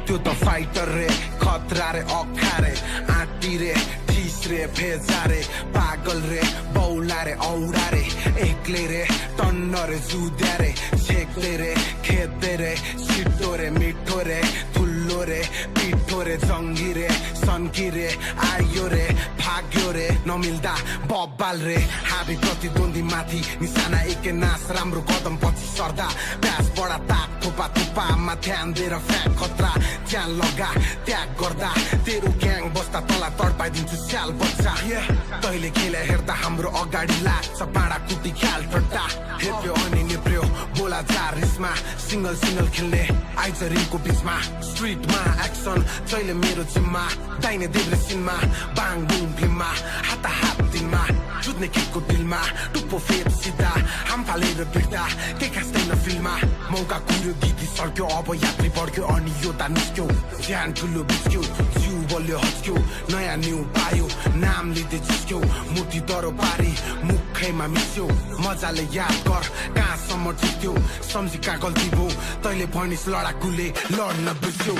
त्यो त फाइटर रे खतरा रे अखारे आँटी रे ठिस रे भेजा रे पागल रे बौला रे औडा रे एक्लै रे टन्न रे जुद्या रे छेक्दै रे खेद्दै रे छिटो रे मिठो रे ठुलो रे पिठो रे जङ्गी रे सन्की रे आयो रे भाग्यो रे नमिल्दा बब्बाल रे हाबी प्रतिद्वन्दी माथि निशाना एके नास राम्रो कदम पछि सर्दा प्यास बडा ताप थुपा थुपामा ध्यान दिएर फ्याक खतरा ज्यान लगा त्याग गर्दा तेरो ग्याङ बस्दा तला तडपाइदिन्छु स्याल बच्चा तैले खेले हेर्दा हाम्रो अगाडि लाग्छ बाँडा कुटी ख्याल टट्टा हेप्यो अनि निप्र्यो बोला चार रिसमा सिंगल सिंगल खेल्ने आइज रिङको बिचमा स्ट्रिटमा एक्सन जहिले मेरो जिम्मा दाहिने देब्रे सिनमा बाङ बुङ फिल्ममा हाता हात दिनमा जुत्ने किकको दिलमा टुप्पो फेद सिधा हाम फालेर बिर्दा के खास्दैन फिल्ममा मौका कुर्यो दिदी सड्क्यो अब यात्री बढ्क्यो अनि योता निस्क्यो ज्यान ठुलो बिच्क्यो जिउ बल्यो हच्क्यो नयाँ न्यू पायो नाम लिँदै जिस्क्यो मुठी दरो पारी मुखैमा मिस्यो मजाले याद गर कहाँसम्म जित्यो सम्झिका गल्ती भो तैले भनिस लडाकुले लड्न बिर्स्यो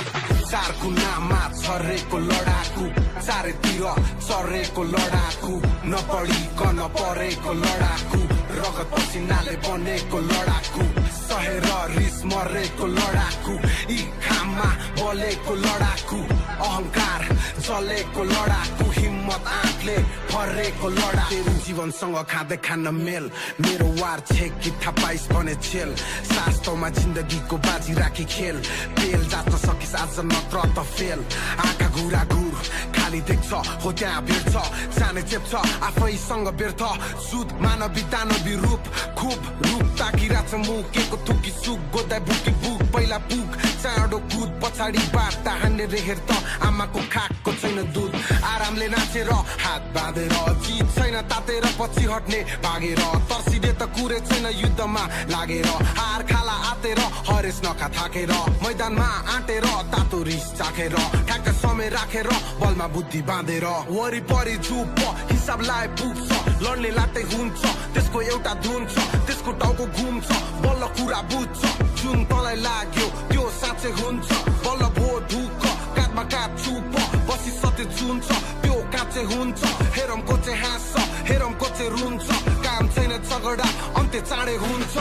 चार कुनामा छरेको लडाकु चारैतिर चरेको लडाकु नपढिकन परेको लडाकु रगत पसिनाले बनेको लडाकु सहेर रिस मरेको लडाकु यी खाममा बलेको लडाकु अहंकार चलेको लडाकु हिम्मत आँखले फरेको लडाकु तेरो जीवनसँग खाँदै खान मेल मेरो वार छे कि थापाइस भने छेल शास्त्रमा जिन्दगीको बाजी राखी खेल तेल जाच्न सकिस आज नत्र त फेल आँखा घुरा घुर खाली देख्छ हो त्यहाँ भेट्छ जाने चेप्छ आफैसँग व्यर्थ सुध मानवी दानवी रूप खुब रूप ताकिरहेछ मुकेको थुकी सुक गोदाइ बुकी बुक पहिला पुग चाँडो कुद पछाडि बाटा हानेर हेर त आमाको खाएको छैन दुध आरामले नाचेर हात बाँधेर जित छैन तातेर पछि हट्ने भागेर तर्सिने त कुरे छैन युद्धमा लागेर हार खाला आतेर हरेस नखा थाकेर मैदानमा आँटेर तातो रिस चाखेर ठ्याक्क समय राखेर बलमा बुद्धि बाँधेर वरिपरि चुप हिसाबलाई पुग्छ लड्ने लात्तै हुन्छ त्यसको एउटा धुन छ त्यसको टाउको घुम्छ बल्ल कुरा बुझ्छ जुन तँलाई लाग्यो त्यो साँच्चै हुन्छ बल्ल भो ढुक्क काँधमा काँध चुप बसी सत्य जुन छ त्यो काँचै हुन्छ हेरमको चाहिँ हाँस्छ हेरमको चाहिँ रुन्छ काम छैन झगडा अन्त्य चाँडै हुन्छ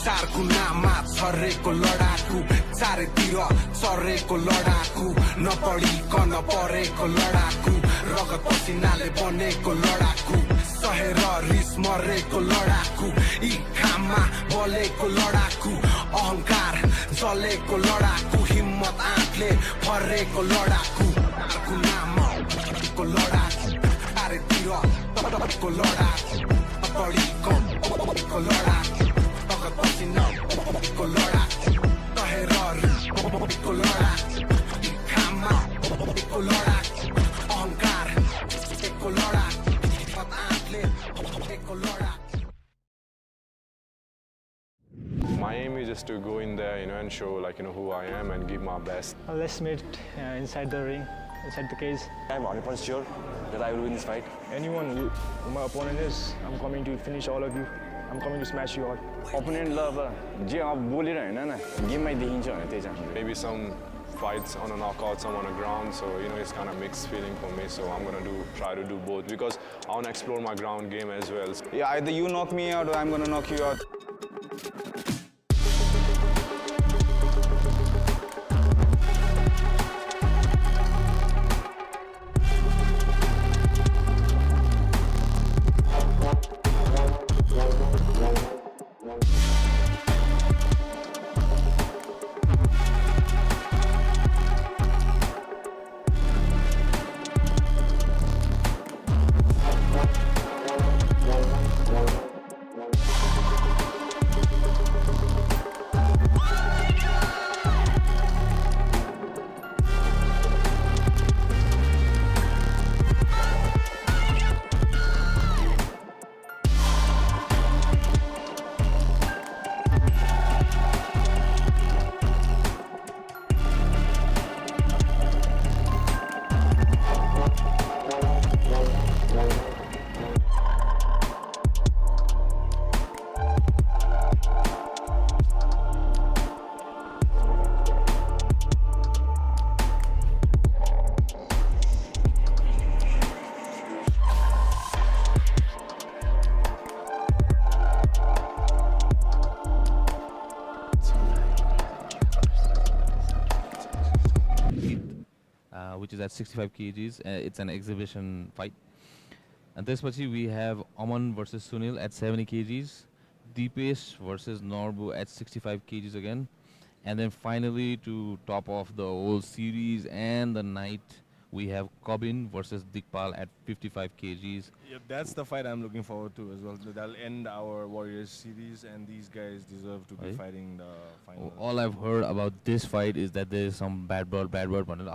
चार कुनामा छरेको लडाकु चारैतिर चरेको लडाकु नपढिकन परेको लडाकु रगत पसिनाले बनेको लडाकु सहेर रिस मरेको लडाकु यी खाममा बलेको लडाकु अहंकार जलेको लडाकु हिम्मत आँखले फरेको लडाकु कुनामा लडाकु चारैतिर को लडाकु नपढिकन लडाकु रगत पसिनाको लडाकु सहेर को लडाकु यी खाममा को लडाकु अहंकार को लडाकु हिम्मत आँखले फरेको लडाकु. My aim is just to go in there, and show who I am and give my best. Let's meet inside the ring, inside the cage. I'm 100% sure that I will win this fight. Anyone who my opponent is, I'm coming to finish all of you. I'm coming to smash you all. Opponent love, je ab bolera haina na game mai dekhincha bhane त्यही चाहिँ. Maybe some fights on a knockout, some on a ground, so it's kind of mixed feeling for me. So I'm gonna try to do both because I wanna explore my ground game as well. Yeah, either you knock me out or I'm gonna knock you out. at 65 kgs. It's an exhibition fight. And त्यसपछि we have Aman versus Sunil at 70 kgs. Deepesh versus Noru at 65 kgs again. And then finally, to top off the whole series and the night, we have Kabhin versus Dikpal at 55 kgs. Yeah, that's the fight I'm looking forward to as well. That'll end our Warriors series, and these guys deserve to be Right. fighting the final. All I've heard about this fight is that there is some bad blood भनेर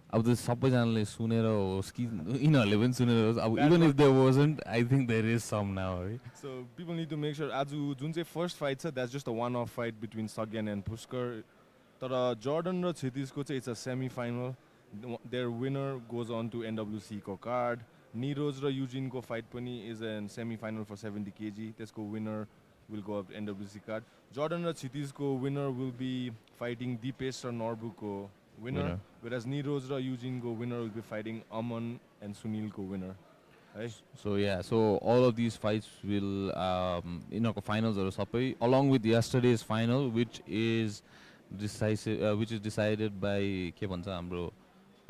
अब त सबैजनाले सुनेर होस् कि यिनीहरूले पनि सुनेर होस् अब even if there wasn't, I think there is some now, right? So people need to make sure आज जुन चाहिँ first fight छ, that's just a one-off fight between Sagar and Pushkar. तर Jordan र Chitis को चाहिँ it's a semi-final. Their winner goes on to NWC को card. Nero's र Eugene को fight पनि is a semi-final for 70 kg. त्यसको winner will go up to NWC card. Jordan raw Chitis को winner will be fighting Deepesh raw Noru को winner. Whereas Nero's र Eugene को winner will be fighting Aman and Sunil को winner. Right? So yeah, so all of these fights will finals or sabai along with yesterday's final, which is decisive, which is decided by के भन्छ हाम्रो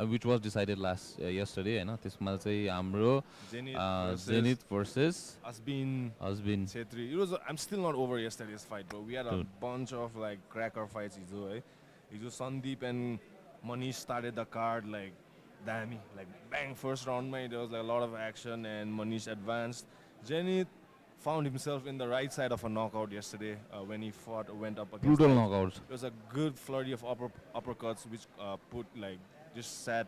which was decided yesterday, हैन त्यसमा चाहिँ हाम्रो Zenith versus Asbin Chetri. I'm still not over yesterday's fight, bro. We had a bunch of like cracker fights hizo है. Hizo Sandeep and Manish started the card like damn, like bang, first round there was like a lot of action and Manish advanced. Zenith found himself in the right side of a knockout yesterday when he went up against brutal knockouts. It was a good flurry of uppercuts which put like just sat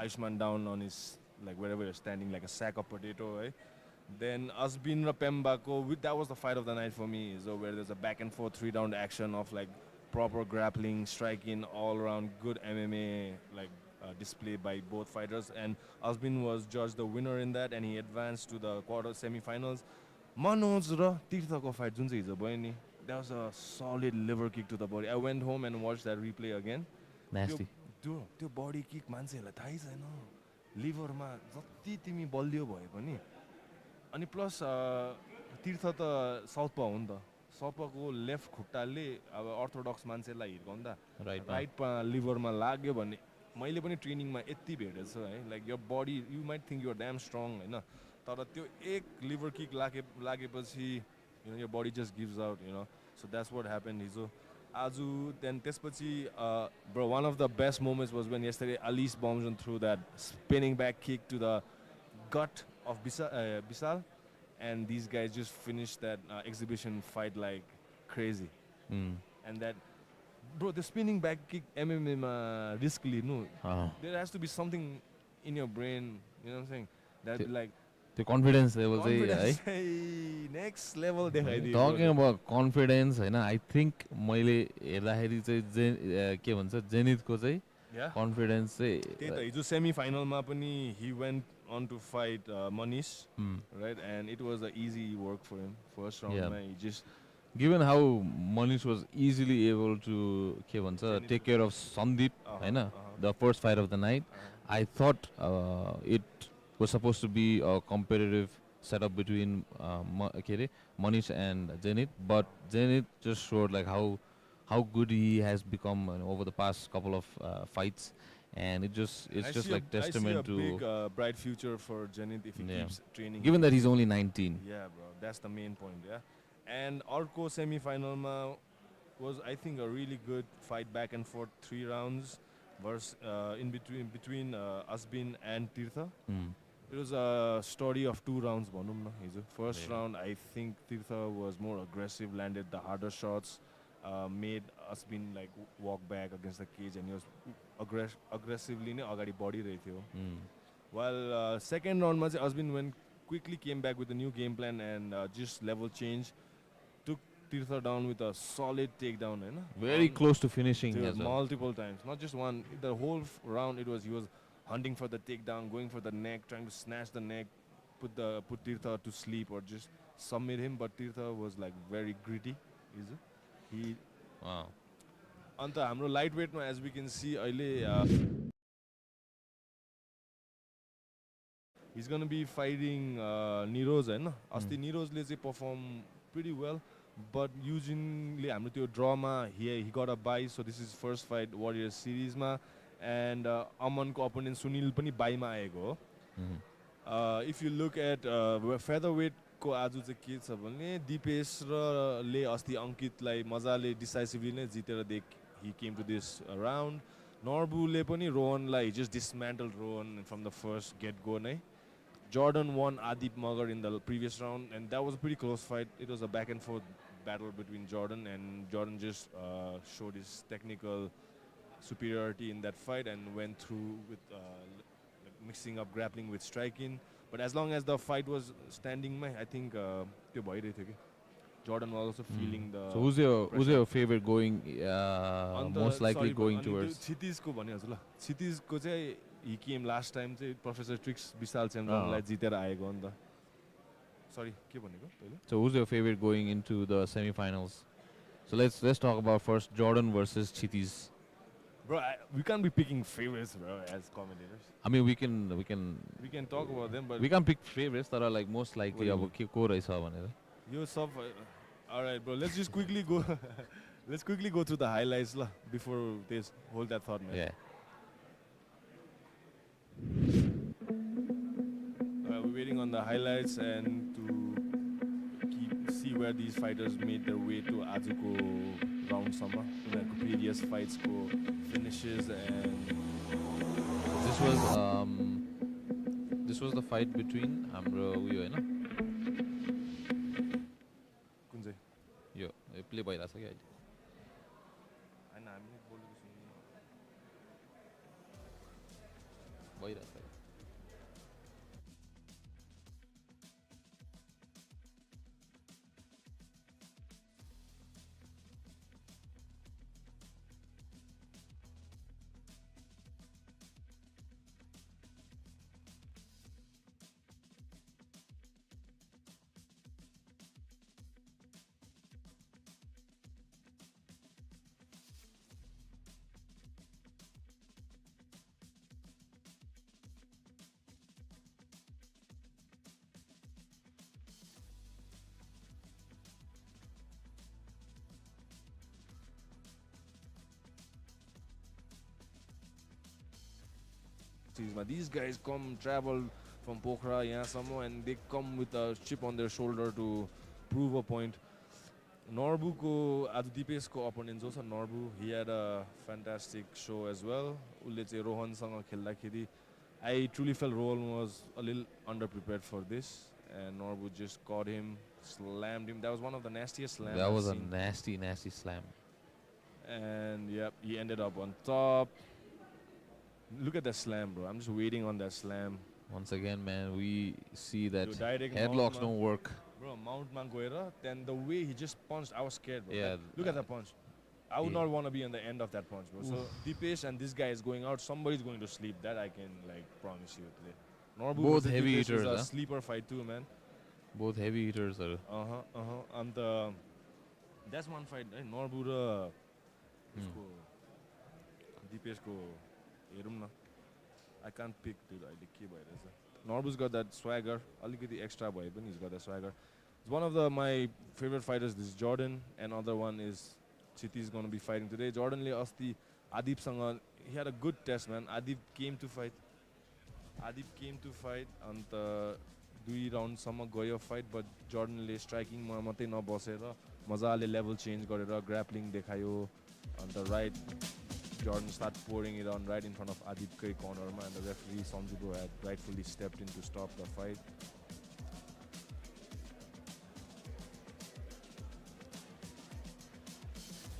Aishman down on his like wherever you're standing like a sack of potato, right? Then Asbin Rapembako, that was the fight of the night for me, so where there's a back and forth 3-round action of like proper grappling, striking, all around good MMA like display by both fighters, and Asbin was judged the winner in that and he advanced to the semi-finals. Manoj ra Tirthako fight jun चाहिँ हिजो भयो नि, that was a solid liver kick to the body. I went home and watched that replay again. Nasty. त्यो बडी kick मान्छेहरूलाई थाहै छैन लिभरमा जति तिमी बलियो भए पनि अनि प्लस तीर्थ त साउथ पा हो नि त साउथ पाको लेफ्ट खुट्टाले अब अर्थोडक्स मान्छेलाई हिर्काउँदा राइट लिभरमा लाग्यो भने मैले पनि ट्रेनिङमा यति भेटेको छु है like your body you might think you're damn strong हैन तर त्यो एक लिभर किक लागेपछि you know your body just gives out you know so that's what happened हिजो Azu, then त्यसपछि bro, one of the best moments was when yesterday Alice bombed through that spinning back kick to the gut of Bisal, and these guys just finished that exhibition fight like crazy. And that, bro, the spinning back kick MMA risky, no. There has to be something in your brain, you know what I'm saying? That like the confidence level next level talking about confidence हैन I think मैले हेर्दाखेरि चाहिँ के भन्छ zenith को चाहिँ confidence चाहिँ त्यही त हिजो सेमी फाइनलमा पनि he went on to fight Manish, right, and it was an easy work for him first round he just given how Manish was easily able to के भन्छ take care of Sandeep Hahn the first fight of the night. I thought it was supposed to be a competitive setup between Manish and Zenith, but Zenith just showed like how good he has become over the past couple of fights, and it's just like testament to I see a big bright future for Zenith if he keeps training. Given that he's only 19. Yeah, bro, that's the main point. Yeah, and Arco semi-final was I think a really good fight, back and forth, 3 rounds, versus in between Asbin and Tirtha. It was a story of 2 rounds. First round, I think Tirtha was more aggressive, landed the harder shots, made Asbin like walk back against the cage, and he was aggressively agadi body raithyo. While second round, Asbin quickly came back with a new game plan and just level change, took Tirtha down with a solid takedown. Very close to finishing as well. Multiple times, not just one. The whole round, he was hunting for the takedown, going for the neck, trying to snatch the neck, put Tirtha to sleep or just submit him. But Tirtha was like very gritty. Wow. Anta hamro lightweight, as we can see, he's gonna be fighting Nero's. Asti Nero's perform pretty well, but Eugene hamro tyo draw ma he got a bye, so this is first fight Warriors series ma. and Amanको opponent Sunil पनि बाईमा आएको हो. If you look at featherweight को आज चाहिँ के छ भने दिपेश र ले अस्ति अंकितलाई मजाले डिसाइसिभली नै जितेर he came to this round. Norbuले पनि रोहनलाई just dismantled Rohan from the first get go नै. Jordan won Adit Magar in the previous round, and that was a pretty close fight. It was a back and forth battle between Jordan, and Jordan just showed his technical superiority in that fight and went through with like mixing up grappling with striking. But as long as the fight was standing, I think त्यो भइरहेको थियो कि. Jordan was also feeling the. So who's your favorite going? Most likely going towards. Chitis को भन्ने हजुर ल. Chitis को चाहिँ he came last time चाहिँ Professor Trix विशाल चेम्जोङलाई जितेर आएको हो नि त. Sorry, के भनेको पहिले? So who's your favorite going into the semi-finals? So let's talk about first Jordan versus Chitis. Bro, we can't be picking favorites, bro, as commentators. I mean, we can talk about them, but we can't pick favorites that are like most likely अब के को रहेछ भनेर. Yo, sub. All right, bro. Let's just quickly go. Let's quickly go through the highlights lah before this. Hold that thought, man. Yeah. We're waiting on the highlights and to see where these fighters made their way to Azuko round summer. Like previous fights go finishes and this was the fight between हाम्रो उयो हैन कुन चाहिँ यो play भइराछ के अहिले हैन हामीले बोलेको सुन्नु भइराछ. These guys travel from Pokhara, Yasamo, and they come with a chip on their shoulder to prove a point. Norbuko, Adipesco opponent also Norbu. He had a fantastic show as well. Rohan Sanga Khildakiri. I truly felt Rohan was a little underprepared for this, and Norbu just caught him, slammed him. That was one of the nastiest slams. That was a nasty slam. And yep, he ended up on top. Look at that slam, bro. I'm just waiting on that slam. Once again, man, we see that headlocks don't work. Bro, Mount Manguera, then the way he just punched, I was scared, bro. Yeah, like, look at that punch. I would not want to be on the end of that punch, bro. So Dipesh and this guy is going out. Somebody's going to sleep. That I can like promise you today. Norbu both heavy eaters, is a sleeper fight too, man. Both heavy eaters are. And that's one fight. Norbu ra Dipesh ko. I can't pick, dude. Norbu's got that swagger. I'll get the extra boy, but he's got that swagger. It's one of my favorite fighters. This is Jordan. Another one is Chitis is going to be fighting today. Jordan le asti Adip sanga. He had a good test, man. Adip came to fight. And 2 rounds sama goyo fight, but Jordan le striking ma matai na basera mazale level change garera grappling dekhayo on the right. Jordan started pouring it on right in front of Adit's corner, and the referee Sanjubo had rightfully stepped in to stop the fight.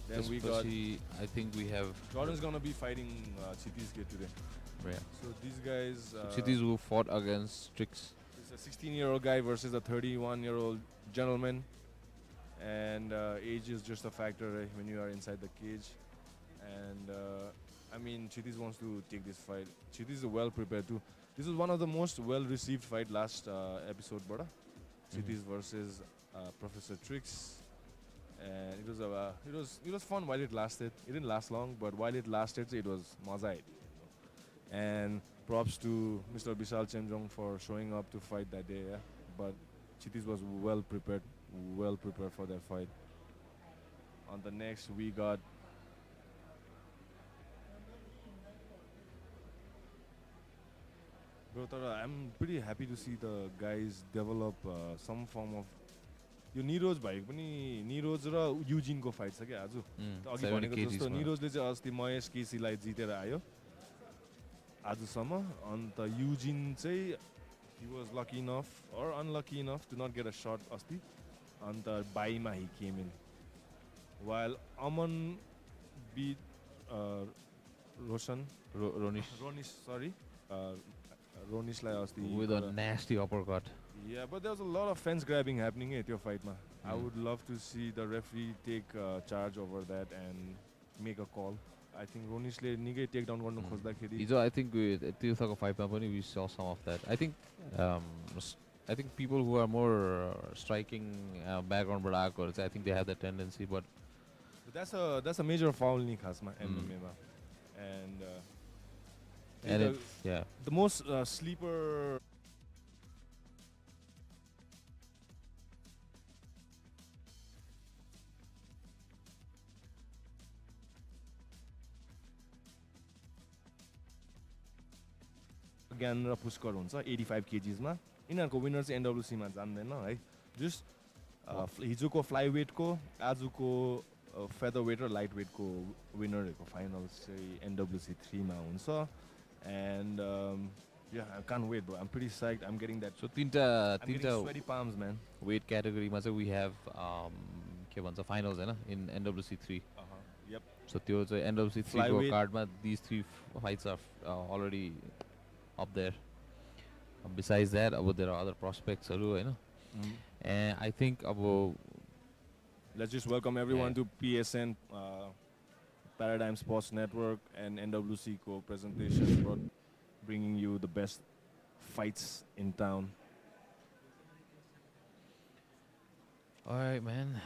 Then we got. I think we have. Jordan's gonna be fighting Chitis today. Yeah. So these guys. Chitis who fought against Trix. It's a 16-year-old guy versus a 31-year-old gentleman, and age is just a factor when you are inside the cage. And I mean, Chitis wants to take this fight. Chitis is well prepared too. This was one of the most well-received fight last episode, brother. Chitis versus Professor Trix, and it was fun while it lasted. It didn't last long, but while it lasted, it was mazai. And props to Mr. Bishal Chemjong for showing up to fight that day. Yeah? But Chitis was well prepared for that fight. On the next, we got Bro, I'm pretty happy to see the guys develop some form of. यो निरोज भएको पनि निरोज र युजिनको fight छ क्या आज अघि भनेको जस्तो निरोजले चाहिँ अस्ति महेश केसीलाई जितेर आयो आजसम्म अन्त युजिन चाहिँ he was lucky enough or unlucky enough to not get a shot अस्ति अन्त बाईमा he came in while Aman beat Ronishलाई अस्ति with a nasty uppercut. Yeah, but there was a lot of fence grabbing happening at your fight, man. I would love to see the referee take charge over that and make a call. I think Ronishले निकै take down गर्नु खोज्दाखेरि I think Tirthako fight ma pani we saw some of that. I think people who are more striking background but I think they have that tendency, but that's a major foul ni khasma MMA ma. And the most sleeper ज्ञान र पुष्कर हुन्छ 85 kgs मा इनहरुको winner चाहिँ NWC मा जान्दैन है just हिजोको flyweight को आजको फेदर वेट र लाइट वेट को विनरहरुको फाइनल्स चाहिँ NWC 3 मा हुन्छ and yeah I can't wait bro I'm pretty psyched I'm getting that so tinta sweaty palms man weight category ma चाहिँ we have के भन्छ finals Hahn in NWC 3 yep so त्यो चाहिँ NWC 3 को card ma these three fights are already up there. Besides that, there are other prospects, and I think let's just welcome everyone to PSN Paradigm Sports Network and NWC co presentation for bringing you the best fights in town. All right, man.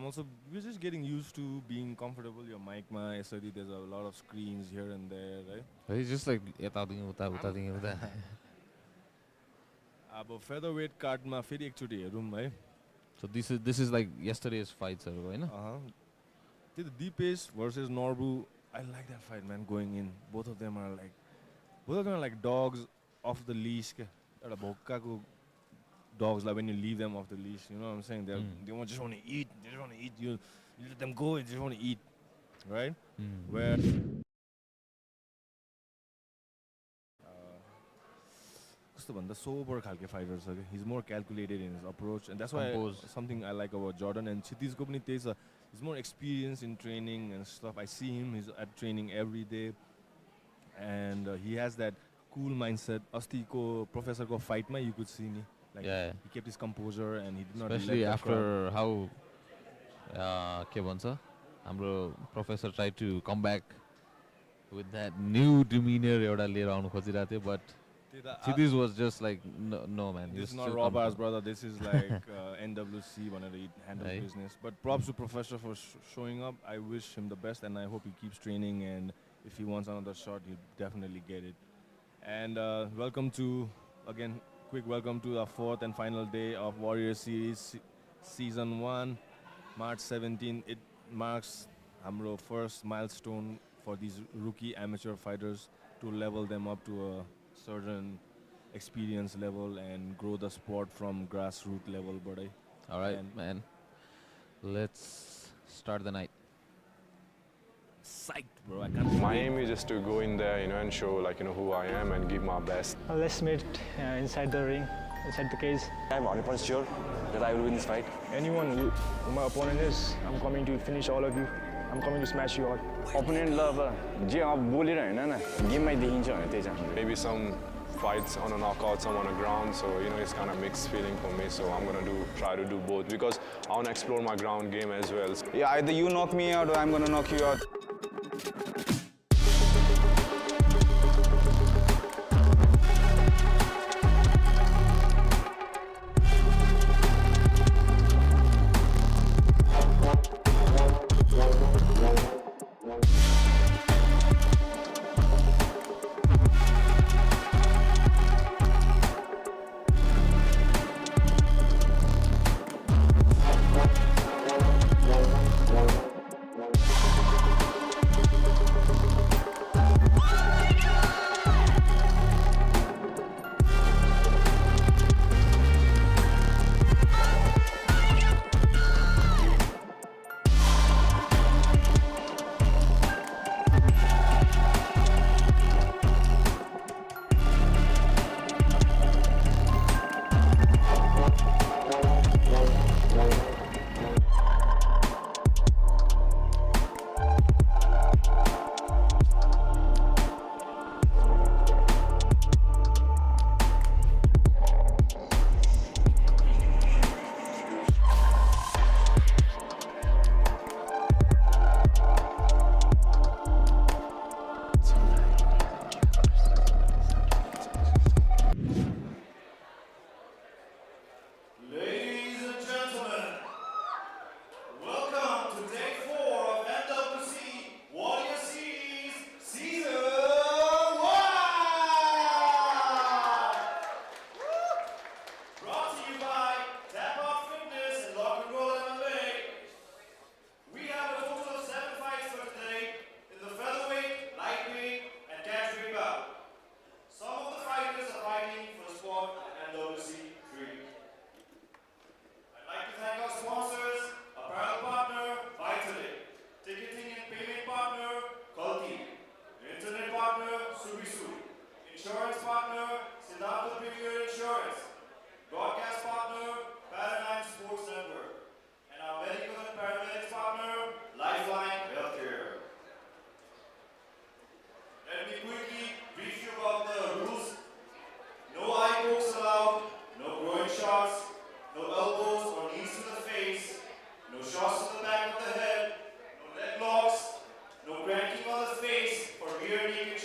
We're just getting used to being comfortable. Your mic, there's a lot of screens here and there, right? It's just like featherweight card ma feri ekchoti herum hai. So this is like yesterday's fights, right? The Deepesh versus Noru. I like that fight, man. Going in, both of them are like dogs off the leash. Dogs, like when you leave them off the leash, you know what I'm saying? They just want to eat. They just want to eat. You let them go. They just want to eat, right? Where the sober khalke fighters, he's more calculated in his approach, and that's why something I like about Jordan and Chitis. He's more experienced in training and stuff. I see him. He's at training every day, and he has that cool mindset. Asti ko professor ko fight ma you could see me. Like he kept his composure and he did not especially after how Amro professor tried to come back with that new demeanor but Chitis was just like no man, this is not raw bars, brother. This is like NWC wanted to handle business. But props to professor for showing up. I wish him the best and I hope he keeps training, and if he wants another shot he'll definitely get it. And quick welcome to the fourth and final day of Warrior Series Season 1, March 17. It marks our first milestone for these rookie amateur fighters to level them up to a certain experience level and grow the sport from grassroots level, buddy. All right, man. Let's start the night. Psyched, bro. I can't. My aim is just to go in there, and show who I am and give my best. Let's meet inside the ring, inside the cage. I'm 100% sure that I will win this fight. Anyone who my opponent is, I'm coming to finish all of you. I'm coming to smash you all. Opponent love, Maybe some fights on a knockout, some on the ground, so it's kind of mixed feeling for me. So I'm gonna try to do both because I want to explore my ground game as well. Yeah, either you knock me out or I'm gonna knock you out.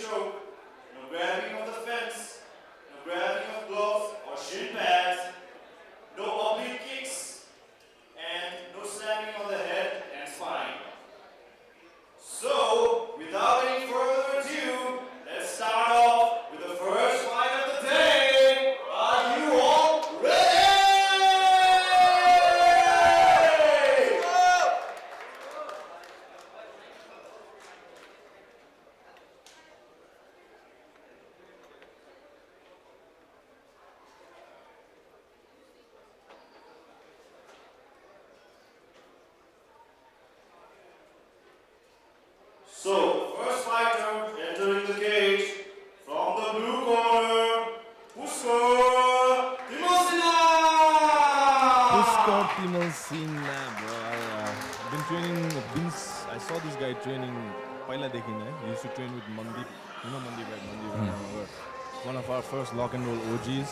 choke, no grabbing of the fence, no grabbing of gloves or shin pads, no oblique kicks, and no slamming on the head and spine. So, without any further ado, let's start off with the first fight of the day. Are you all ready? So, first fighter entering the cage from the blue corner, Pushkar Pushkar Timosina, bro. I've been training. I saw this guy training. Paila dekhi na. He used to train with Mandip. You know Mandip, right? Mandip, one of our first lock and roll OGs.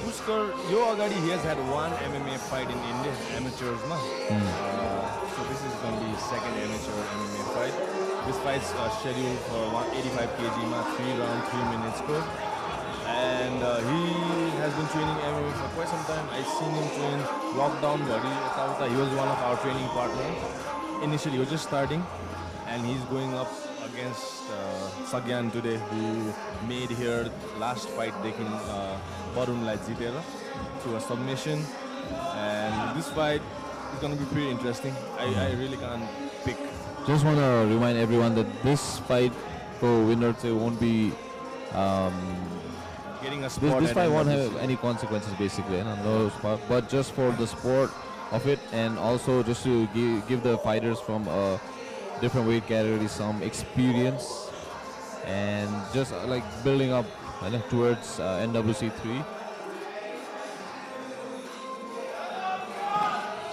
Pushkar, yo agadi, he has had one MMA fight in India, amateurs ma. So this is going to be his second amateur MMA fight. This fight's scheduled for 185 kg ma, 3 round, 3 minutes score. And he has been training MMA for quite some time. I've seen him train lockdown body. He was one of our training partners. Initially, he was just starting, and he's going up against Sagar today, who made here last fight taking Barun Lai Jitera to a submission. And this fight is going to be pretty interesting. I really can't pick. Just want to remind everyone that this fight for winner won't be Getting a spot. this fight won't have any consequences basically, no spot, but just for the sport of it, and also just to give the fighters from a different weight category some experience, and just like building up towards NWC 3.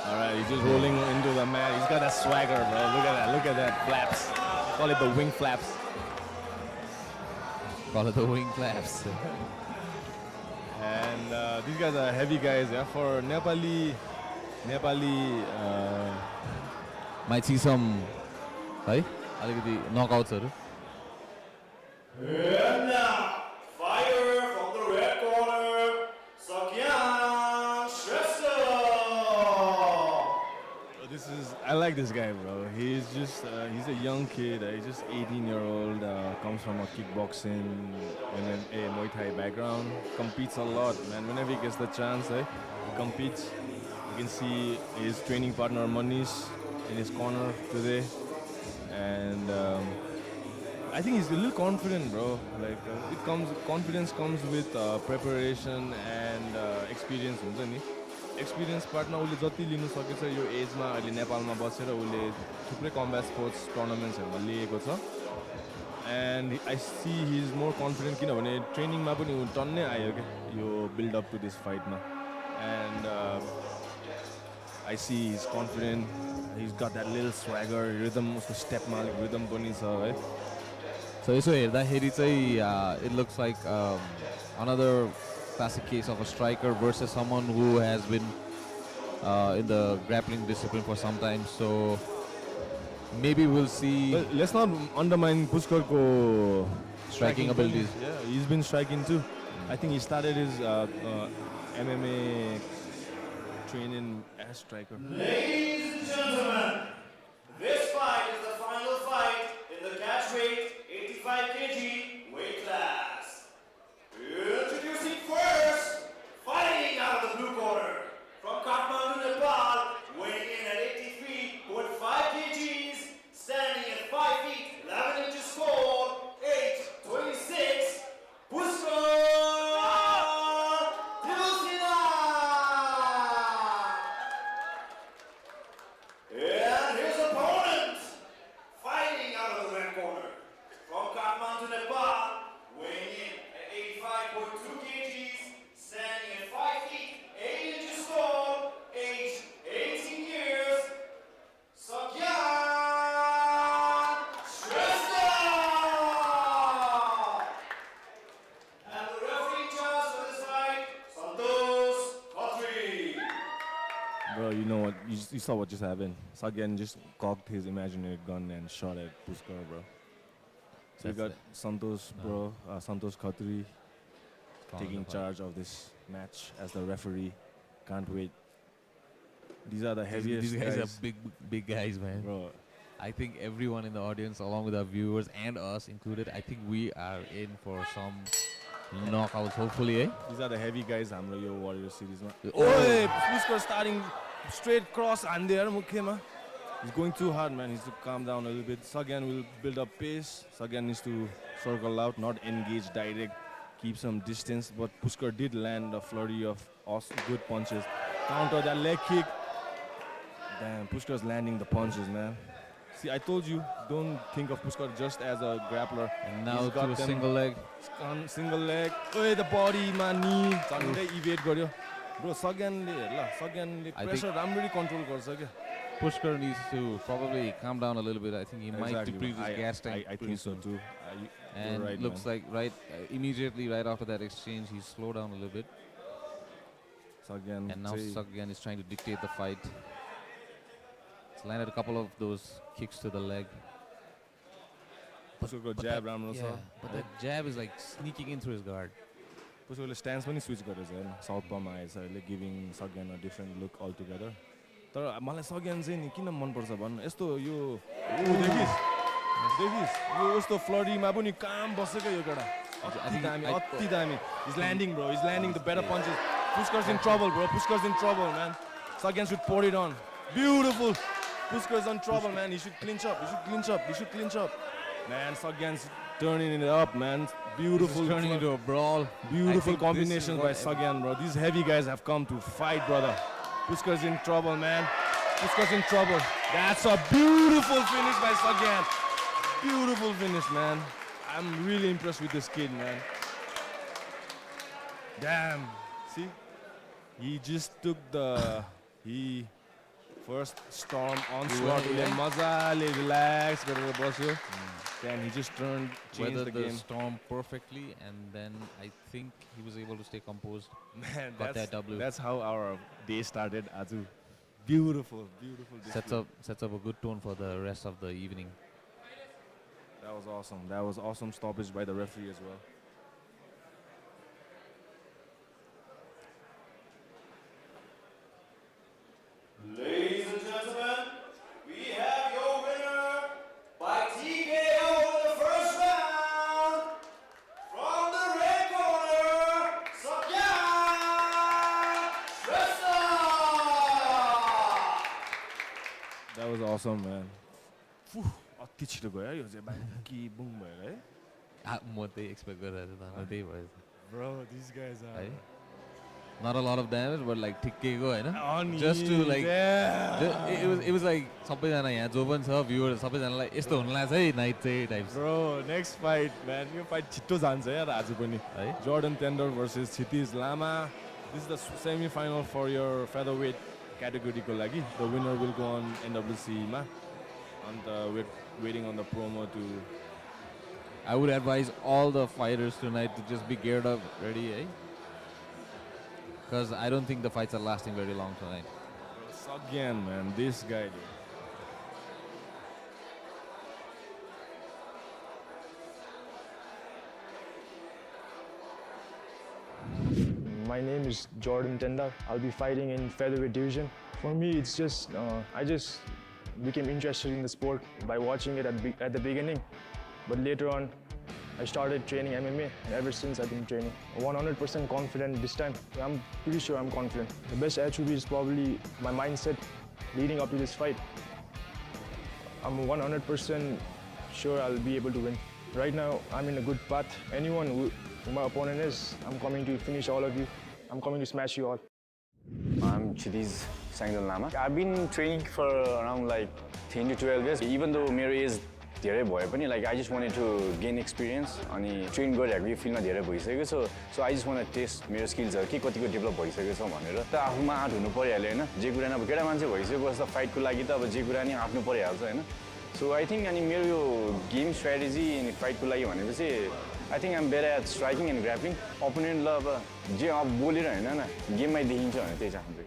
Alright, he's just rolling into the mat. He's got a swagger, bro. Look at that flaps. Call it the wing flaps. Call it the wing flaps. And these guys are heavy guys, yeah. For Nepali, Might see some knockouts. And now, fighter from the red corner, Sagar. I like this guy, bro. He's just he's a young kid. He's just 18-year-old. Comes from a kickboxing, MMA, Muay Thai background. Competes a lot, man. Whenever he gets the chance, he competes. You can see his training partner Manish in his corner today, and I think he's a little confident, bro. Like confidence comes with preparation and experience. Experience partner उसले जति लिनु सकेछ यो asthma अहिले नेपालमा बसेर उसले थुप्रै combat sports टुर्नामेन्ट्सहरुमा लिएको छ and I see he is more confident किनभने ट्रेनिङमा पनि उ टन्नै आयो के यो बिल्ड अप टु दिस फाइटमा and I see he is confident he is got that little swagger rhythm उसको स्टेपमा अलिक रिदम पनि छ है So यसो हेर्दाखेरि चाहिँ it looks like another classic case of a striker versus someone who has been in the grappling discipline for some time. So maybe we'll see. But let's not undermine Pushkar's striking abilities. Yeah, he's been striking too. I think he started his MMA training as striker. Ladies and gentlemen, this fight is the final fight in the catch weight 85 kg weight class. Introducing first, fighting out of the blue corner, from Kathmandu, Nepal, weighing in at 83.5 kgs, standing at 5 feet 11 inches tall, 8'26", Pushkar Timosina. And his opponent, fighting out of the red corner, from Kathmandu, Nepal, weighing in at 85.2 kgs, standing at 5 feet 8 inches tall, aged 18 years, Sagar. And the referee in charge for this fight, Santosh Khatri. Bro, you know what? You saw what just happened. Sagan just cocked his imaginary gun and shot at Pushkar, bro. we got Santosh bro, Santosh Khatri taking charge of this match as the referee. Can't wait. These are the heaviest These guys are big guys, man. Bro. I think everyone in the audience, along with our viewers and us included, I think we are in for some knockouts, hopefully, eh? These are the heavy guys हाम्रो यो Warrior series ma. Oh, Pushkar starting straight cross and there mukhema. He's going too hard, man. He needs to calm down a little bit. Sagar will build up pace. Sagar needs to circle out, not engage direct, keep some distance. But Pushkar did land a flurry of awesome, good punches. Counter that leg kick. Damn, Pushkar's landing the punches, man. See, I told you, don't think of Pushkar just as a grappler. And now to a single leg. Single leg. Oh, the body, man, knee. Evade गर्यो. Bro, Saganले pressure राम्ररी control गर्छ क्या. Pushkar needs to probably calm down a little bit. I think he might deplete his gas tank. I think so too. And right, looks like immediately right after that exchange, he slowed down a little bit. Sagan. And now Sagan is trying to dictate the fight. He's landed a couple of those kicks to the leg. Pushkarको jab राम्रो छ. But that jab is like sneaking in through his guard. Pushkarले stance पनि switch गरेछ हैन. Southpaw-मा आएछ अहिले, giving Sagan a different look altogether. तर मलाई Sagan चाहिँ नि किन मन पर्छ भन्नु यस्तो यो देखिस यो यस्तो फ्लरीमा पनि काम बसेको यो केटा अति दामी he's landing bro, he's landing the better punches. Pushkar's in trouble bro, Pushkar's in trouble man. Sagan should pour it on. Beautiful. Pushkar's in trouble man, he should clinch up, he should clinch up. Man, Sagan's turning it up man. Beautiful. Turning into a brawl. Beautiful combinations by Sagan bro. These heavy guys have come to fight brother. Pushkar's in trouble, man. Pushkar's in trouble. That's a beautiful finish by Sagan. Beautiful finish, man. I'm really impressed with this kid, man. Damn. See? He just took the... first storm onslaught. Mazale, relax. Then he just changed the game. The storm perfectly, and then I think he was able to stay composed. Man, got that W. That's how our day started, Aju. Beautiful, beautiful. Sets up a good tone for the rest of the evening. That was awesome. That was awesome stoppage by the referee as well. Ladies and gentlemen, we have your winner by TKO in the first round. From the red corner, Sagar. That was awesome, man. अति छिटो गयो यो चाहिँ बाकी बुम भयो है म त्यही expect गरिरहेको थिएँ त्यही भयो Bro, these guys are not a lot of damage but like ठिक्कैको Hahn just to like it was like सबैजना यहाँ जो पनि छ भ्युअर सबैजनालाई यस्तो हुन लाग्छ है नाइट चाहिँ types Bro, next fight man, यो फाइट छिटो जान्छ यार आज पनि है Jordan Tender versus Chitis Lama. This is the semi-final for your featherweight category को लागि. The winner will go on NWC मा. And we're waiting on the promo to... I would advise all the fighters tonight to just be geared up, ready, eh? Because I don't think the fights are lasting very long tonight. Again, man, this guy, dude. My name is Jordan Tender. I'll be fighting in featherweight division. For me, it's just, I just became interested in the sport by watching it at the beginning. But later on, I started training MMA, and ever since I've been training. 100% confident this time. I'm pretty sure I'm confident. The best attribute is probably my mindset leading up to this fight. I'm 100% sure I'll be able to win. Right now, I'm in a good path. Anyone who my opponent is, I'm coming to finish all of you. I'm coming to smash you all. I'm Chitis Lama. I've been training for around like 10 to 12 years. Even though my age धेरै भयो पनि like I just wanted to gain experience अनि train गरिरहेको यो फिल्डमा धेरै भइसक्यो so I just want to test मेरो स्किल्सहरु के कतिको डेभलप भइसकेको छ भनेर त आफूमा आँट हुनु परिहाल्यो हैन जे कुरा नि अब केटा मान्छे भइसकेको छ फाइटको लागि त अब जे कुरा नि आफ्नो परिहाल्छ हैन so I think अनि मेरो यो गेम स्ट्र्याटेजी अनि फाइटको लागि भनेपछि I think I'm better at striking and grappling. Opponent ल अब जे अब बोलिरहन हैन गेममै देखिन्छ भने त्यही चाहन्छु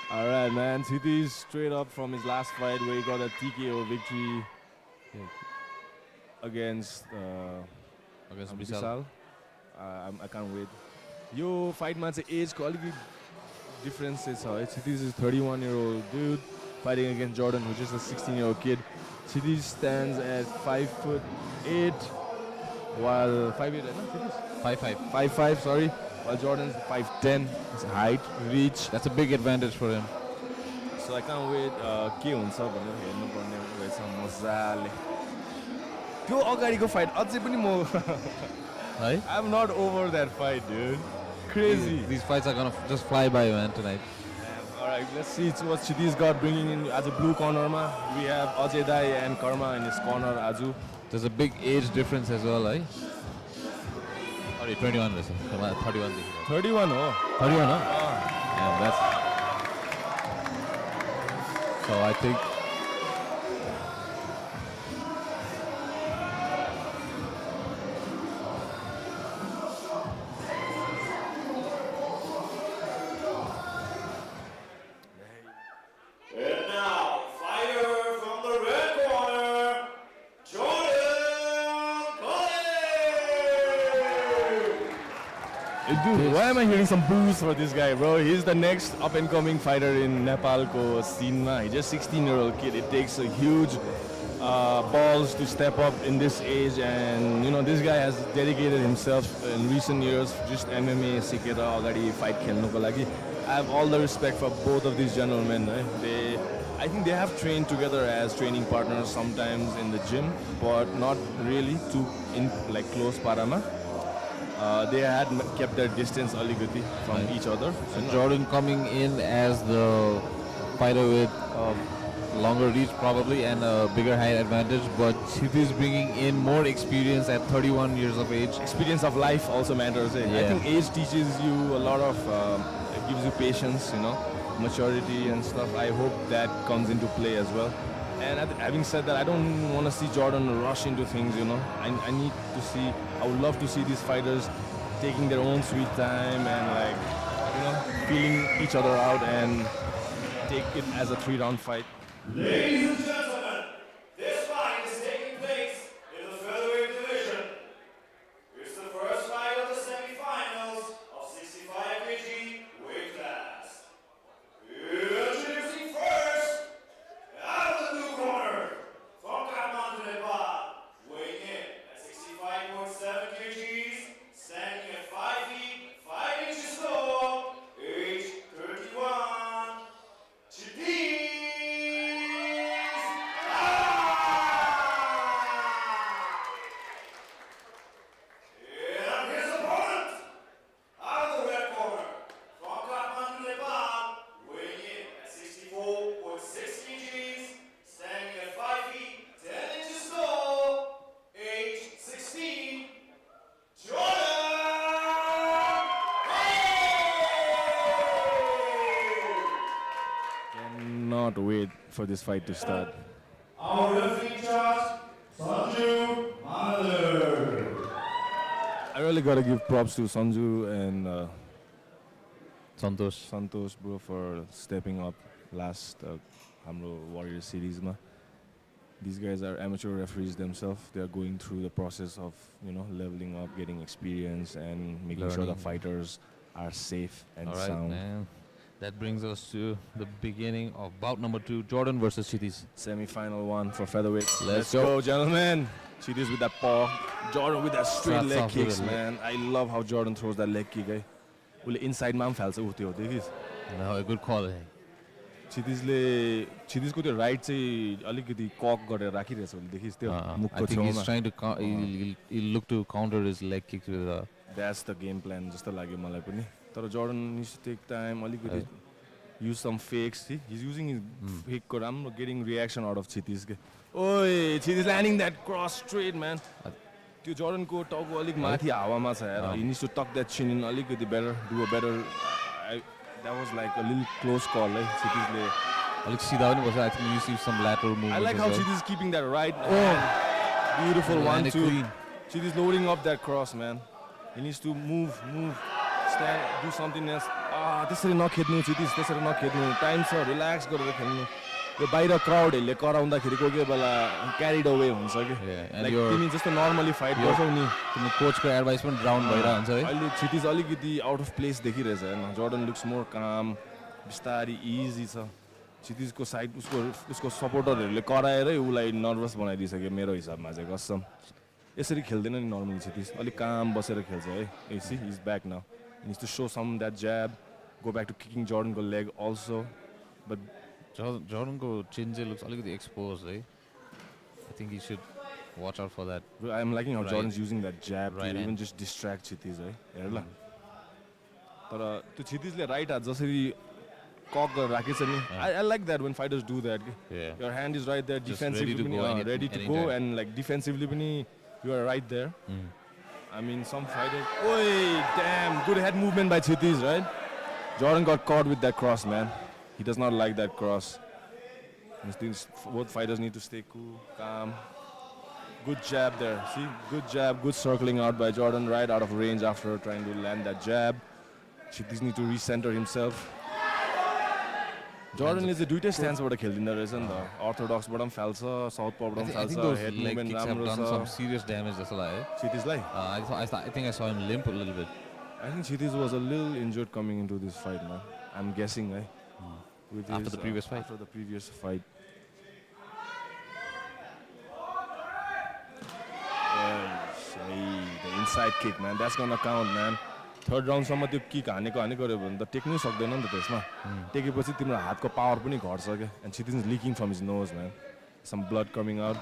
All right, man. Chitis straight up from his last fight where he got a TKO victory against Vishal. Vishal. I can't wait. Yo, fight man, age quality differences. Chitis is 31-year-old dude fighting against Jordan, which is a 16-year-old kid. Chitis stands at 5'8", while 5'8", no, 5'5". 5'5", sorry. While Jordan's 5'10", his height, reach. That's a big advantage for him. So I can't wait. के हुन्छ भनेर हेर्नुपर्ने रहेछ मजाले. त्यो अगाडिको fight अझै पनि म Right? I'm not over that fight, dude. Crazy. These fights are gonna just fly by, man, tonight. All right, let's see what Chitis got bringing in as a blue corner. We have Ajay Dai and Karma in his corner, Aju. There's a big age difference as well, right? Sorry, 21 listen. 31. 31, oh. 31, huh? Yeah, that's... So I think... And now, fighter from the red corner, Jordan Kabhin. Dude, why am I hearing some boos for this guy, bro? He's the next up-and-coming fighter in Nepalko scene. He's just 16-year-old kid. It takes a huge balls to step up in this age, and you know this guy has dedicated himself in recent years just MMA sikera agadi fight khelnuko lagi. I have all the respect for both of these gentlemen. I think they have trained together as training partners sometimes in the gym, but not really too in like close parama. They had kept their distance aligati from each other. And Jordan coming in as the fighter with longer reach probably and a bigger height advantage, but Chitis bringing in more experience at 31 years of age. Experience of life also matters. I Yeah. think age teaches you a lot of, it gives you patience, you know, maturity and stuff. I hope that comes into play as well. And having said that, I don't want to see Jordan rush into things, you know. I need to see, I would love to see these fighters taking their own sweet time and like, you know, feeling each other out and take it as a 3-round fight. Ladies and gentlemen, this fight is taking place in the featherweight division. It's the first fight of the semifinals of 65 kg weight class. Introducing first, out of the blue corner, from Kathmandu, Nepal, weighing in at 65.7 kgs, standing at 5 feet 5 inches tall, age 31, Chitis. And his opponent, out of the red corner, from Kathmandu, Nepal, weighing in at 64.6 kgs, standing at 5 feet 10 inches tall, age 16, Jordan Cannot wait for this fight to start. Our referee in charge, Sanju Mother. I really gotta give props to Sanju and Santosh. Santosh, bro, for stepping up last Hamro Warrior series. These guys are amateur referees themselves. They are going through the process of, you know, leveling up, getting experience, and making sure the Learning. fighters are safe and All right, sound. man. That brings us to the beginning of bout number 2, Jordan versus Chitis. Semi-final one for featherweight. Let's go, go. gentlemen. Chitis with that paw. Jordan with that straight Starts leg off with kicks, a leg. man. I love how Jordan throws that leg kick. Ule inside man falsa utyo. Dekhis. No, a good call. Hey. Chitisको त्यो right चाहिँ अलिकति कक गरेर राखिरहेछ भने देखिस् त्यो I मुखको think he's छेउमा. trying to he'll look to counter his leg kicks with a That's the game plan जस्तो लाग्यो मलाई पनि. तर Jordan needs to take time, अलिकति use some fakes. See? He's using his fake को राम्रो getting reaction out of Chitis के. Oi, Chitis landing that cross straight, man. त्यो Jordan को टाउको अलिक माथि हावामा छ यार. He needs to tuck that chin in अलिकति better, do a better. That was like a little close call, like Chitisले. Alex सीधा पनि बस्छ. I think you see some lateral movement. I like as how well. Chitis is keeping that right hand. Beautiful And a 1-2. clean. Chitis loading up that cross, man. He needs to move, stand, do something else. त्यसरी नखेद्नु चितिस, त्यसरी नखेद्नु, time छ, relax गरेर खेल्नु. यो बाहिर क्राउडहरूले कराउँदाखेरि कोही कोही बेला carried away हुन्छ कि. तिमी जस्तो नर्मली फाइट गर्छौ नि, तिमी कोचको एडभाइस पनि डाउन भइरहन्छ है. अहिले चितिस अलिकति आउट अफ प्लेस देखिरहेछ होइन. जर्डन लुक्स मोर काम, बिस्तारी इजी छ. चितिसको साइड उसको सपोर्टरहरूले कराएरै उसलाई नर्भस बनाइदिइसक्यो मेरो हिसाबमा चाहिँ. कसम यसरी खेल्दैन नि नर्मली चितिस, अलिक काम बसेर खेल्छ है. She is back now, needs to show some that jab, go back to kicking Jordan's leg also. But Jordan's chin looks alikati exposed, right? I think he should watch out for that. I'm liking how Jordan's using that jab to hand. even just distract Chitis, right? हेर्ला. तर त्यो चितिसले right हात जसरी कक गरेर राखेछ नि, I like that when fighters do that. Yeah. Your hand is right there, Just defensively ready to go, and like defensively पनि you are right there. I mean, some fighters. Oi, damn, good head movement by Chitis, right? Jordan got caught with that cross, man. He does not like that cross. Both fighters need to stay cool, calm. Good jab there. See, good jab, good circling out by Jordan, right out of range after trying to land that jab. Chitis need to recenter himself. Jordan is a duty stance बाट खेल्दिँदो रहेछ नि त. Orthodox बाट पनि फाल्छ, Southpaw बाट पनि I think फाल्छ, those head leg movement kicks have राम्रो done छ. some serious damage जस्तो लाग्यो. Chitisलाई? I think I saw him limp a little bit. I think Chitis was a little injured coming into this fight, man. I'm guessing, right? With After the previous fight? After the previous fight. The inside kick, man. That's gonna count, man. Third round सम्म त्यो kick हानेको गऱ्यो भने त टेक्नै सक्दैन नि त त्यसमा. टेकेपछि तिम्रो हातको पावर पनि घट्छ क्या. And Chitis is leaking from his nose, man. Some blood coming out.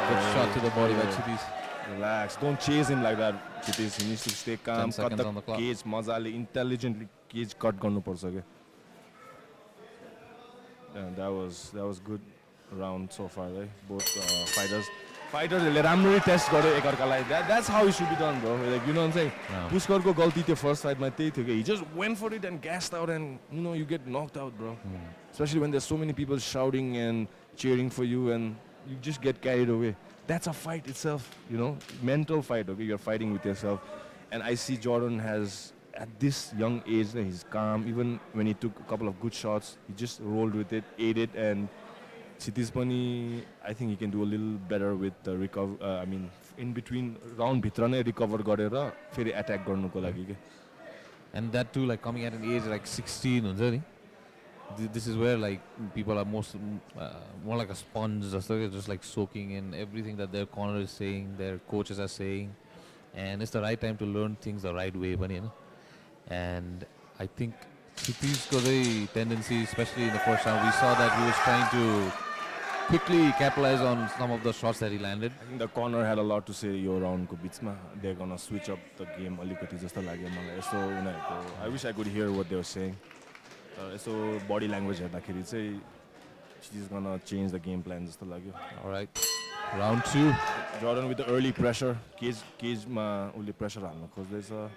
Good shot to the body by Chitis. Relax. Don't chase him like that, Chitis. He needs to stay calm. 10 Cut seconds on the the clock. cage. मजाले, intelligently cage cut गर्नुपर्छ क्या. Yeah, that was good round so far, right? Both fighters राम्ररी test गर्यो एकअर्कालाई. That's how it should be done, bro. Like, you know what I'm saying? पुष्करको गल्ती त्यो first फाइटमा त्यही थियो कि he just went for it and gassed out, and you know you get knocked out, bro. Especially when there's so many people shouting and cheering for you, and you just get carried away. That's a fight itself, you know, mental fight. Okay, you're fighting with yourself, and I see Jordan has at this young age, he's calm. Even when he took a couple of good shots, he just rolled with it, ate it, and Chitis पनि I think he can do a little better with the recover. I mean, in between round भित्र नै recover गरेर फेरि attack गर्नुको लागि के. And that too, like coming at an age like 16, हुन्छ नि. This is where like people are more like a sponge, just like soaking in everything that their corner is saying, their coaches are saying, and it's the right time to learn things the right way, you know. And I think Chitis' tendency, especially in the first round, we saw that he was trying to quickly capitalize on some of the shots that he landed. I think the corner had a lot to say यो राउन्डको बिचमा. They're gonna switch up the game अलिकति जस्तो लाग्यो मलाई. यसो उनीहरूको I wish I could hear what they were saying. Yesso body language हेर्दाखेरि चाहिँ she's gonna change the game plan जस्तो लाग्यो. All right, round 2. Jordan with the early pressure. Cageमा उसले pressure हाल्न खोज्दैछ.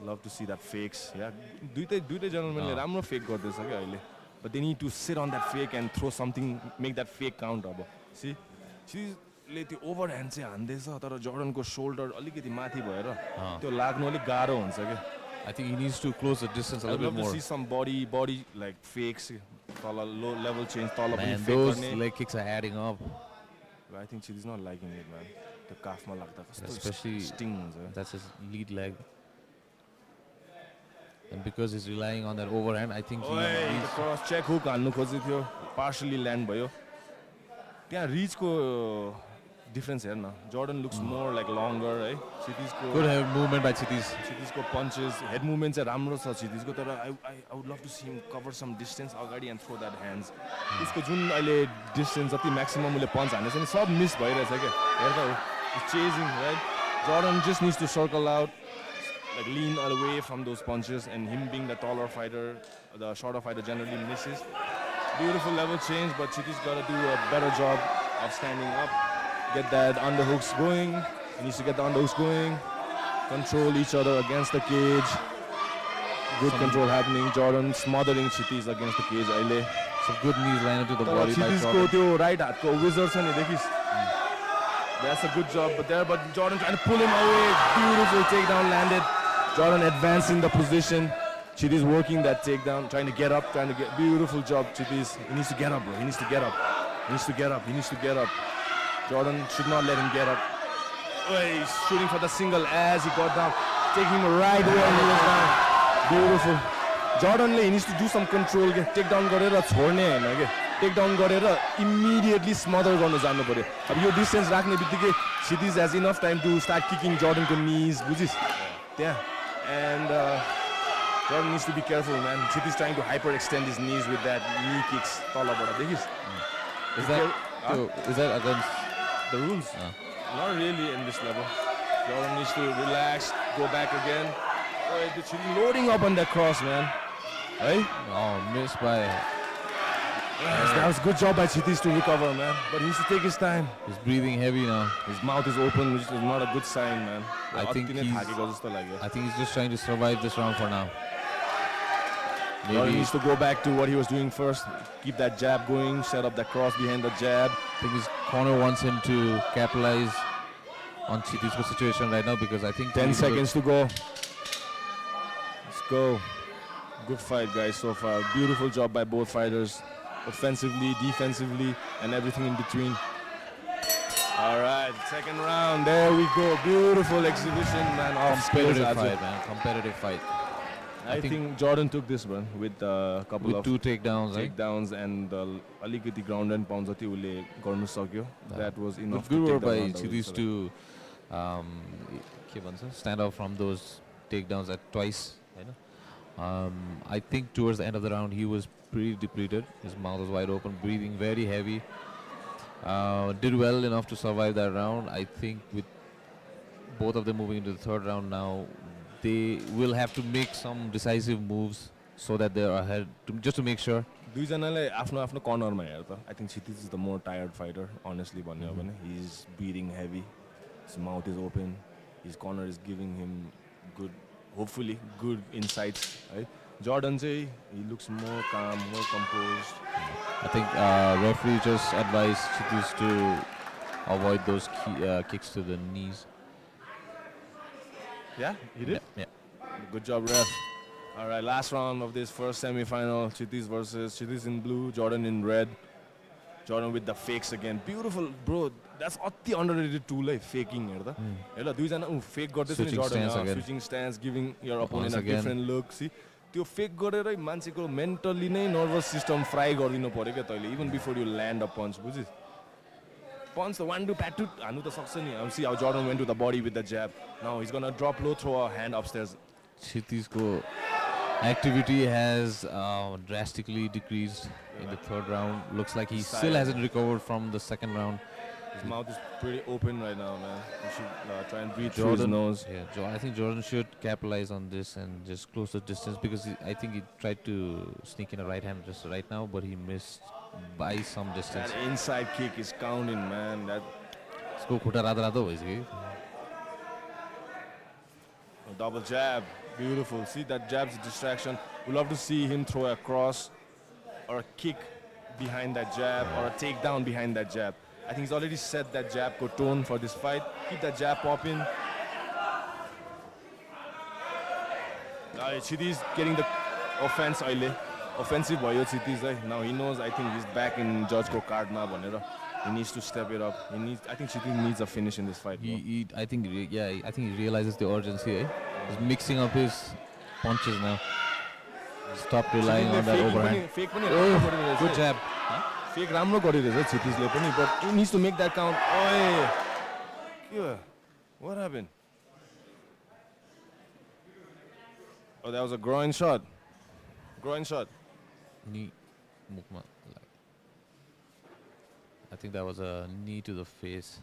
Love to see that fakes. Yeah, दुईटै gentlemanले राम्रो fake गर्दैछ क्या अहिले. But they need to sit on that fake and throw something, make that fake count. See, sheले त्यो overhand चाहिँ हान्दैछ तर Jordanको shoulder अलिकति माथि भएर त्यो लाग्नु अलिक गाह्रो हुन्छ क्या. I think he needs to close the distance a little bit more. I'd love to see some body like fakes, low level change, tall Man, those leg kicks are adding up. But I think she's not liking it, man. The calf ma lagda kasto Especially stings. That's his lead leg. And because he's relying on that overhand, I think the cross check hook हाल्नु खोज्दै थियो, partially land भयो. त्यहाँ reach को difference हेर्न. Jordan looks more like longer, right? Chitis को good head movement by Chitis. Chitis को punches, head movement चाहिँ राम्रो छ Chitis को, तर I would love to see him cover some distance अगाडि and throw that hands. उसको जुन अहिले distance जति maximum उसले punch हानेछ नि सब miss भइरहेछ के. हेर्दा he's chasing, right? Jordan just needs to circle out, like lean away from those punches, and him being the taller fighter, the shorter fighter generally misses. Beautiful level change, but Chitis got to do a better job of standing up. Get that underhooks going. He needs to get the underhooks going. Control each other against the cage. Good control happening. Jordan smothering Chitis against the cage. Some good knees landed to the body by Chitis Jordan. ko tyo right hat ko wizard sa ni dekis. That's a good job, but Jordan trying to pull him away. Beautiful takedown landed. Jordan advancing the position. Chitis working that takedown, trying to get up, beautiful job, Chitis. He needs to get up, bro. He needs to get up. He needs to get up. He needs to get up. Jordan should not let him get up. Oh, he's shooting for the single as he got down. Taking him right where he was down. Beautiful. Jordan, he needs to do some control. Take down garera chhodne haina ke. Take down garera immediately smother garnu janu paryo. Ab yo distance rakhne bittikai Chitis has enough time to start kicking Jordan ko knees, bujis? Yeah. And Jordan needs to be careful, man. Chitis trying to hyperextend his knees with that knee kicks. Is that against the rules? Not really in this level. Jordan needs to relax, go back again. Oh, the Chitis loading up on that cross, man. Hey? Oh, missed by... Yes, that was a good job by Chitis to recover, man. But he needs to take his time. He's breathing heavy now. His mouth is open, which is not a good sign, man. I think he's just trying to survive this round for now. Maybe he needs to go back to what he was doing first. Keep that jab going, set up that cross behind the jab. I think his corner wants him to capitalize on Chitis' situation right now because I think 10 seconds to go. Let's go. Good fight, guys, so far. Beautiful job by both fighters. Offensively, defensively, and everything in between. All right, second round. There we go. Beautiful exhibition, man. Competitive fight, man. Competitive fight. I think Jordan took this one with a couple of two takedowns, and alikati ground and pounds jati ule garnu sakyo. That was enough. Good work by Chitis to stand out from those takedowns at twice. I think towards the end of the round he was pretty depleted. His mouth was wide open, breathing very heavy. Did well enough to survive that round. I think with both of them moving into the third round now, they will have to make some decisive moves so that they're ahead, just to make sure. Afno corner ma herta. I think Chitis is the more tired fighter, honestly. He's breathing heavy. His mouth is open. His corner is giving him hopefully good insights. Right? Jordan, he looks more calm, more composed. I think referee just advised Chitis to avoid those kicks to the knees. Yeah, he did? Yeah. Good job, ref. All right, last round of this first semi-final. Chitis in blue, Jordan in red. Jordan with the fakes again. Beautiful, bro. That's the underrated tool, faking. Fake got this in Jordan. Switching stance, giving your opponent a different look. See, त्यो fake गरेरै मान्छेको mentally नै nervous system fry गरिदिनु पर्यो क्या तैले, even before you land a punch, बुझिस? Punch the one to patut हान्नु त सक्छ नि. See how Jordan went to the body with the jab. Now he's gonna drop low, throw a hand upstairs. Chitis's activity has drastically decreased in the third round. Looks like he still hasn't recovered from the second round. His mouth is pretty open right now, man. He should try and breathe through his nose. Yeah, I think Jordan should capitalize on this and just close the distance because I think he tried to sneak in a right hand just right now, but he missed by some distance. That inside kick is counting, man. Double jab, beautiful. See, that jab's a distraction. We'd love to see him throw a cross or a kick behind that jab or a takedown behind that jab. I think he's already set that jab tone for this fight. Keep that jab popping. Chitis getting the offense. Offensive boy, Chitis. Now he knows. I think he's back in Judge ko card na bhanera. He needs to step it up. I think Chitis needs a finish in this fight. I think he realizes the urgency. He's mixing up his punches now. Stop relying on that overhand. Oh, good jab. Fake राम्रो गरिरहेछ Chitisले पनि, but he needs to make that count. What happened? Oh, that was a groin shot. Knee. I think that was a knee to the face.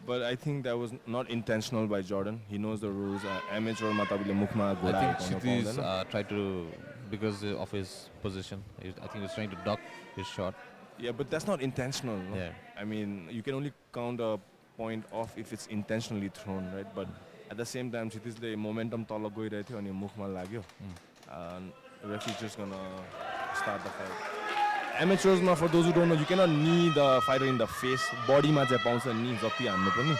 But I think that was not intentional by Jordan. He knows the rules. Amateur matabile mukhma goda. I think Chitis tried to, because of his position, I think he was trying to duck his shot. Yeah, but that's not intentional. No? Yeah. I mean, you can only count a point off if it's intentionally thrown, right? But at the same time, Chitisle momentum tala gairaheko थियो अनि मुखमा लाग्यो. Referee just gonna start the fight. Amateurs, for those who don't know, you cannot knee the fighter in the face. Body ma चाहिँ पाउँछ knee जति हान्नु पनि.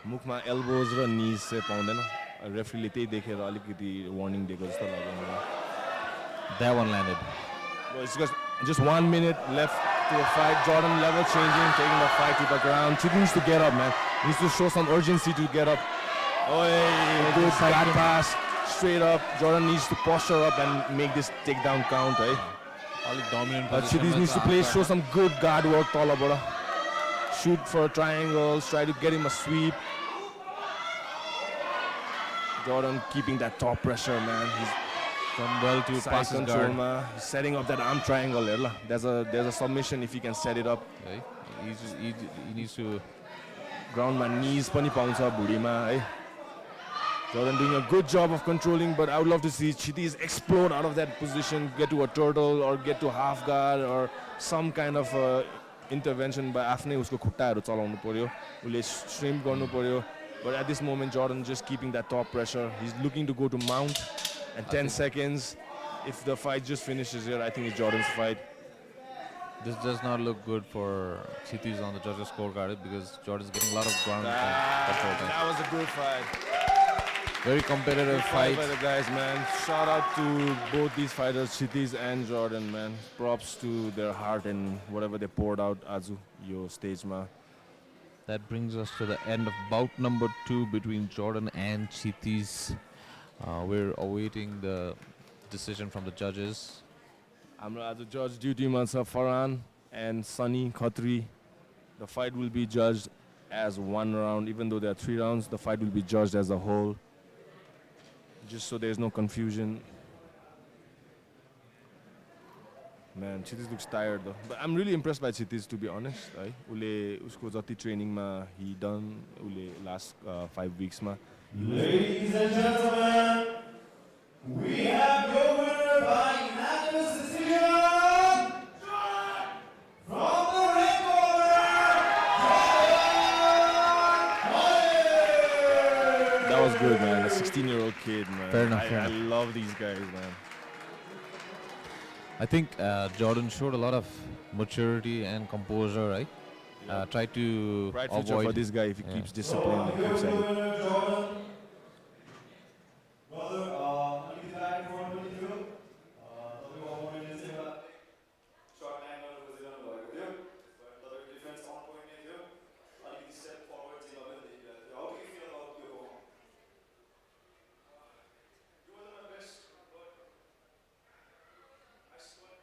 मुखमा elbows र knees चाहिँ पाउँदैन. Referee ले त्यही देखेर अलिकति warning दिएको जस्तो लाग्यो मलाई. That one landed. Well, it's just 1 minute left to the fight. Jordan level changing, taking the fight to the ground. Chitis needs to get up, man. He needs to show some urgency to get up. Oh, hey, good side pass. Straight up. Jordan needs to posture up and make this takedown count, right? All dominant. Chitis needs to play, show some good guard work. Shoot for triangles, try to get him a sweep. Jordan keeping that top pressure, man. He's Done well to side pass his control, guard. man. He's setting up that arm triangle. There's a submission if he can set it up. Okay. He needs to. Ground my knees, pani pauncha bhudima, hai. Jordan doing a good job of controlling, but I would love to see Chitis explode out of that position, get to a turtle or get to half guard or some kind of intervention by आफ्नै उसको खुट्टाहरू चलाउनु पर्यो, उसले shrimp गर्नु पर्यो. But at this moment, Jordan just keeping that top pressure. He's looking to go to mount, and 10 seconds. If the fight just finishes here, I think it's Jordan's fight. This does not look good for Chitis on the judges' scorecard because Jordan's getting a lot of ground control time. That was a good fight. Very competitive fight. By the guys, man. Shout out to both these fighters, Chitis and Jordan, man. Props to their heart and whatever they poured out Azu, your stage, man. That brings us to the end of bout number 2 between Jordan and Chitis. We're awaiting the decision from the judges. I'm as a judge duty, Mansa Farhan and Sunny Khatri. The fight will be judged as 1 round. Even though there are 3 rounds, the fight will be judged as a whole. Just so there's no confusion. Man, Chitis looks tired though. But I'm really impressed by Chitis, to be honest. Right? Ule usko jati training ma he done ule last 5 weeks ma. Ladies and gentlemen, we have your winner by unanimous decision from the red corner. That was good, man. A 16-year-old kid, man. Fair enough, I fair enough. love these guys, man. I think Jordan showed a lot of maturity and composure, right? Try to Bright future avoid for this guy if he keeps discipline and keeps at it. Brother, अलिकति back and forth पनि थियो. तपाईको opponent चाहिँ एउटा short angle खोजिरहनु भएको थियो. But तपाईको defense on point नै थियो. अलिकति step forward चाहिँ तपाईले देखिरहेको थियो. How do you feel about your performance? You were the best, but I scored.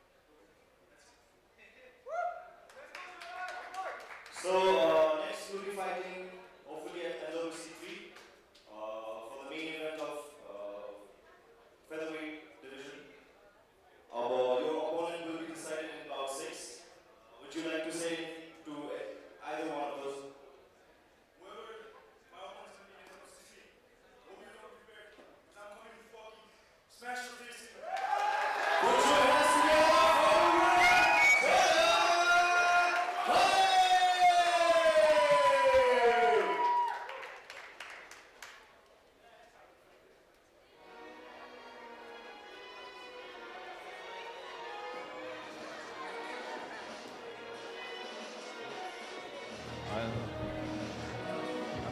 So next we'll be fighting hopefully at NWC 3 for the main event of featherweight division. Your opponent will be decided in about 6. Would you like to say anything to either one of those? Whoever my opponent is going to be in NWC 3, hope you're not prepared because I'm coming to fucking smash your face in. Put your hands together for the winner!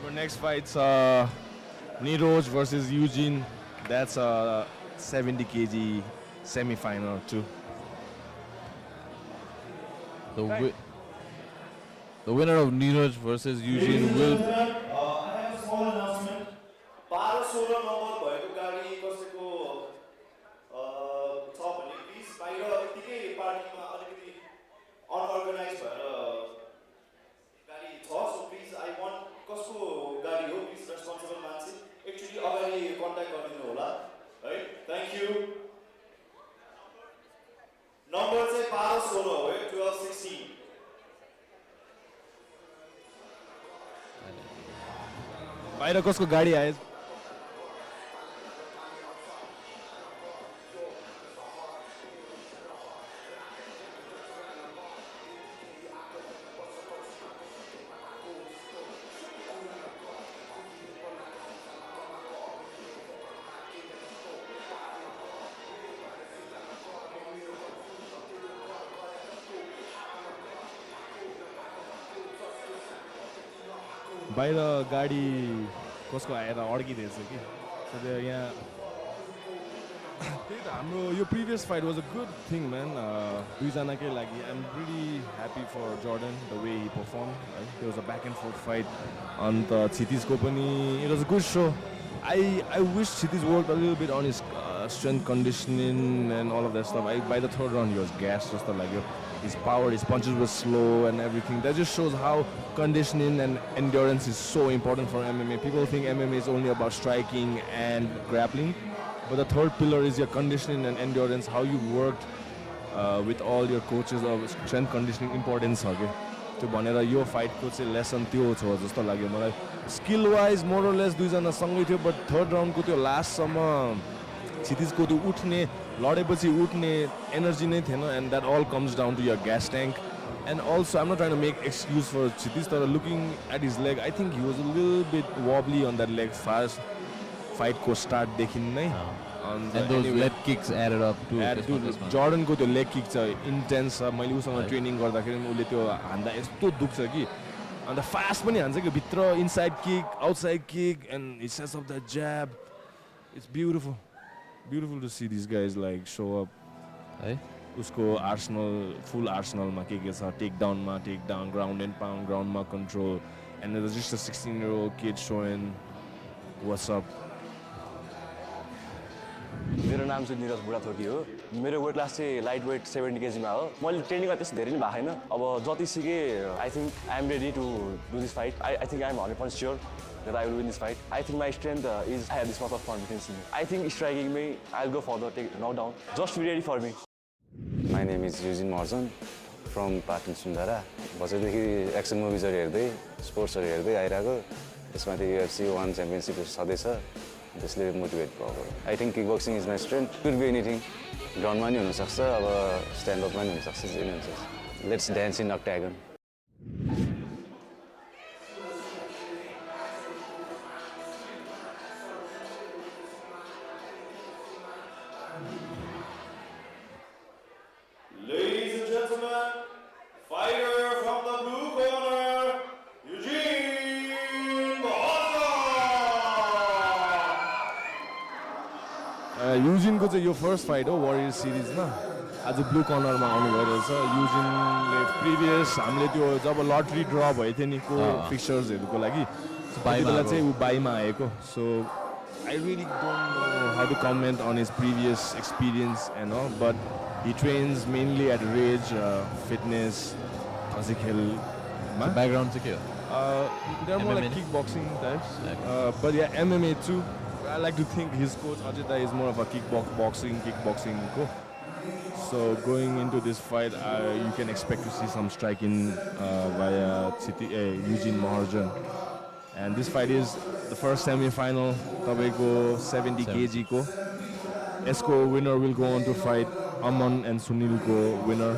Our next fight's Nero versus Eugene. That's a 70 kg semi-final too. The winner of Nero versus Eugene will. I have a small announcement. 12-16 number भएको गाडी कसैको छ भने please बाहिर यतिकै पार्टीमा अलिकति unorganised भएर गाडी छ, सो प्लिज आई वान्ट कसको गाडी हो प्लिज रेस्पोन्सिबल मान्छे एक्चुअली अगाडि कन्ट्याक्ट गरिदिनु होला है. Thank you. नम्बर चाहिँ 12-16 हो है, 12-16. बाहिर कसको गाडी आयो? बाहिर गाडी कसको आएर अड्किरहेछ कि, सो त्यो यहाँ त्यही त हाम्रो यो previous fight was a good thing man दुईजनाकै लागि I am really happy for Jordan the way he perform है त्यो was a back and forth fight अन्त क्षितिजको पनि it was a good so I wish Kshitij work a little bit on his strength conditioning and all of that stuff. By the third round he was gassed just like his power, his punches were slow and everything. That just shows how conditioning and endurance is so important for MMA. People think MMA is only about striking and grappling, but the third pillar is your conditioning and endurance, how you worked with all your coaches of strength conditioning importance okay. त्यो भनेर यो फाइटको चाहिँ lesson त्यो छ जस्तो लाग्यो मलाई skill wise मोर और less दुईजना सँगै थियो बट थर्ड राउन्डको त्यो लास्टसम्म क्षितिजको त्यो उठ्ने लडेपछि उठ्ने एनर्जी नै थिएन and that all comes down to your gas tank and also I'm not trying to make excuse for Kshitij तर looking at his leg I think he was a little bit wobbly on that leg first फाइटको स्टार्टदेखि नै जर्डनको त्यो leg kick छ intense छ मैले उसँग ट्रेनिङ गर्दाखेरि पनि उसले त्यो हान्दा यस्तो दुख्छ कि अन्त फास्ट पनि हान्छ कि भित्र inside kick outside kick and it sets of the ज्याब it's beautiful to see these guys like show up है उसको full arsenal मा के छ take down ground and pound ground मा control and there's just a 16-year-old kid showing what's up. मेरो नाम चाहिँ निरज बुढाथोकी हो मेरो वेट क्लास चाहिँ लाइट वेट 70 केजीमा हो मैले ट्रेनिङमा त्यस्तो धेरै नै भएको छैन अब जति सिकेँ I think I am ready to do this fight I think I am 100% sure that I will win this fight. I think my strength is I have this much of confidence in me. I think striking me, I'll go for the knockdown. Just be ready for me. My name is Eugene from Patin Sundara. बसेदेखि action मुभिजहरू हेर्दै स्पोर्ट्सहरू हेर्दै आइरहेको त्यसमाथि UFC 1 championship छँदैछ त्यसले motivate भएको I think kick boxing is my strength could be anything ग्राउन्डमा नि हुनसक्छ अब स्ट्यान्डअपमा नि हुनसक्छ जे नि हुन्छ let's dance in octagon. Ladies and gentlemen, fighter from the blue corner, Eugene. युजिनको चाहिँ यो फर्स्ट फाइट हो वारियर सिरिजमा आज ब्लू कर्नरमा आउनु भइरहेछ युजिनले प्रिभियस हामीले त्यो जब लटरी ड्र भएको थियो नि को फिक्चर्सहरूको लागि बेला चाहिँ ऊ बाईमा आएको so I really don't know how to comment on his previous experience and all but he trains mainly at Rage Fitness खसी खेलमा background चाहिँ के हो they're more like kickboxing types but yeah MMA too. I like to think his coach Adit is more of a kickboxing coach. So going into this fight, you can expect to see some striking via Eugene Maharjan. And this fight is the first semi-final. Tabeko 70 kg ko. Esco winner will go on to fight Aman and Sunil ko winner,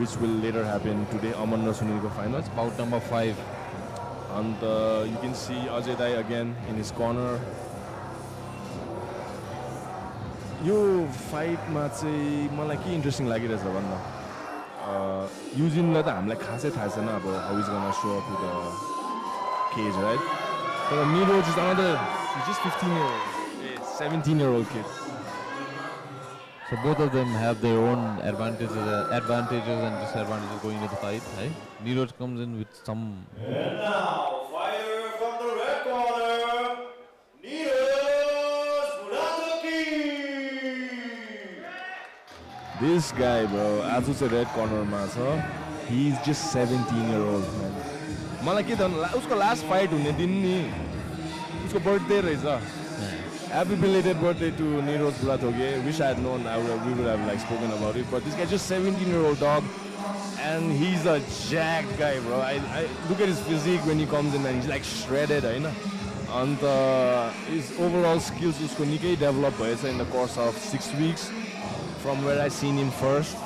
which will later happen today. Aman and Sunil ko final. It's bout number 5. And you can see Ajay again in his corner. यो फाइटमा चाहिँ मलाई के interesting लागिरहेछ भन्दा युजिनलाई त हामीलाई खासै थाहा छैन अब how is gonna show up the cage right तर Nero is another just 17-year-old kid. So both of them have their own advantages and disadvantages going into the fight. Right? Nero comes in with some. And now, fighter from the red corner, Nero. This guy, bro, आज चाहिँ red कर्नरमा छ. He is just 17-year-old man. मलाई के त उसको last fight हुने दिन नि उसको बर्थडे रहेछ. Happy belated birthday to Nero Bulathoge. Wish I had known. We would have like spoken about it. But this guy just 17-year-old dog, and he's a jacked guy, bro. I look at his physique when he comes in, and he's like shredded, you know. And his overall skills usko nikai develop bhayecha in the course of 6 weeks. From where I seen him first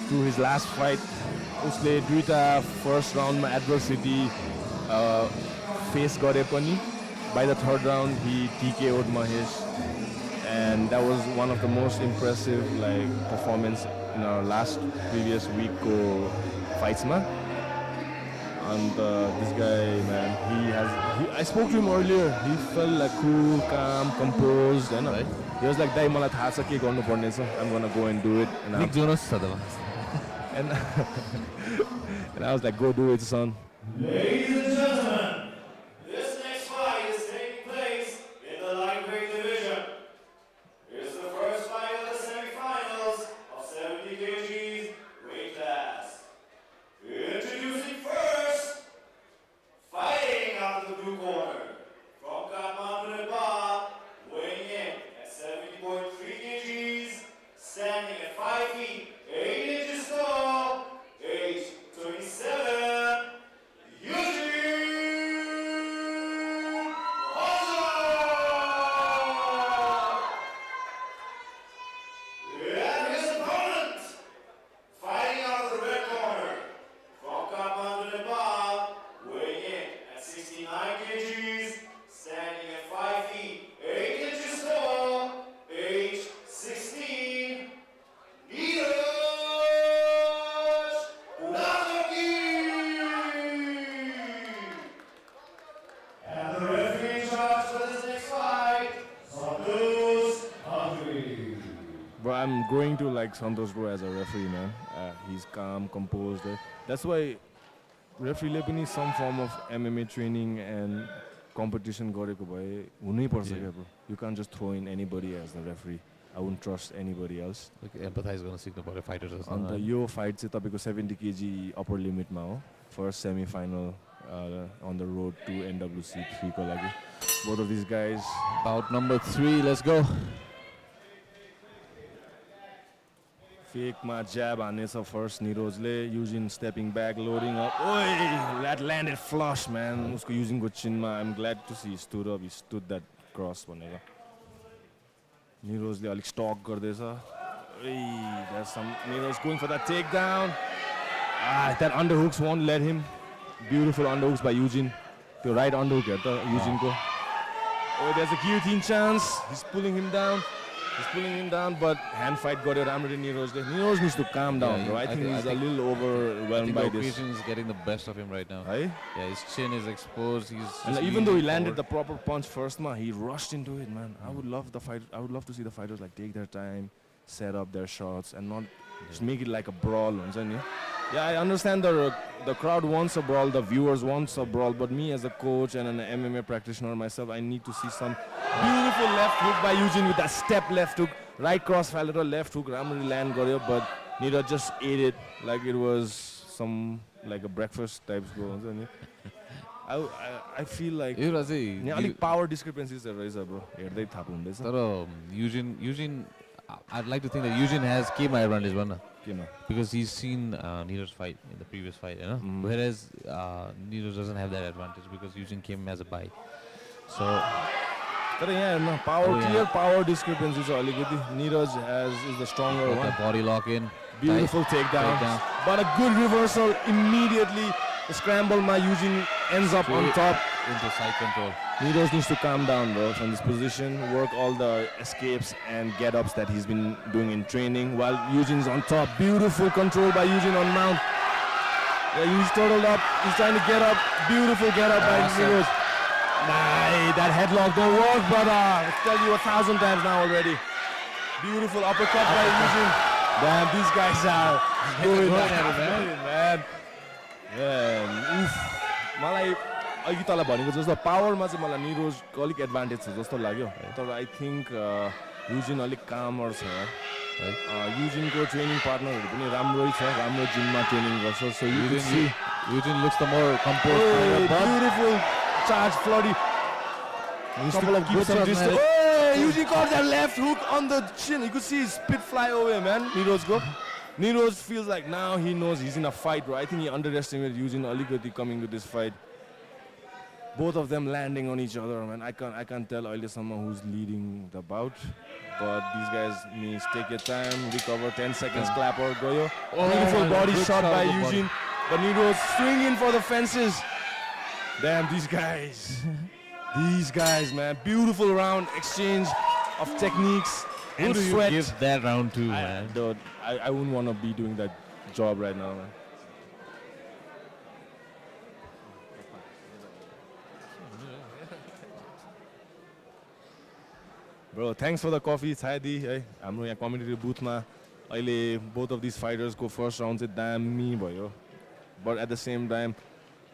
to his last fight, उसले दुईटा first round मा adversity face गरे पनि. By the third round, he TKO'd Mahesh, and that was one of the most impressive like performance in our previous week fights ma. And this guy, man, I spoke to him earlier. He felt like cool, calm, composed, and right. He was like, "Dai, मलाई थाहा छ के गर्नुपर्ने छ. I'm gonna go and do it." And Nick Jonas छ त and and I was like, "Go do it, son." Ladies and gentlemen, this next fight is taking place in the lightweight division. It's the first fight of the semifinals of 70 kgs weight class. Introducing first, fighting out of the blue corner, from Kathmandu, Nepal, weighing in at 70.3 kgs, standing at 5 feet 8 inches tall, age 27, Eugene! And his opponent, fighting out of the red corner, from Kathmandu, Nepal, weighing in at 69 kgs, standing at 5 feet 8 inches tall, age 16, Nero! And the referee in charge for this next fight, Santosh Andri. Bro, I'm growing to like Santosh bro as a referee, man. He's calm, composed. That's why referee le पनि some form of MMA training and competition गरेको भए हुनै पर्छ क्या bro. You can't just throw in anybody as the referee. I wouldn't trust anybody else. empathize गर्न सिक्नु पर्यो fighters अन्त यो फाइट चाहिँ तपाईँको 70 kg अप्पर लिमिटमा हो. First semi-final on the road to NWC 3 को लागि. Both of these guys. Bout number 3, let's go. Fake ma jab haneछ first Nerozले. Eugene stepping back, loading up. Oi, that landed flush, man. उसको Eugene को चिनमा. I'm glad to see he stood up. He stood that cross भनेर. Nerozले अलिक stuck गर्दैछ. There's some Nero's going for that takedown. That underhooks won't let him. Beautiful underhooks by Eugene. The right underhook here, Eugene ko. Oh, there's a guillotine chance. He's pulling him down. He's pulling him down, but hand fight got it. Neroz needs to calm down, bro. I think he's a little overwhelmed by this. Is getting the best of him right now. Hey? Yeah, his chin is exposed. And even though he landed the proper punch first, he rushed into it, man. I would love to see the fighters like take their time, set up their shots, and not just make it like a brawl. Yeah, I understand the crowd wants a brawl, the viewers wants a brawl, but me as a coach and an MMA practitioner myself, I need to see some beautiful left hook by Eugene with that step left hook, right cross fighter left hook, ramuri land garyo, but Nero just ate it like it was some like a breakfast type go. I feel like power discrepancies are raised, bro. Eugene, I'd like to think that Eugene has Kima advantage, because he's seen Nero's fight in the previous fight, you know? Whereas Nero doesn't have that advantage because Eugene came as a bye. So, clear power discrepancies. Nero is the stronger one. Body lock in. Beautiful takedown. But a good reversal immediately. The scramble, Eugene ends up on top. Into side control. Nero needs to calm down, bro, from this position, work all the escapes and get-ups that he's been doing in training while Eugene's on top. Beautiful control by Eugene on mount. Yeah, he's turtled up. He's trying to get up. Beautiful get-up by Nero. Nah, that headlock don't work, brother. I tell you 1,000 times now already. Beautiful uppercut by Eugene. Damn, these guys are good, man. Oof. अघि तल भनेको जस्तो पावरमा चाहिँ मलाई निरोजको अलिक advantage छ जस्तो लाग्यो तर आई थिङ्क युजिन अलिक कामर छ है युजिनको ट्रेनिङ पार्टनरहरू पनि राम्रै छ राम्रो जिममा ट्रेनिङ गर्छ सो Eugene looks the more composed beautiful charge flurry couple of keep some distance. Eugene caught that left hook on the chin. You could see his spit fly away, man. Nero feels like now he knows he's in a fight, bro. I think he underestimated Eugene alikati coming to this fight. Both of them landing on each other, man. I can't tell someone who's leading the bout, but these guys needs take your time, recover, 10 seconds, clapper, goyo. Beautiful body shot by Eugene, but Nero's swinging for the fences. Damn, these guys, man. Beautiful round exchange of techniques and Who do sweat. you give that round to, man? I wouldn't want to be doing that job right now, man. Bro, thanks for the coffee, Saidi. Hey, हाम्रो यहाँ कमेन्टेटरी बुथमा अहिले both of these fighters को first round चाहिँ दामी भयो. But at the same time,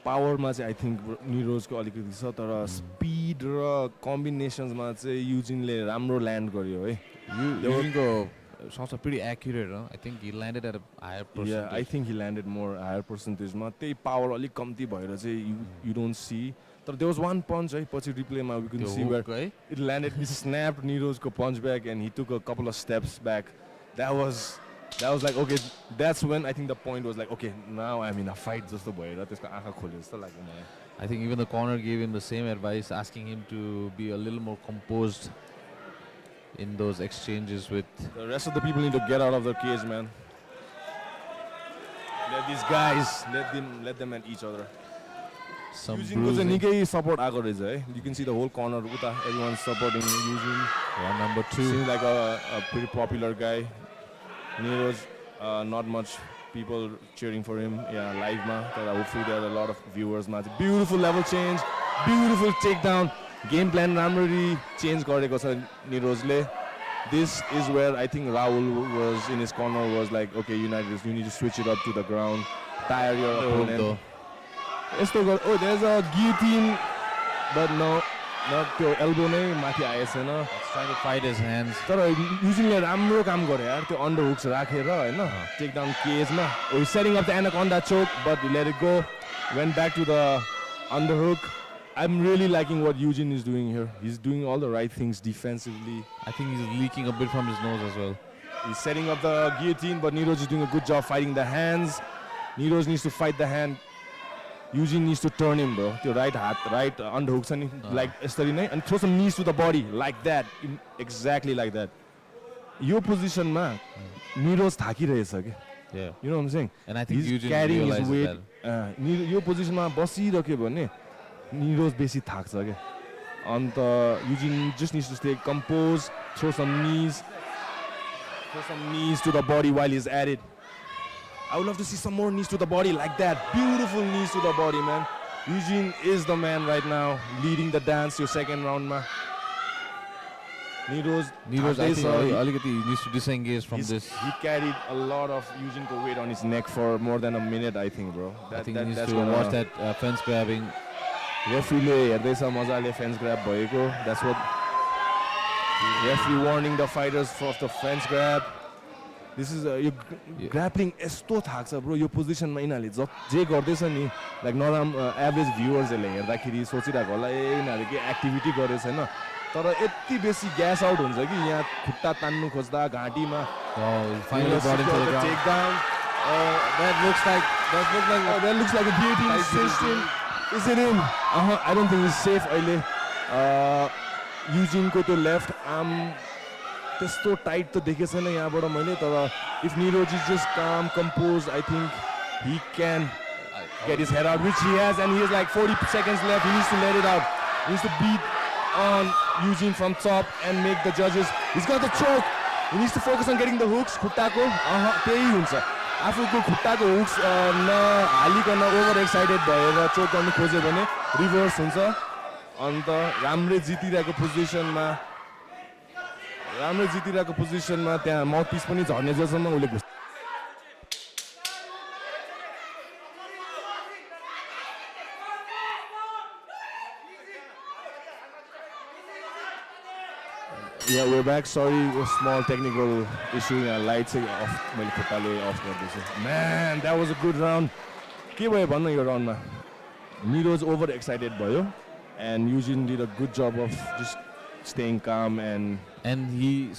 पावरमा चाहिँ I think निरोजको अलिकति छ तर स्पिड र कम्बिनेसन्समा चाहिँ युजिनले राम्रो ल्यान्ड गर्यो है. Eugeneको shots are pretty accurate, huh? I think he landed at a higher percentage. Yeah, I think he landed more higher percentage मा त्यही पावर अलिक कम्ती भएर चाहिँ you don't see. But there was one punch, right? पछि replay ma we can see where it landed. He snapped Nero's punch back and he took a couple of steps back. That was like okay. That's when I think the point was like okay, now I'm in a fight. Just bhayera त्यसको आँखा खोल्यो जस्तो लाग्यो मलाई. I think even the corner gave him the same advice, asking him to be a little more composed in those exchanges with. The rest of the people need to get out of their cage, man. Let these guys let them at each other. Some Eugene support ago रहेछ है. You can see the whole corner uta everyone's supporting Eugene. Yeah, number 2. Seems like a pretty popular guy. Nero's not much people cheering for him. Yeah, live ma. Hopefully there are a lot of viewers ma. Beautiful level change, beautiful takedown. Game plan ramrari change gareko cha Nero's le. This is where I think Rahul was in his corner was like, okay, United, you need to switch it up to the ground, tire your opponent. Oh, there's a guillotine, but no, not your elbow नै माथि आएछ हैन. Trying to fight his hands. तर युजिङले राम्रो काम गर्यो यार त्यो underhooks राखेर हैन take down cage मा. Oh, he's setting up the anaconda choke, but he let it go. Went back to the underhook. I'm really liking what Eugene is doing here. He's doing all the right things defensively. I think he's leaking a bit from his nose as well. He's setting up the guillotine, but Nero's is doing a good job fighting the hands. Nero's needs to fight the hand. Eugene needs to turn him, bro. The right underhooks and like and throw some knees to the body like that, exactly like that. Your position, man. Nero's thakiरहेछ के. Yeah. You know what I'm saying? And I think he's Eugene carrying his realizes weight. that. Your position मा बसिरह्यो भने Nero's बेसी थाक्छ के. And Eugene just needs to stay composed, throw some knees to the body while he's at it. I would love to see some more knees to the body like that. Beautiful knees to the body, man. Eugene is the man right now, leading the dance, your second round, man. Nero's I think he needs to disengage from this. He carried a lot of Eugene's weight on his neck for more than a minute, I think, bro. I think he needs to watch that fence grabbing. Referee हेर्दैछ मजाले fence grab भएको. That's what referee warning the fighters for the fence grab. This is grappling यस्तो थाक्छ bro यो position मा यिनीहरुले जे गर्दैछ नि like average viewers ले हेर्दाखेरि सोचिरहेको होला यिनीहरुले के एक्टिभिटी गरेछ हैन तर यति बेसी ग्यास आउट हुन्छ कि यहाँ खुट्टा तान्नु खोज्दा घाँटीमा finally brought him to the ground. Take down. That looks like a guillotine system. Is it in? I don't think it's safe अहिले Eugene को त्यो left arm त्यस्तो टाइट त देखे छैन यहाँबाट मैले तर if Nero is just calm, composed, I think he can get his head out, which he has, and he has like 40 seconds left. He needs to let it out. He needs to beat on Eugene from top and make the judges. He's got the choke. He needs to focus on getting the hooks. खुट्टाको त्यही हुन्छ आफूको खुट्टाको hooks नहालिकन over excited भएर चोक गर्नु खोज्यो भने reverse हुन्छ अन्त राम्रै जितिरहेको पोजिसनमा त्यहाँ माउथपिस पनि झर्ने जसम्म उले घुस Yeah, we're back. Sorry, a small technical issue. Lights off. मैले खुट्टाले off गर्दैछु. Man, that was a good round. के भयो भन्नु यो राउन्डमा? Nero's over excited भयो and Eugene did a good job of just staying calm and he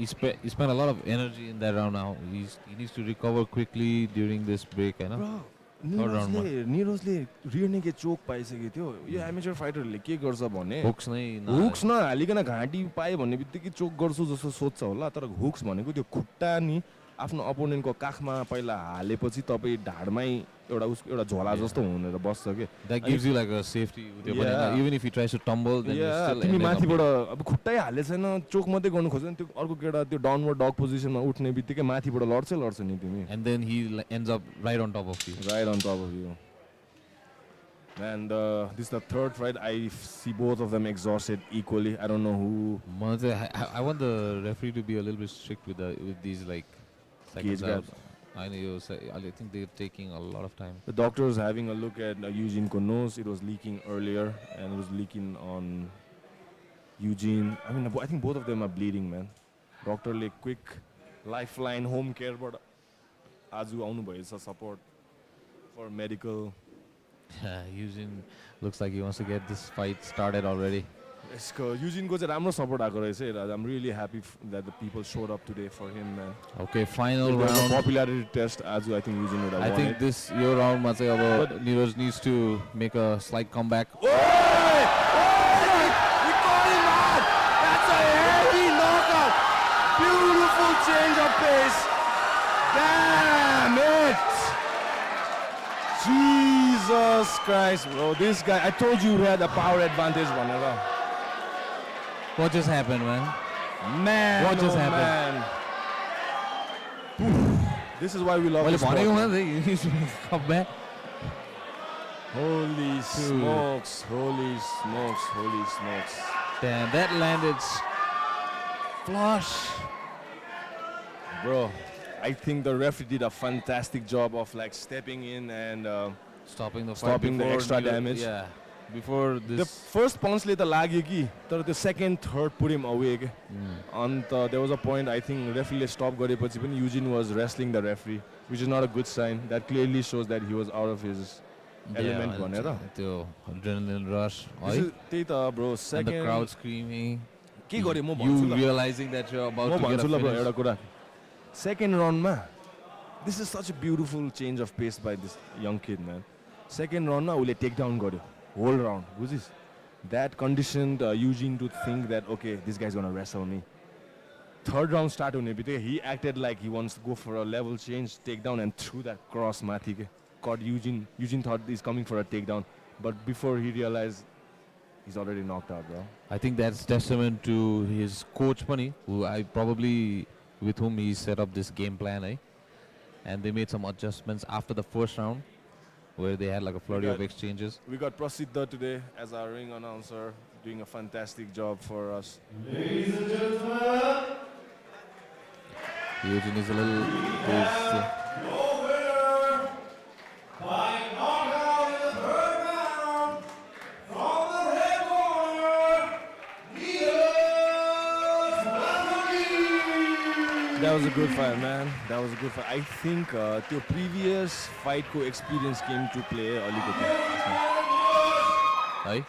spent a lot of energy in that round now. He needs to recover quickly during this break, you know. Nero'sले rear naked choke पाइसक्यो थियो यो amateur fighterले के गर्छ भने hooks नहालिकन घाँटी पाए भन्ने बित्तिकै चोक गर्छु जस्तो सोच्छ होला तर hooks भनेको त्यो खुट्टा नि आफ्नो अपोनेन्टको काखमा पहिला हालेपछि तपाई ढाडमै एउटा झोला जस्तो हुनेर बस्छ के that gives you like a safety with your body. Even if he tries to tumble then you still तिमी माथिबाट अब खुट्टै हाले छैन चोक मात्रै गर्नु खोज्छ नि त्यो अर्को केटा त्यो डाउनवर्ड डग पोजिसनमा उठ्ने बित्तिकै माथिबाट लड्छ नि तिमी and then he ends up right on top of you. Man, this is the third fight. I see both of them exhausted equally. I don't know who. I want the referee to be a little bit strict with these like seconds Gauge out. gaps. I think they're taking a lot of time. The doctor was having a look at Eugene nose. It was leaking earlier, and it was leaking on Eugene. I mean, I think both of them are bleeding, man. Doctor le quick lifeline home care, but Azu aunu bhayecha support for medical. Eugene looks like he wants to get this fight started already. Eugene ko चाहिँ राम्रो support आएको रहेछ है. I'm really happy that the people showed up today for him, man. Okay, final It was a round. popularity test. Azu, I think Eugene would have I won think it. this your round ma चाहिँ अब Nero needs to make a slight comeback. We caught him out! That's a heavy knockout! Beautiful change of pace! Damn it! Jesus Christ, bro. This guy, I told you he had a power advantage, whatever. What just happened, man? Man, What just oh happened? Man. This is why we love this sport. He needs to come back. Holy smokes, holy smokes, holy smokes. Damn, that landed flush. Bro, I think the referee did a fantastic job of like stepping in and Stopping the fight. stopping the before extra Nero- damage. Yeah. Before The this. first punch le ta लाग्यो कि तर the second third put him away के and there was a point I think referee le stop गरेपछि पनि Eugene was wrestling the referee, which is not a good sign. That clearly shows that he was out of his element भनेर. त्यो adrenaline rush. त्यही त bro, And the second crowd screaming. के गरे म You भन्छु ल. realizing that you're about म to get a भन्छु ल bro finish. एउटा कुरा. Second round मा this is such a beautiful change of pace by this young kid, man. Second round मा उले take down गर्यो whole round, बुझिस? That conditioned Eugene to think that okay, this guy's gonna wrestle me. Third round start हुने बित्तिकै he acted like he wants to go for a level change, takedown and threw that cross माथि के. Caught Eugene. Eugene thought he's coming for a takedown, but before he realized he's already knocked out, bro. I think that's testament to his coach Pani, with whom he set up this game plan, eh? And they made some adjustments after the first round, where they had like a flurry of exchanges. We got Prasiddha today as our ring announcer, doing a fantastic job for us. Ladies and gentlemen, Eugene is a little. your winner by knockout in the third round from the red corner, Nero. That was a good fight, man. That was a good fight. I think the previous fight ko experience came to play alikoti. Aye?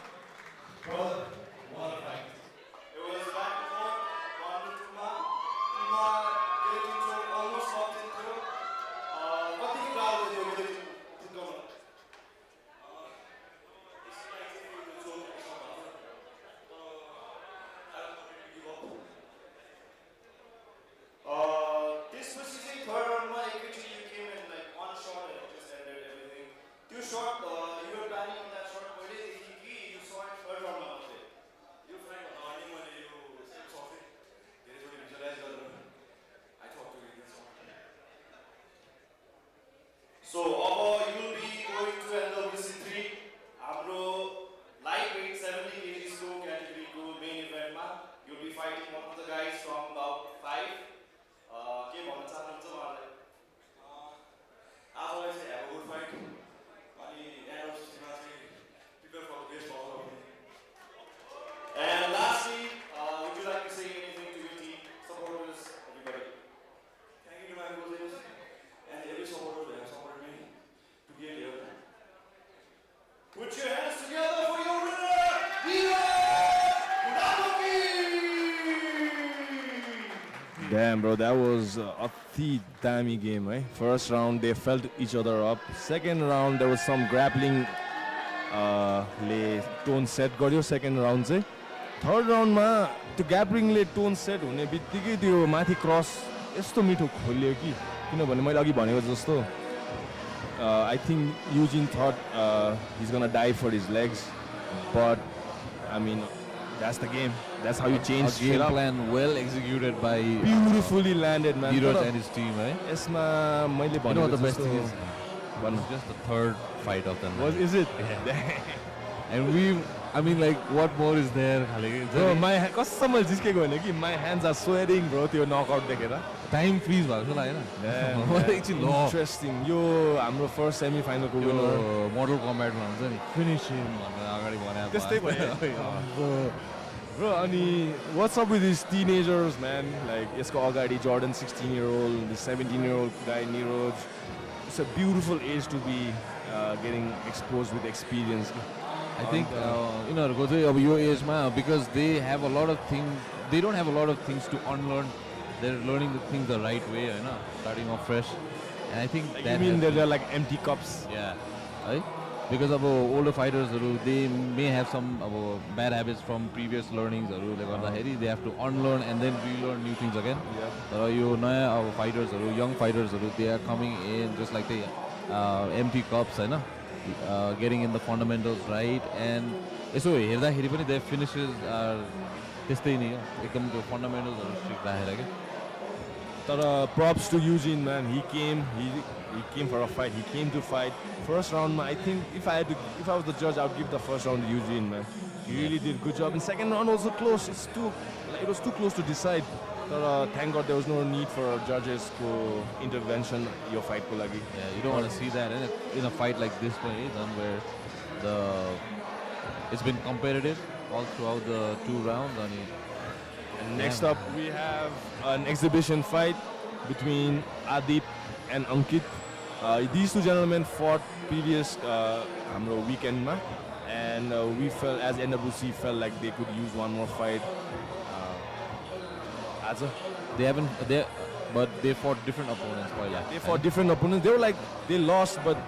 This specific third round, actually you came in like one shot and it just ended everything. Two shot, you were planning on that shot, but you saw it third round. You find you saw it. There is only visualize I thought to this one. So, you'll be going to NWC 3. Abro lightweight 70 kg slow category to main event. You'll be fighting one of the guys from about 5. के भन्न चाहनुहुन्छ उहाँलाई आजलाई चाहिँ have a good fight अनि NWC-मा चाहिँ prepare for the best possible. And lastly, would you like to say anything to your team, supporters, everybody? Thank you to my coaches and every supporter that has supported me to get here. Put your hands together for your winner, Devas! Damn, bro, that was a dammy game, right? First round, they felt each other up. Second round, there was some grappling. Tone set गर्यो second round चाहिँ. Third round मा त्यो grappling ले tone set हुने बित्तिकै त्यो माथि cross यस्तो मिठो खोल्यो कि किनभने मैले अघि भनेको जस्तो I think Eugene thought he's gonna die for his legs, but I mean that's the game. That's how you change A game shit up. plan well executed by Beautifully landed, man. Nero तर and his team, right? यसमा मैले You know what भनेको the best जस्तो thing is? One. Just the third fight of the night. Is it? And I mean, like, what more is there? Bro, कसम जिस्केको होइन कि my hands are sweating bro त्यो knockout देखेर. Time freeze भएको छ होला हैन? एकछिन ल. Interesting. यो हाम्रो first semi final को winner. Mortal Kombat मा हुन्छ नि. Finish him भनेर अगाडि भने. त्यस्तै भयो. Bro, अनि what's up with these teenagers, man? Like यसको अगाडि Jordan 16-year-old, the 17-year-old guy Nero. It's a beautiful age to be getting exposed with experience. I think यिनीहरूको चाहिँ अब यो asthma because they have a lot of things, they don't have a lot of things to unlearn. They're learning the things the right way, you know, starting off fresh. And I think Like that you mean they're like empty cups? Yeah, right? Because of older fighters, they may have some bad habits from previous learnings. They have to unlearn and then relearn new things again. Yeah. Fighters, young fighters, they are coming in just like the empty cups, you know, getting in the fundamentals right. And so their finishes are त्यस्तै नि हो एकदम त्यो फन्डामेन्टल्सहरु strict राखेर के तर props to Eugene, man. He came for a fight. He came to fight. First round, I think if I was the judge, I would give the first round to Eugene, man. He really did a good job. And second round also close. It was too close to decide. But thank God there was no need for judges to intervention. Your fight ko lagi. Yeah, you don't want to see that in a fight like this one where it's been competitive all throughout the 2 rounds. And next up, we have an exhibition fight between Adit and Ankit. These two gentlemen fought previous weekend, and we felt, as NWC, felt like they could use one more fight. But they fought different opponents. They fought different opponents. They were like they lost with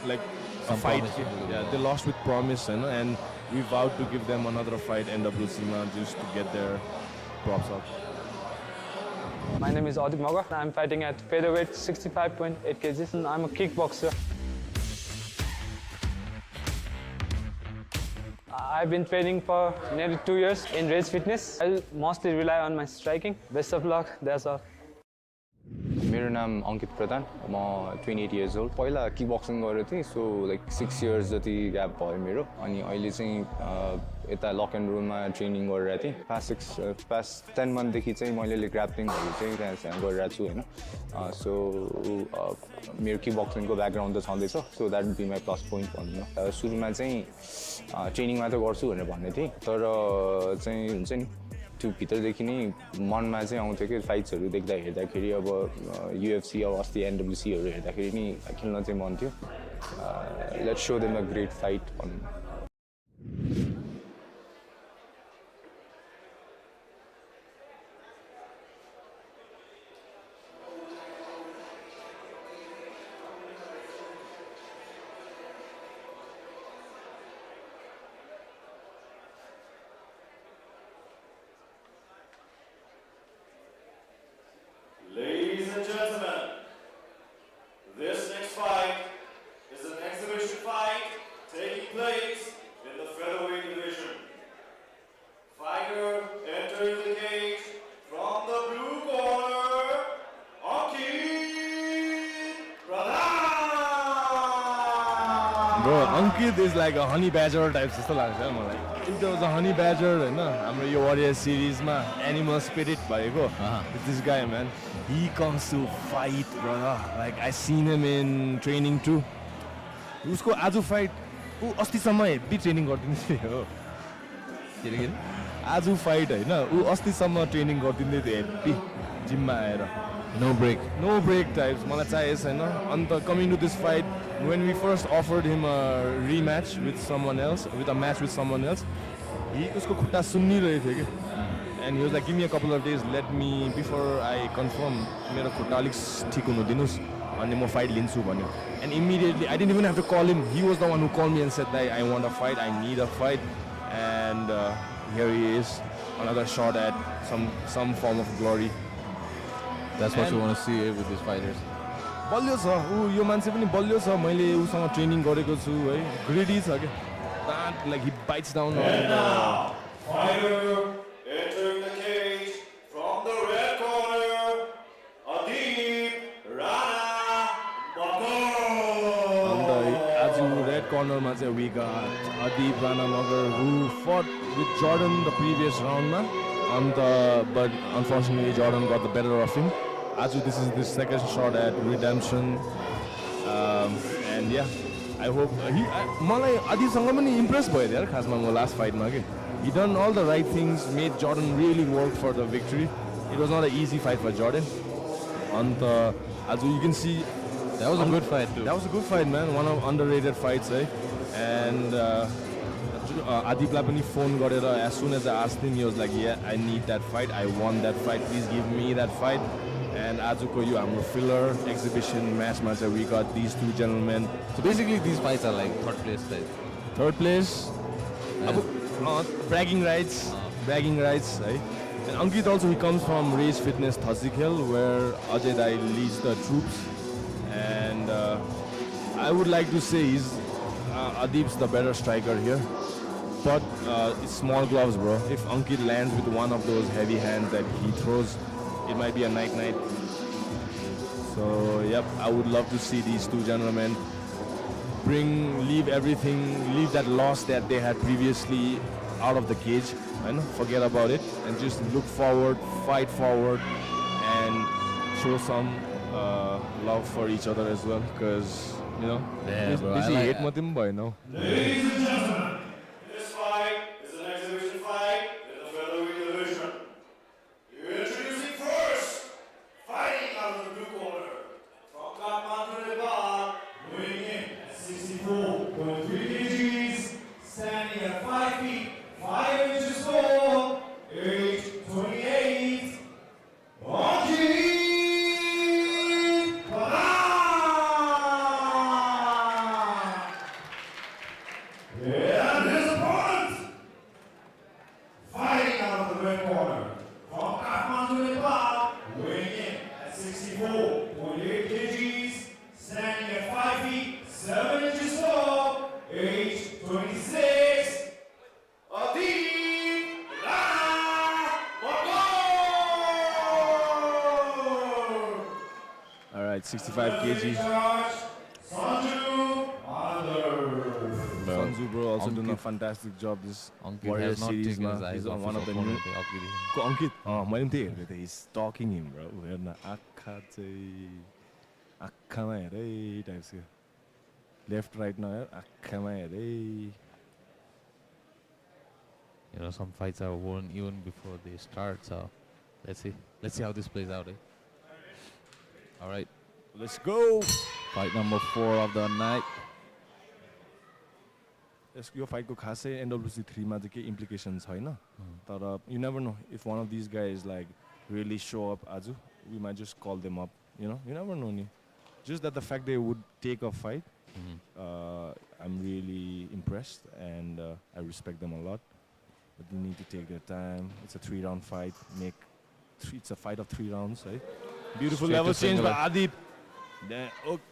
like a fight. Yeah, they lost with promise, you know, and we vowed to give them another fight NWC just to get their props up. My name is Adit. I'm fighting at featherweight 65.8 kgs and I'm a kickboxer. I've been training for nearly 2 years in Rage Fitness. I mostly rely on my striking. Best of luck, that's all. मेरो नाम अंकित प्रधान म 28 years old पहिला kick boxing गरेको थिएँ so like 6 years जति gap भयो मेरो अनि अहिले चाहिँ यता लक एन्ड रोलमा ट्रेनिङ गरिरहेको थिएँ पास्ट 10 month देखि चाहिँ मैले ग्राप्लिङहरु चाहिँ त्यहाँ गरिरहेको छु हैन सो मेरो किक बक्सिङको ब्याकग्राउन्ड त छँदैछ so that would be my plus point भन्नु सुरुमा चाहिँ ट्रेनिङ मात्र गर्छु भनेर भन्ने थिएँ तर चाहिँ हुन्छ नि त्यो भित्रदेखि नै मनमा चाहिँ आउँथ्यो कि फाइट्सहरु देख्दा हेर्दाखेरि अब UFC अब अस्ति NWCहरु हेर्दाखेरि नि खेल्न चाहिँ मन थियो let's show them a great fight भन्नु Ladies and gentlemen, this next fight is an exhibition fight taking place in the featherweight division. Fighter entering the cage from the blue corner, Ankit Pradhan. Bro, Ankit is like a honey badger type जस्तो लाग्छ मलाई. If there was a honey badger, हैन हाम्रो यो Warrior series मा animal spirit भएको. It's this guy, man. He comes to fight, brother. Like I seen him in training too. उसको आज fight उ अस्तिसम्म heavy training गर्दिन्थ्यो हो. के आज फाइट हैन उ अस्तिसम्म ट्रेनिङ गर्दिन्थ्यो त्यो हेभी जिममा आएर. No break types. मलाई चाहिएछ हैन. अन्त coming to this fight, when we first offered him a rematch with someone else, with a match with someone else, उसको खुट्टा सुन्निरहेको थियो के. And he was like, give me a couple of days, let me, before I confirm, मेरो खुट्टा अलिक ठीक हुनु दिनुस् अनि म फाइट लिन्छु भन्यो. And immediately, I didn't even have to call him. He was the one who called me and said that I want a fight, I need a fight. And here he is, another shot at some form of glory. That's what you want to see with these fighters. बलियो छ उ यो मान्छे पनि बलियो छ मैले उसँग training गरेको छु है ग्रेडी छ के like he bites down on Fighter entering the cage from the red corner, Adit Rana Bagor. corneरमा चाहिँ we got Adit Ranamagar who fought with Jordan the previous roundमा but unfortunately Jordan got the better of him. Aju, this is the second shot at redemption. And yeah, I hope मलाई आदिसँग पनि impressed भयो यार खासमा म last fight मा के. He done all the right things, made Jordan really work for the victory. It was not an easy fight for Jordan. And Aju, you can see that was a good fight too. That was a good fight, man. One of underrated fights, eh? And Aditलाई पनि phone गरेर as soon as I asked him, he was like, yeah, I need that fight. I want that fight. Please give me that fight. And Azuko, you हाम्रो filler exhibition matchमा चाहिँ we got these two gentlemen. So basically these fights are like third place fights. Third place. Bragging rights. Bragging rights, right? And Ankit also, he comes from Race Fitness Thasikhel, where Ajay Dai leads the troops. And I would like to say Adip's the better striker here. But it's small gloves, bro. If Ankit lands with one of those heavy hands that he throws, it might be a night-night. So, yep, I would love to see these two gentlemen leave everything, leave that loss that they had previously out of the cage, and forget about it, and just look forward, fight forward, and show some love for each other as well, because, you know, busy hate matim bhai now. Ladies and gentlemen, this fight is an exhibition fight in the featherweight division. Introducing first, fighting out of the blue corner, from Kathmandu, Nepal, weighing in at 64.3 kgs, standing at 5 feet, 5 inches tall, age 28, Eugene. And his opponent, fighting out of the red corner, from Kathmandu, Nepal, weighing in at 64.8 kgs, standing at 5 feet, 7 inches tall, age 26, Adit Ranamagar. All right, 65 kg. Sanju bro also doing a fantastic job this Warrior series ma. He's on one of the new Ko Ankit मैले पनि त्यही हेरेको थिएँ. He's stalking him bro. हेर्न आँखा चाहिँ आँखामा हेरै टाइप्सको लेफ्ट राइट नहेर आँखामा हेरै. You know, some fights are won even before they start, so let's see how this plays out, eh? All right, let's go. Fight number 4 of the night. यो फाइटको खासै NWC 3 मा चाहिँ के इम्प्लिकेसन छैन, तर you never know if one of these guys like really show up Aju, we might just call them up, you know, you never know ni. Just that the fact they would take a fight, I'm really impressed and I respect them a lot. But they need to take their time. It's a 3-round fight. It's a fight of 3 rounds, right? Beautiful level change by Adit.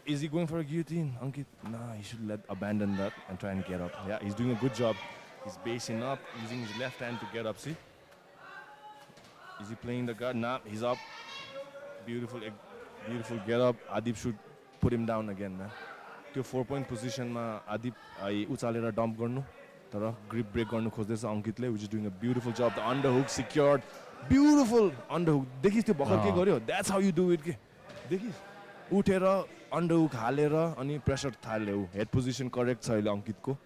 Is he going for a guillotine, Ankit? Nah, he should abandon that and try and get up. Yeah, he's doing a good job. He's basing up, using his left hand to get up, see? Is he playing the guard? Nah, he's up. Beautiful get up. Adit should put him down again, man. To 4-point position, Adit uchalera dump garnu. तर grip break गर्नु खोज्दैछ अङ्कितले, which is doing a beautiful job. The underhook secured. Beautiful underhook. देखिस् त्यो भर्खर के गर्यो? That's how you do it के. देखिस् उठेर underhook हालेर अनि pressure थाल्यो. Head position correct छ अहिले अङ्कितको.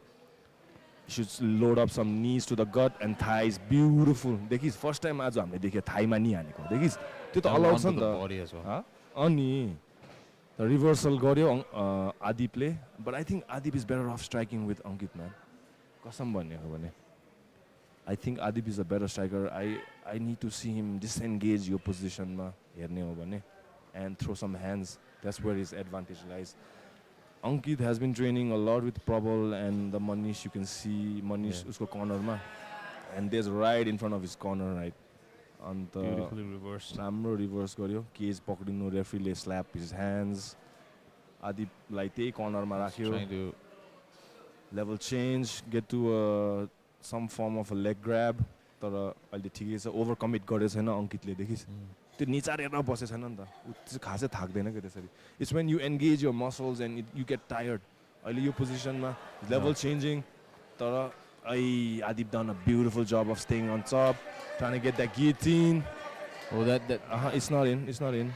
He should load up some knees to the gut and thighs. Beautiful. देखिस् first time आज हामीले देख्यो थाइमा नी हानेको. देखिस् त्यो त allowed छ नि त. अनि the reversal गर्यो Aditले, but I think Adit is better off striking with Ankit, man. कसम भन्नेको भने I think Adit is a better striker. I need to see him disengage your position मा हेर्ने हो भने and throw some hands. That's where his advantage lies. Ankit has been training a lot with Prabal and the Manish. You can see Manish usko corner ma, and there's right in front of his corner, right. And beautifully reversed. राम्रो reverse गर्यो. Cage पक्रिनु, referee ले slap his hands. Adit like त्यही corner मा राख्यो. Trying to level change, get to some form of a leg grab. तर अहिले ठिकै छ, overcommit गरेछ हैन अङ्कितले, देखिस् त्यो निचारेर बसेछ हैन नि त, उ खासै थाक्दैन के त्यसरी. It's when you engage your muscles and you get tired. अहिले यो पोजिसनमा level changing तर Adit done a beautiful job of staying on top, trying to get that guillotine. Oh, that It's not in.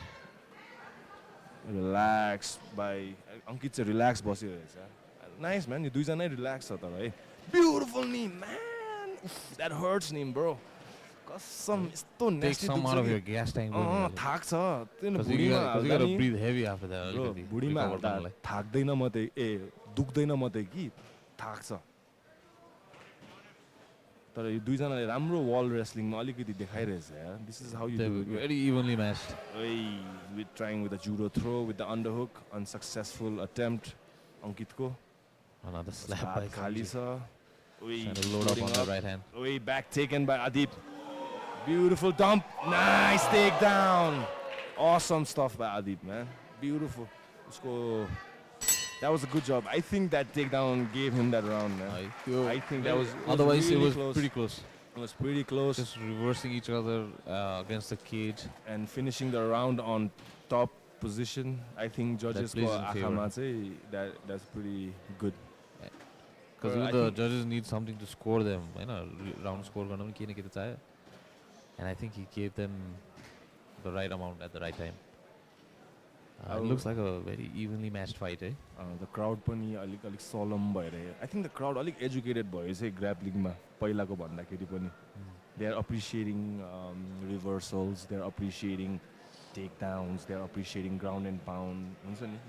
Relax by Ankit चाहिँ relax बसिरहेछ. Nice man, यो दुईजना relax छ तर है. Beautiful knee, man. Oof, that hurts knee, bro. कसम यस्तो nasty. Take some out of your gas tank. थाक छ. Because you gotta breathe heavy after that. बुढीमा हाल्दा थाक्दैन मात्रै दुख्दैन मात्रै कि थाक्छ. तर यो दुईजनाले राम्रो wall wrestlingमा अलिकति देखाइरहेछ यार. This is how you do it. Very evenly matched. With trying with a judo throw with the underhook, unsuccessful attempt. Ankitko. Another slap by Khali cha. Trying to load up on the right hand. Back taken by Adit. Beautiful dump. Nice takedown. Awesome stuff by Adit, man. Beautiful. That was a good job. I think that takedown gave him that round, man. I think that was. Otherwise, really it was close. pretty close. It was pretty close. Just reversing each other against the cage. And finishing the round on top position. I think judges plays in favor. That's pretty good. Because the judges need something to score them. You know, round score. And I think he gave them the right amount at the right time. It looks like a very evenly matched fight, eh? The crowd pani alik solemn bhairayo. I think the crowd alik educated bhayo chai grappling ma पहिलाको भन्दाखेरि पनि. They are appreciating reversals, they are appreciating takedowns, they are appreciating ground and pound.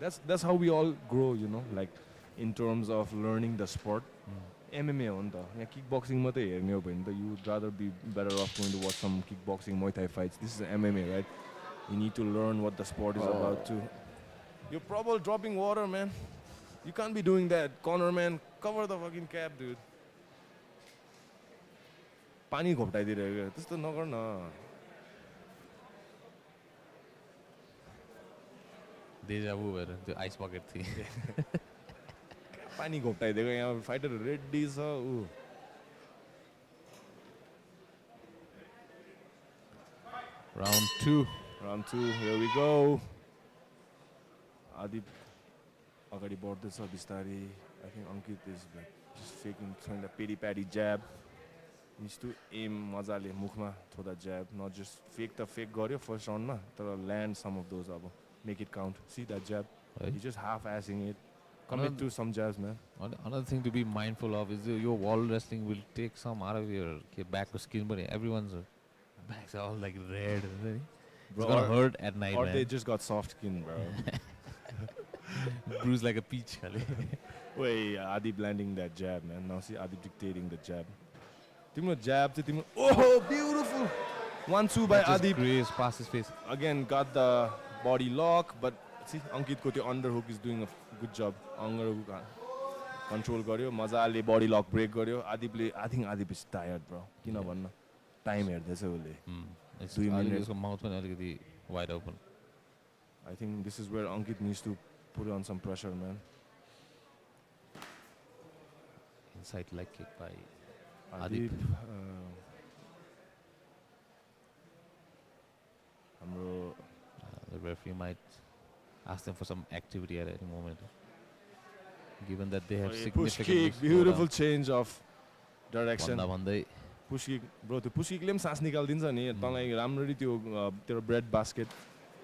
That's how we all grow, you know, like in terms of learning the sport. MMA हो नि त. यहाँ kickboxing मात्रै हेर्ने हो भने त you would rather be better off going to watch some kickboxing Muay Thai fights. This is MMA, right? You need to learn what the sport is about too. You're probably dropping water, man. You can't be doing that. Corner man, cover the fucking cap, dude. पानी घोप्टाइदिरहेको त्यस्तो नगर न. Deja vu भएर त्यो ice bucket थियो. पानी घोप्टाइदिएको यहाँ fighter ready छ उ. Round 2, here we go. Adit agadi बढ्दैछ बिस्तारै. I think Ankit is like just faking, throwing the pity-patty jab. Needs to aim मजाले मुखमा throw the jab, not just fake गर्यो first round मा, तर land some of those अब. Make it count. See that jab? He's just half-assing it. Commit to some jabs, man. Another thing to be mindful of is your wall wrestling will take some out of your back to skin, but everyone's backs are all like red. It's gonna hurt at night, or man. they just got soft skin, bro. Bruised like a peach. Wait, Adit landing that jab, man. Now see Adit dictating the jab. Timno jab, oh, beautiful! 1-2 by Adit. Grace past his face. Again, got the body lock, but see, Ankit ko त्यो underhook is doing a good job. Underhook control गर्यो, मजाले body lock break गर्यो. I think Adit is tired, bro. किन भन्न? Time हेर्दैछ उसले. 2 minutes. His mouth was अलिकति wide open. I think this is where Ankit needs to put on some pressure, man. Inside leg kick by Adit. Adit. The referee might ask them for some activity at any moment, given that they have significant push kick, beautiful change of direction. Push kick, bro. The push kick ले सांस निकाल्दिन्छ नि. तँलाई राम्ररी त्यो bread basket.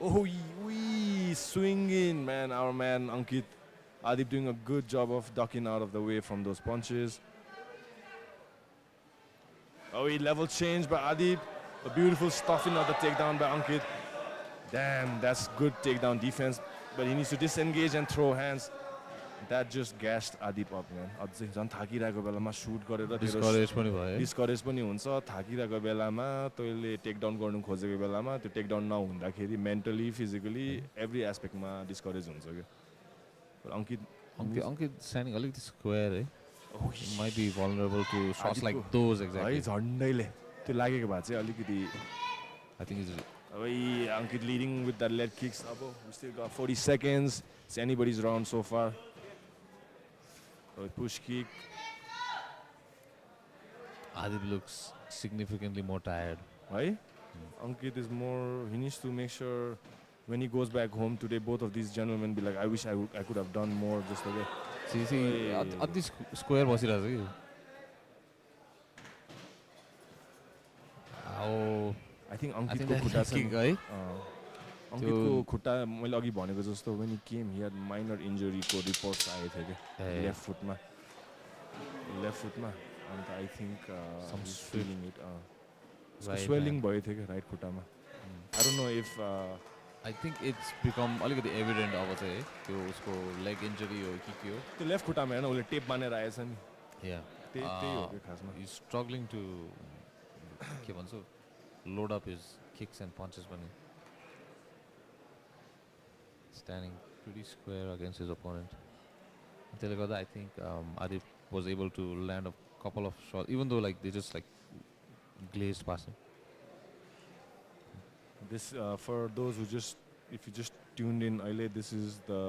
Oh, we swinging, man. Our man Ankit, Adit doing a good job of ducking out of the way from those punches. Oh, level change by Adit. A beautiful stuffing of the takedown by Ankit. Damn, that's good takedown defense. But he needs to disengage and throw hands. That just gashed Adit up, man. अझै झन् थाकिरहेको बेलामा shoot गरेर discourage पनि भयो. Discourage पनि हुन्छ. थाकिरहेको बेलामा तैले takedown गर्नु खोजेको बेलामा त्यो takedown नहुँदाखेरि mentally, physically, every aspect मा discourage हुन्छ के. But Ankit standing अलिकति square, eh? He might be vulnerable to shots like those exactly. है झन्डैले त्यो लागेको भए चाहिँ अलिकति I think he's Ankit leading with that leg kicks. We still got 40 seconds. It's anybody's round so far. Push kick. Adit looks significantly more tired. Right? Ankit is more. He needs to make sure when he goes back home today, both of these gentlemen be like, I wish I could have done more. Just okay. अति square बसिरहेको छ कि I think अङ्कितको खुट्टा छ है अङ्कितको खुट्टा मैले अघि भनेको जस्तो when he came he had minor injury-को रिपोर्ट्स आएको थियो कि लेफ्ट फुटमा अन्त I think swelling it swelling भयो थियो कि राइट खुट्टामा I don't know if I think it's become अलिकति एभिडेन्ट अब चाहिँ है त्यो उसको लेग इन्जुरी हो कि के हो त्यो लेफ्ट खुट्टामा हेर्न उसले टेप बानेर आएछ नि त्यही हो कि खासमा इज स्ट्रगलिङ टु के भन्छ load up his kicks end punches पनि standing pretty square against his opponent. त्यसले गर्दा I think Adit was able to land a couple of shots, even though like they just like glazed past him. This for those who if you just tuned in, this is the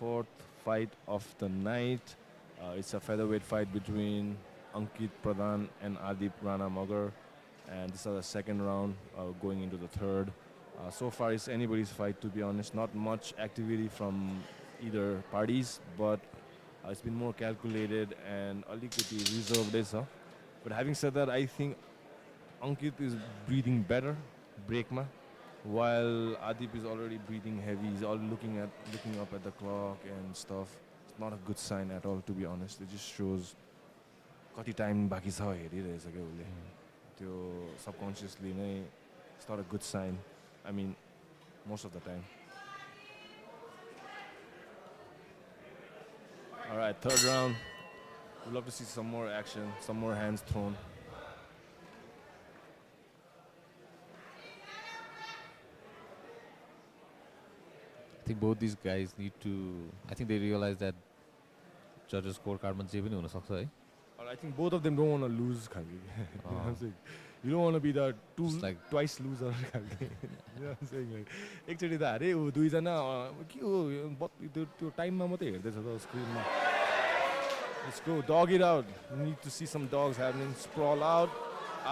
4th fight of the night. It's a featherweight fight between Ankit Pradhan and Adit Rana Magar, and this is the second round going into the third. So far it's anybody's fight, to be honest. Not much activity from either parties, but it's been more calculated and alikati reserved. But having said that, I think Ankit is breathing better, breakma, while Adit is already breathing heavy. He's all looking up at the clock and stuff. It's not a good sign at all, to be honest. It just shows kati time baki cha heriरहेछ के उले त्यो subconsciously नै it's not a good sign. I mean, most of the time. All right, third round. We'd love to see some more action, some more hands thrown. I think both these guys need to. I think they realize that judges' scorecard मा जे पनि हुन सक्छ है. I think both of them don't want to lose. You know what I'm saying? You don't want to be the twice loser. You know what I'm saying? एकचोटि त हारे दुईजना के हो त्यो टाइममा मात्रै हेर्दैछ त स्क्रिनमा. Let's go, dog it out. We need to see some dogs happening. Sprawl out.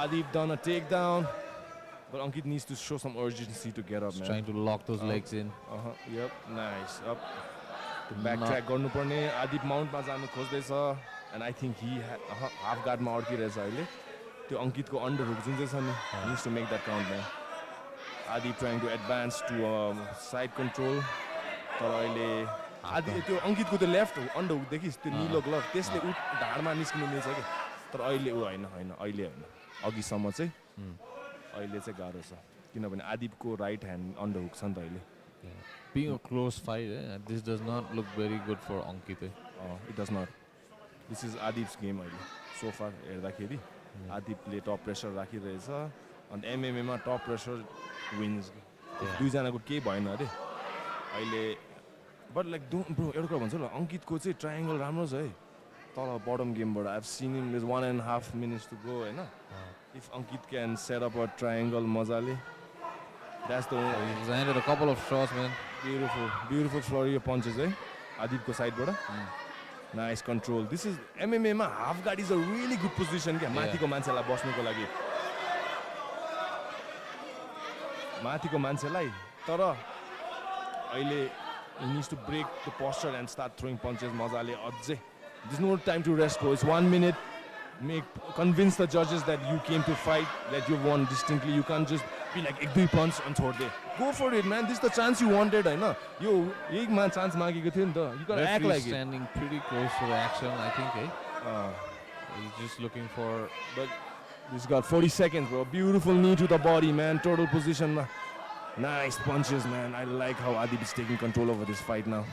Adit done a takedown. But Ankit needs to show some urgency to get up, man. Trying to lock those legs in. Yep, nice. Up. Backtrack गर्नु पर्ने. Adit mount मा जानु खोज्दैछ. And I think he half guard मा अड्किरहेछ अहिले. त्यो अङ्कितको अन्डरहुक जुन चाहिँ छ नि needs to make that count, man. Adit trying to advance to side control. तर अहिले त्यो अङ्कितको त्यो लेफ्ट अन्डरहुक देखिस् त्यो निलो ग्लभ त्यसले ढाडमा निस्किनु मिल्छ कि तर अहिले होइन अहिले होइन अघिसम्म चाहिँ अहिले चाहिँ गाह्रो छ किनभने आदिपको राइट ह्यान्ड अन्डरहुक छ नि त अहिले. Being a close fight, this does not look very good for Ankit. It does not. This is Adip's game अहिले so far हेर्दाखेरि. आदिपले टप प्रेसर राखिरहेछ अन्त एमएमएमा टप प्रेसर विन्स दुईजनाको केही भएन अरे अहिले. बट लाइक ब्रो एउटा कुरा भन्छु ल अङ्कितको चाहिँ ट्रायङ्गल राम्रो छ है तल बटम गेमबाट. I have seen him is 1.5 minutes to go होइन. If Ankit can set up a triangle मजाले that's the He's landed a couple of shots, man. Beautiful flurry punches है आदिपको साइडबाट. Nice control. This is MMA मा half guard is a really good position क्या माथिको मान्छेलाई बस्नुको लागि. माथिको मान्छेलाई तर अहिले he needs to break the posture and start throwing punches मजाले अझै. There's no time to rest, bro. It's 1 minute. Convince the judges that you came to fight, that you won distinctly. You can't just be like एक दुई punch and छोड दे. Go for it, man. This is the chance you wanted, होइन. यो एक मा chance मागेको थियो नि त. You gotta act like it. Standing pretty close to the action, I think, He's just looking for. But he's got 40 seconds, bro. Beautiful knee to the body, man. Total position. Nice punches, man. I like how Adit is taking control over this fight now.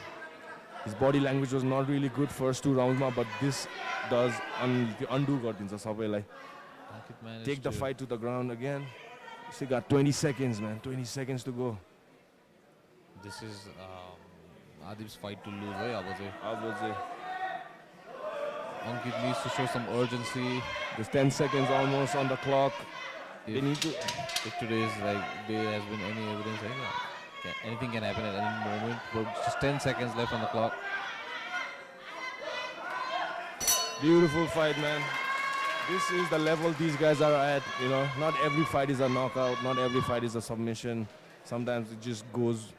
His body language was not really good first 2 rounds, but this does undo गरिदिन्छ सबैलाई. Take the fight to the ground again. Still got 20 seconds, man. 20 seconds to go. This is Adit's fight to lose, right? I would say. Ankit needs to show some urgency. There's 10 seconds almost on the clock. They need to. If today's like day has been any evidence, anything can happen at any moment. But just 10 seconds left on the clock. Beautiful fight, man. This is the level these guys are at. You know, not every fight is a knockout. Not every fight is a submission. Sometimes it just goes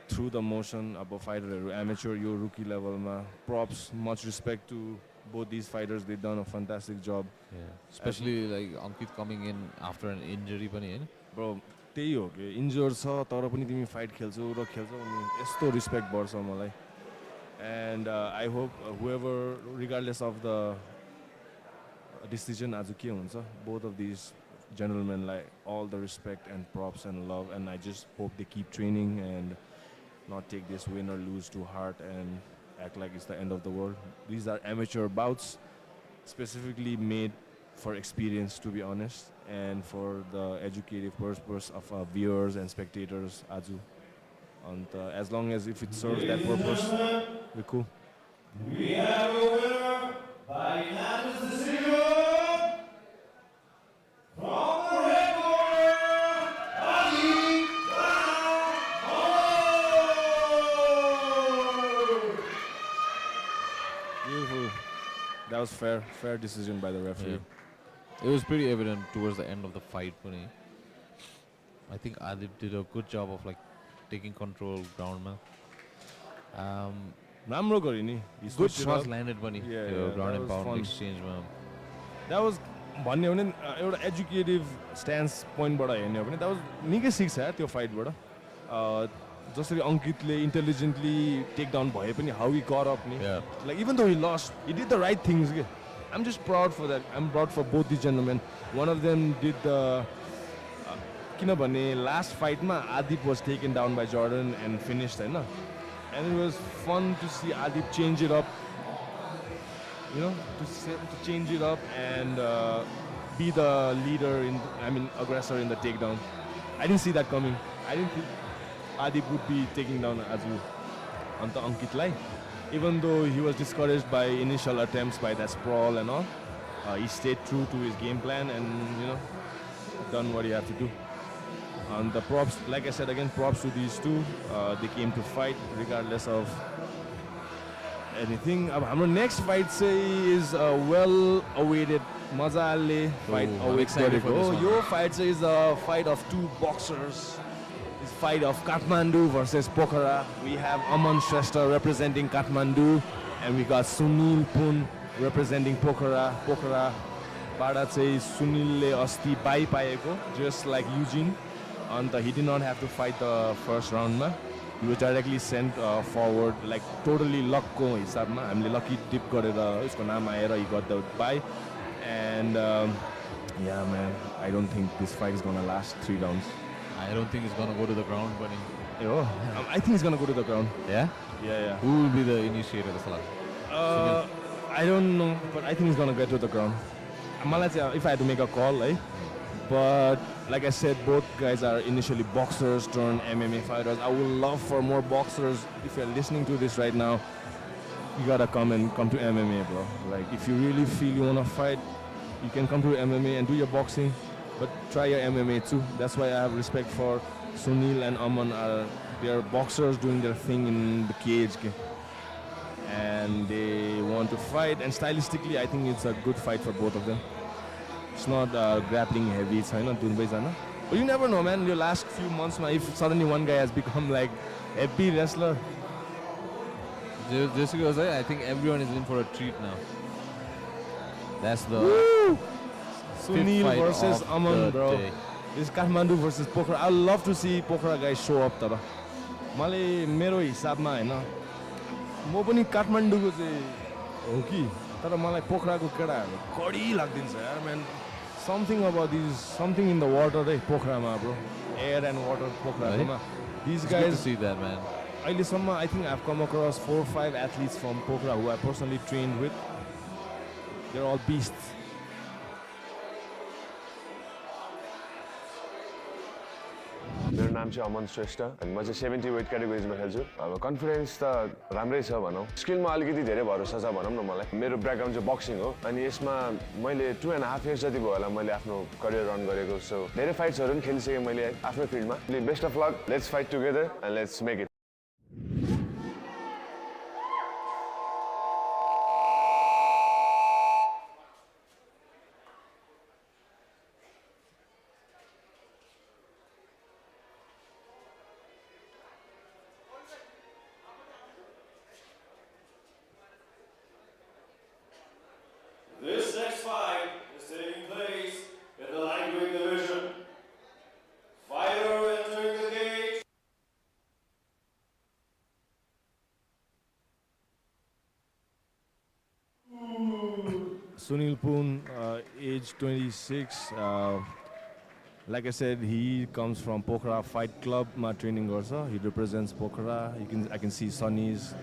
through the motion अब fighter amateur yo rookie level ma props much respect to both these fighters. They've done a fantastic job. Yeah. Especially like Ankit coming in after an injury पनि हैन Bro त्यही हो कि injured छ तर पनि तिमी fight खेल्छौ र खेल्छौ अनि यस्तो respect बढ्छ मलाई. And I hope whoever regardless of the decision आज के हुन्छ both of these gentlemen like all the respect and props and love, and I just hope they keep training and not take this win or lose to heart and act like it's the end of the world. These are amateur bouts specifically made for experience, to be honest, and for the educative purpose of viewers and spectators aju. And as long as if it serves that purpose, we're cool. We have a winner by unanimous decision from the red corner, Adit. Beautiful. That was fair decision by the referee. Yeah. It was pretty evident towards the end of the fight पनि. I think Adit did a good job of like taking control ground ma. राम्रो गरे नि. Good shots landed पनि. Yeah, ground that and was pound fun. exchange ma. That was भन्ने हो भने एउटा executive स्ट्यान्स पोइन्टबाट हेर्ने हो भने that was निकै सिक्छ यार त्यो फाइटबाट. जसरी अङ्कितले इन्टेलिजेन्टली टेक डाउन भए पनि हाउ ही गट अप नि like even though he lost he did the right things के I'm just proud for that I'm proud for both this gentlemen. One of them did the किनभने last फाइटमा Adip was taken down by Jordan and finished होइन. And it was fun to see Adip change it up, you know, to change it up and be the leader aggressor in the takedown. I didn't see that coming. I didn't think Adit would be taking down Azu onto Ankit Lai. Even though he was discouraged by initial attempts by that sprawl and all, he stayed true to his game plan and, you know, done what he had to do. And the props, like I said again, props to these two. They came to fight regardless of anything. Our next fight is a well-awaited Mazale fight. Excited for this one. Your fight is a fight of two boxers. It's fight of Kathmandu versus Pokhara. We have Aman Shrestha representing Kathmandu, and we got Sunil Pun representing Pokhara. Pokhara Bada चाहिँ Sunilले अस्ति by पाएको, just like Eugene. And he did not have to fight the first round ma. He was directly sent forward, like totally luck ko hisab ma. हामीले lucky dip गरेर उसको नाम आएर he got the bye. And yeah man, I don't think this fight is gonna last 3 rounds. I don't think it's gonna go to the ground but I think it's gonna go to the ground. Yeah? Yeah. Who will be the initiator of the fight? I don't know, but I think it's gonna get to the ground. मलाई चाहिँ if I had to make a call, but like I said, both guys are initially boxers turned MMA fighters. I would love for more boxers. If you're listening to this right now, you gotta come to MMA, bro. Like if you really feel you wanna fight, you can come to MMA and do your boxing, but try your MMA too. That's why I have respect for Sunil and Aman. They're boxers doing their thing in the cage, and they want to fight. And stylistically, I think it's a good fight for both of them. It's not grappling heavy, it's not doing baisana. But you never know, man. Your last few months, if suddenly one guy has become like heavy wrestler. Just because I think everyone is in for a treat now. That's the Sunil versus Aman, bro. Day. This is Kathmandu versus Pokhara. I would love to see Pokhara guys show up. Tara. Male mero hisabma हैन. म पनि काठमाडौँको चाहिँ हो कि तर मलाई पोखराको केटाहरु कडी लाग्दिन्छ यार man. Something about something in the water पोखरामा bro. Air and water पोखरामा. These It's guys good to see that, man. अहिलेसम्म I think I've come across 4 or 5 athletes from Pokhara who I personally trained with. They're all beasts. मेरो नाम चाहिँ अमन श्रेष्ठ अनि म चाहिँ 70 वेट क्याटेगोरिजमा खेल्छु. अब कन्फिडेन्स त राम्रै छ भनौँ. स्किलमा अलिकति धेरै भरोसा छ भनौँ न मलाई. मेरो ब्याकग्राउन्ड चाहिँ बक्सिङ हो अनि यसमा मैले 2.5 इयर्स जति भयो होला मैले आफ्नो करियर रन गरेको. सो धेरै फाइट्सहरू पनि खेलिसकेँ मैले आफ्नो फिल्डमा. Best of luck. Let's fight together and let's make it. Sunil Poon, age 26. Like I said, he comes from Pokhara Fight Club. My training also. He represents Pokhara. I can see Sunny's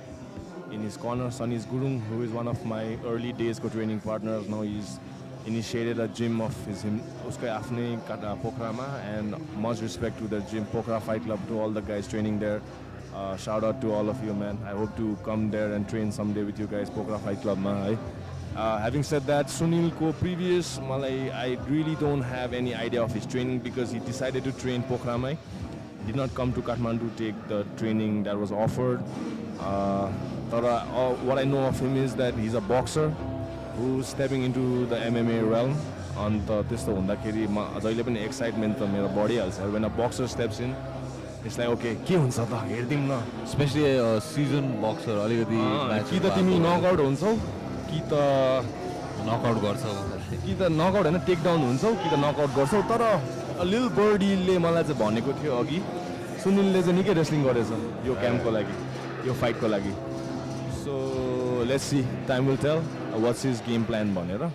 in his corner. Sunny's Gurung, who is one of my early days training partners. Now he's initiated a gym of his Uskai Afne Pokhara ma, and much respect to the gym Pokhara Fight Club, to all the guys training there. Shout out to all of you, man. I hope to come there and train someday with you guys, Pokhara Fight Club ma. Having said that, Sunil ko previous, I really don't have any idea of his training because he decided to train Pokhara mai. He did not come to Kathmandu to take the training that was offered. What I know of him is that he's a boxer who's stepping into the MMA realm. And त्यस्तो हुँदाखेरि जहिले पनि excitement त मेरो बढिहाल्छ. When a boxer steps in, it's like, okay, के हुन्छ त हेर्दिम न. Especially a seasoned boxer, अलिकति कि त तिमी नकआउट हुन्छौ, कि त नकआउट गर्छौ, कि त नकआउट हैन टेक डाउन हुन्छौ, कि त नकआउट गर्छौ. तर लिल बर्डीले मलाई चाहिँ भनेको थियो अघि, सुनिलले चाहिँ निकै रेस्लिङ गरेछ यो क्याम्पको लागि, यो फाइटको लागि. So let's see, time will tell what's his game plan भनेर.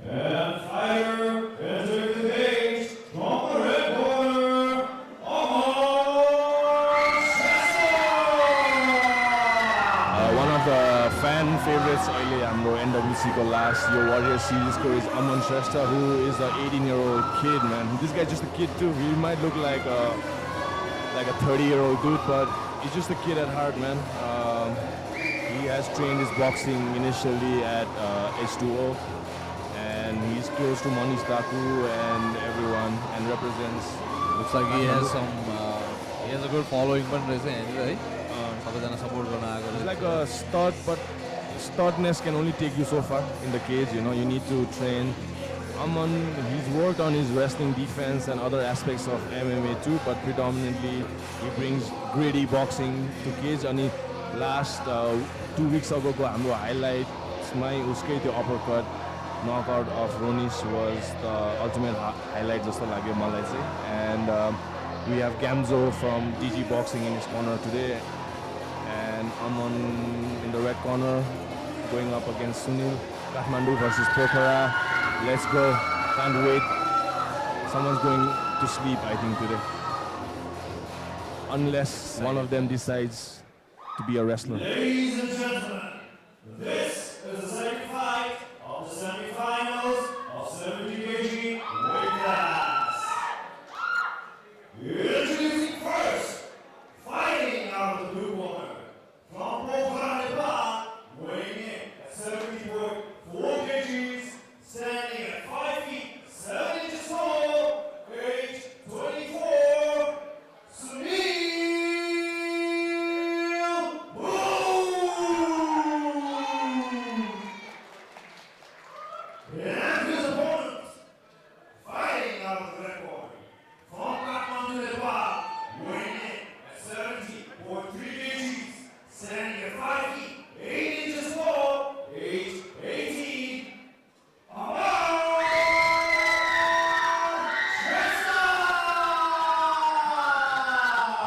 And fighter entering the cage from the red corner, Aman. One of the fan favorites अहिले हाम्रो NWC को last यो Warrior series को is Aman Shrestha, who is a 18-year-old kid, man. This guy's just a kid too. He might look like a 30-year-old dude, but he's just a kid at heart, man. He has trained his boxing initially at H2O, and he's close to Manish Daku and everyone, and represents. Looks like he has some. He has a good following, but right? He's like a stud, but studness can only take you so far in the cage. You know, you need to train. Aman, he's worked on his wrestling defense and other aspects of MMA too, but predominantly he brings gritty boxing to cage. And last 2 weeks ago, हाम्रो highlight my उसकै त्यो uppercut knockout of Ronish was the ultimate highlight जस्तो लाग्यो मलाई चाहिँ. And we have Gamzo from DG Boxing in his corner today, and Aman in the red corner going up against Sunil. Kathmandu versus Pokhara. Let's go. Can't wait. Someone's going to sleep, I think, today. Unless one of them decides to be a wrestler. Ladies and gentlemen, this is the second fight of the semi-finals of 70 kg weight class. Introducing first, fighting out of the blue corner, from Pokhara, Nepal, weighing in at 70.4 kgs, standing at 5 feet 7 inches tall, age 24, Sunil. And his opponent, fighting out of the red corner, from Kathmandu, Nepal, weighing in at 70.3 kgs, standing at 5 feet 8 inches tall, age 18, Aman Shrestha!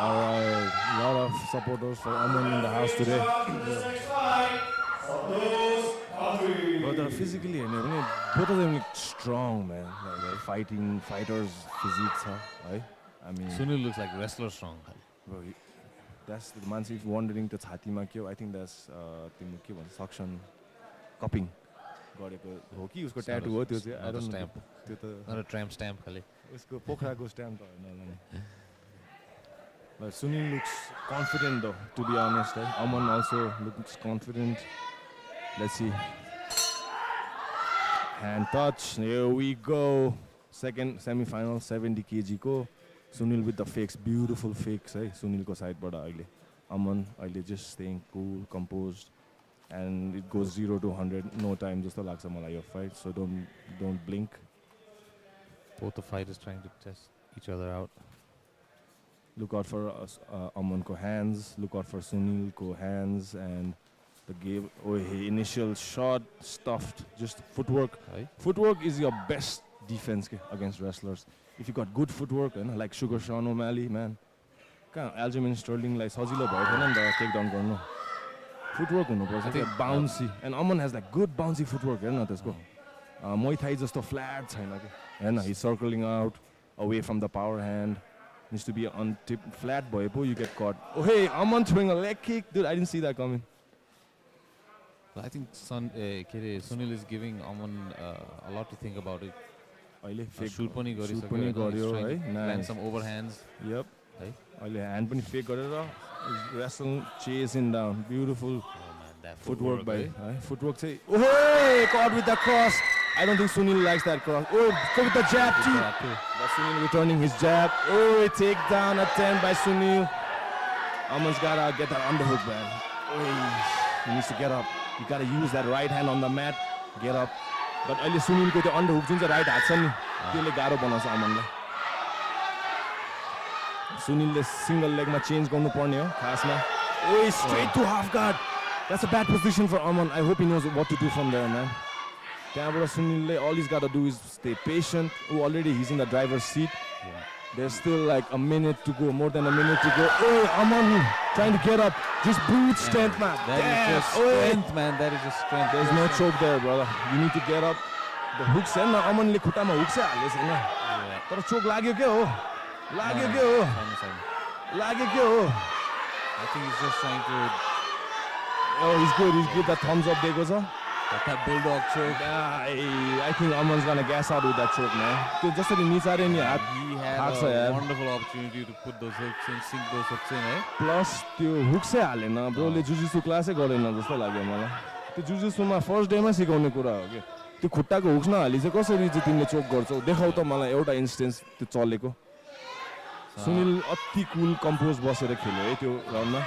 Alright, a lot of supporters for Aman in the house today. This next fight, Santos Kabhin. But physically, both of them look strong, man. Like fighters' physiques, right? I mean, Sunil looks like wrestler strong. bro, that's the man. If wondering the छातीमा के हो, I think that's तिम्रो के भन्छ suction cupping गरेको हो कि उसको tattoo हो त्यो चाहिँ. I don't know. Stamp. त्यो त Not a tramp stamp, खाली. उसको पोखराको stamp त हैन होला नि. But Sunil looks confident though, to be honest. Right? Aman also looks confident. Let's see. Hand touch. Here we go. Second semi-final, 70 kg ko. Sunil with the fakes, beautiful fakes. Hey, Sunil ko side bada aile. Aman aile just staying cool, composed, and it goes 0 to 100. No time, just like some your fight. So don't blink. Both the fighters trying to test each other out. Look out for Aman ko hands. Look out for Sunil ko hands, and the game. Oh, hey, initial shot stuffed. Just footwork. Right. Footwork is your best defense against wrestlers. If you got good footwork, like Sugar Sean O'Malley, man. Aljamain Sterling like सजिलो भयो नि त take down गर्नु. Footwork हुनुपर्छ क्या bouncy and Aman has like good bouncy footwork हेर्न त्यसको Muay Thai जस्तो flat छैन के हैन he's circling out away from the power hand needs to be on tip flat boy you get caught oh hey Aman throwing a leg kick dude I didn't see that coming. I think Sunil is giving Aman a lot to think about it. अहिले shoot पनि गरिसक्यो है land some overhands. Yep है अहिले hand पनि fake गरेर wrestle chasing down beautiful footwork by footwork say oh caught with the cross. I don't think Sunil likes that cross. Oh, go with the jab too. But Sunil returning his jab. Oh, take down attempt by Sunil. Aman's gotta get that underhook, man. Oh, he needs to get up. You gotta use that right hand on the mat. Get up. But अहिले Sunilको त्यो underhook जुन चाहिँ right हात छ नि त्यसले गाह्रो बनाउँछ अमनलाई. Sunilले single leg मा change गर्नु पर्ने हो खासमा. Oh, straight to half guard. That's a bad position for Aman. I hope he knows what to do from there, man. त्यहाँबाट सुनिलले all he's got to do is stay patient. Oh, already he's in the driver's seat. There's still like a minute to go, more than a minute to go. Oh, Aman trying to get up. Just brute strength, man. That is just strength, man. That is just strength. There's no choke there, brother. You need to get up. The hooks छैन अमनले खुट्टामा hook चाहिँ हालेछ हैन. तर चोक लाग्यो के हो? लाग्यो के हो? लाग्यो के हो? I think he's just trying to Oh, he's good. He's good. That thumbs up दिएको छ. That bulldog choke. I think Aman's gonna gas out with that choke, man. Just like निचारे नि हात. He had a wonderful opportunity to put those hooks in, sink those hooks in, eh? Plus त्यो hook चाहिँ हालेन. ब्रोले jujutsu क्लासै गरेन जस्तो लाग्यो मलाई. त्यो जुजुत्सुमा फर्स्ट डेमा सिकाउने कुरा हो के. त्यो खुट्टाको हुक्स नहाली चाहिँ कसरी चाहिँ तिमीले चोक गर्छौ? देखाउ त मलाई एउटा इन्स्टेन्स त्यो चलेको. सुनिल अति कुल कम्पोज बसेर खेल्यो है त्यो राउन्डमा.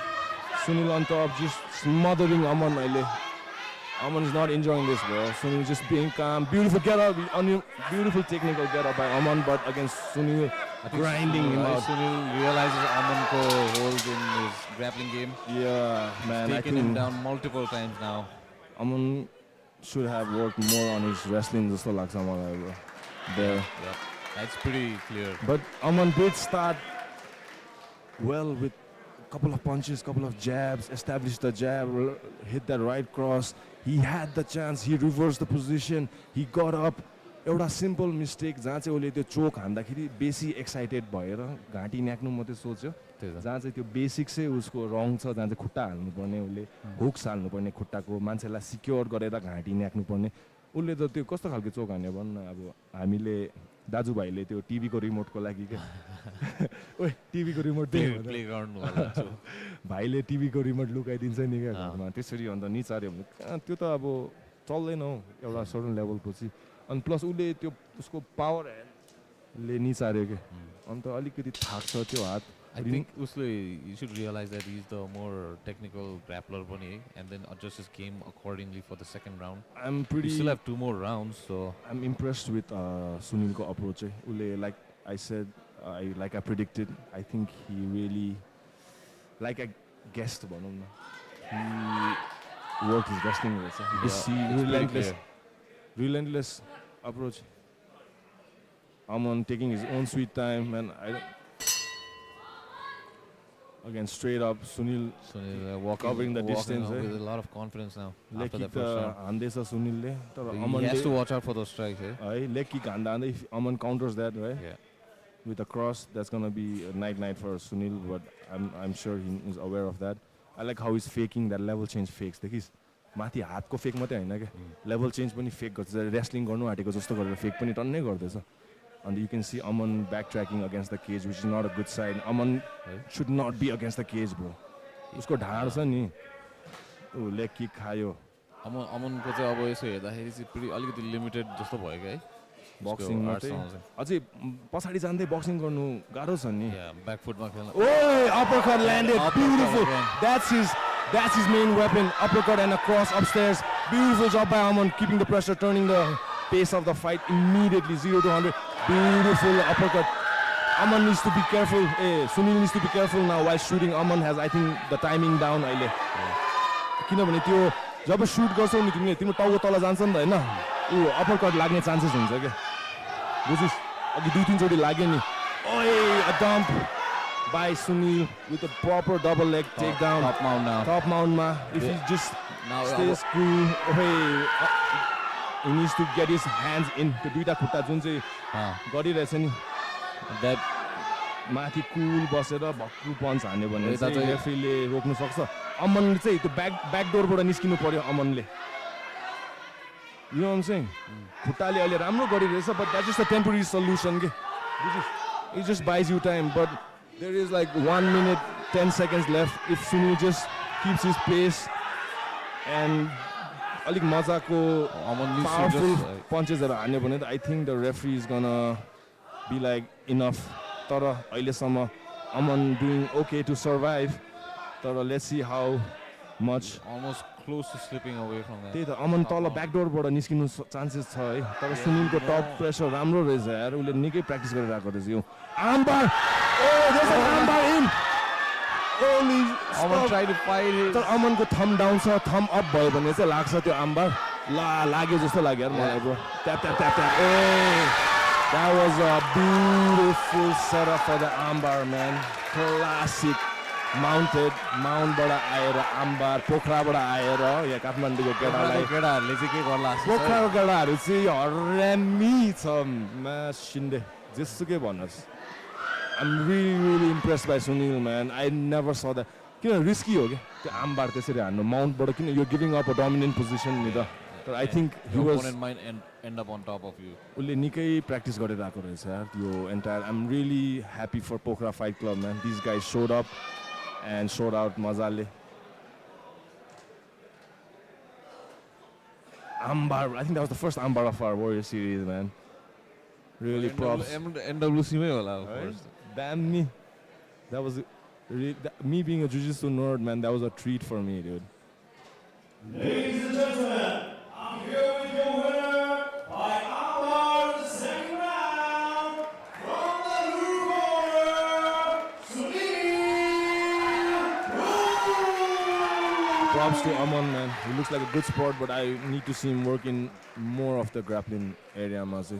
Sunil on top, just smothering Aman. Aman is not enjoying this, bro. Sunil just being calm. Beautiful get up, beautiful technical get up by Aman, but against Sunil, grinding him out. Sunil realizes Aman ko holds in his grappling game. Yeah, man. He's taken him down multiple times now. Aman should have worked more on his wrestling, just like someone there. Yeah, that's pretty clear. But Aman did start well with couple of punches, couple of jabs, established the jab, hit that right cross. He had the chance, he reversed the position, he got up. एउटा simple mistake जहाँ चाहिँ उसले त्यो चोक हान्दाखेरि बेसी excited भएर घाँटी न्याक्नु मात्रै सोच्यो जहाँ चाहिँ त्यो बेसिक चाहिँ उसको रङ छ जहाँ चाहिँ खुट्टा हाल्नुपर्ने उसले हुक्स हाल्नुपर्ने खुट्टाको मान्छेलाई सिक्योर गरेर घाँटी न्याक्नुपर्ने उसले त त्यो कस्तो खालको चोक हान्यो भन्न अब हामीले दाजुभाइले त्यो टिभीको रिमोटको लागि के ओए टिभीको रिमोट दे प्ले गर्नु भाइले टिभीको रिमोट लुकाइदिन्छ नि क्या घरमा त्यसरी अन्त निचार्यो भने त्यो त अब चल्दैन हौ एउटा सर्टन लेभल पछि अनि प्लस उसले त्यो उसको पावर ह्यान्डले निचार्यो के अन्त अलिकति थाक्छ त्यो हात I think Usle, you should realize that he's the more technical grappler and then adjust his game accordingly for the second round. We still have 2 more rounds, so I'm impressed with Sunil's approach. Ule, like I said, like I predicted, I think he really, like I guessed about him. He worked his wrestling with. You see relentless approach. Aman taking his own sweet time, and again, straight up, Sunil covering the distance. With a lot of confidence now. After the first round. He has to watch out for those strikes. Leg kick, if Aman counters that, right? Yeah. With a cross, that's gonna be a night for Sunil, but I'm sure he is aware of that. I like how he's faking that level change fakes. He's माथि हातको fake मात्रै हैन के level change पनि fake गर्छ wrestling गर्नु आटेको जस्तो गरेर fake पनि टन्नै गर्दैछ and you can see Aman backtracking against the cage, which is not a good sign. Aman should not be against the cage, bro. Usko ढाड छ नि leg kick खायो Aman को चाहिँ अब यसो हेर्दाखेरि चाहिँ pretty अलिकति लिमिटेड जस्तो भयो के है बक्सिङ मात्रै अझै पछाडी जाँदै बक्सिङ गर्नु गाह्रो छ नि ब्याक फुटमा खेल्न ओए uppercut landed beautiful that's his main weapon, uppercut and a cross upstairs. Beautiful job by Aman, keeping the pressure, turning the pace of the fight immediately 0 to 100. Beautiful uppercut. Aman needs to be careful. Sunil needs to be careful now while shooting. Aman has, I think, the timing down. किनभने त्यो जब shoot गर्छौ नि तिमीले तिम्रो टाउको तल जान्छ नि त हैन उ अपरकट लाग्ने चान्सेस हुन्छ के बुझिस अघि 2-3 चोटी लाग्यो नि ओए a dump by Sunil with a proper double leg takedown. Top mount now. Top mount ma. If he just stays cool, he needs to get his hands in. The duita khutta jun chai गरिरहेछ नि That माथि कुल बसेर भक्कु पञ्च हान्यो भने चाहिँ रेफ्रीले रोक्नु सक्छ. अमनले चाहिँ त्यो ब्याक डोरबाट निस्किनु पर्यो अमनले. You know what I'm saying? खुट्टाले अहिले राम्रो गरिरहेछ, but that's just a temporary solution के. It just buys you time, but there is like 1 minute 10 seconds left. If Sunil just keeps his pace and अलिक मजाको powerful punches हान्यो भने I think the referee is gonna be like enough. तर अहिलेसम्म Aman doing okay to survive. तर let's see how much. Almost close to slipping away from that. त्यही त अमन तल ब्याकडोरबाट निस्किनु चान्सेस छ है. तर सुनिलको टप प्रेसर राम्रो रहेछ यार. उसले निकै प्र्याक्टिस गरिरहेको रहेछ यो. Armbar. Oh, there's an armbar in. Holy Aman tried to fight it. तर अमनको थम डाउन छ, थम अप भयो भने चाहिँ लाग्छ त्यो आर्मबार. लाग्यो जस्तो लाग्यो यार मलाई bro. Tap tap tap tap. Oh, that was a beautiful setup for the armbar, man. Classic. माउन्टबाट आएर आम्बार पोखराबाट आएर यहाँ काठमाडौँको केटाहरूलाई केटाहरूले चाहिँ के गर्ला पोखराको केटाहरू चाहिँ हरामी छ शिन्दे जेसुकै भन्नुहोस्. I'm really impressed by Sunil, man. I never saw that. किन रिस्की हो क्या त्यो आम्बार त्यसरी हान्नु माउन्टबाट किन you're giving up a dominant position नि त. तर I think he was opponent might end up on top of you. उसले निकै प्र्याक्टिस गरिरहेको रहेछ यार त्यो entire. I'm really happy for Pokhara Fight Club, man. These guys showed up and showed out mazale. Ambar, I think that was the first Ambar of our Warrior series, man. Really props. NWC mein hola, of course. Damn me. That was me being a jiu-jitsu nerd, man. That was a treat for me, dude. Ladies and gentlemen, I'm here with your winner by Aman, the second round, from the Noru corner, Sunil. Props to Aman, man. He looks like a good sport, but I need to see him work in more of the grappling area, Mazi.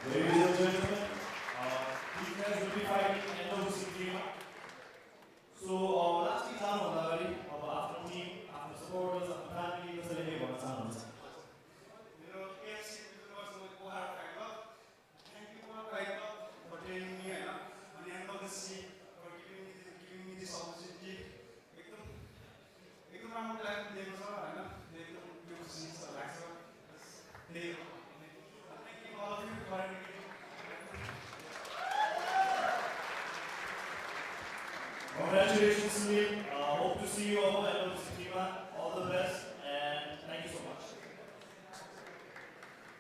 Ladies and gentlemen, these guys will be fighting NWC team. So last week I'm on the after team, after supporters, after family, what's the name of the sound? You know, KFC because of the Pokhara Fight Club. Thank you Pokhara Fight Club for training me and NWC for giving me this opportunity. एकदम राम्रो plan दिएको छ हैन एकदम त्यो खुसी लाग्छ त्यही हो. Thank you all of you for Congratulations, Sunil. Hope to see you all at NWC. All the best, and thank you so much.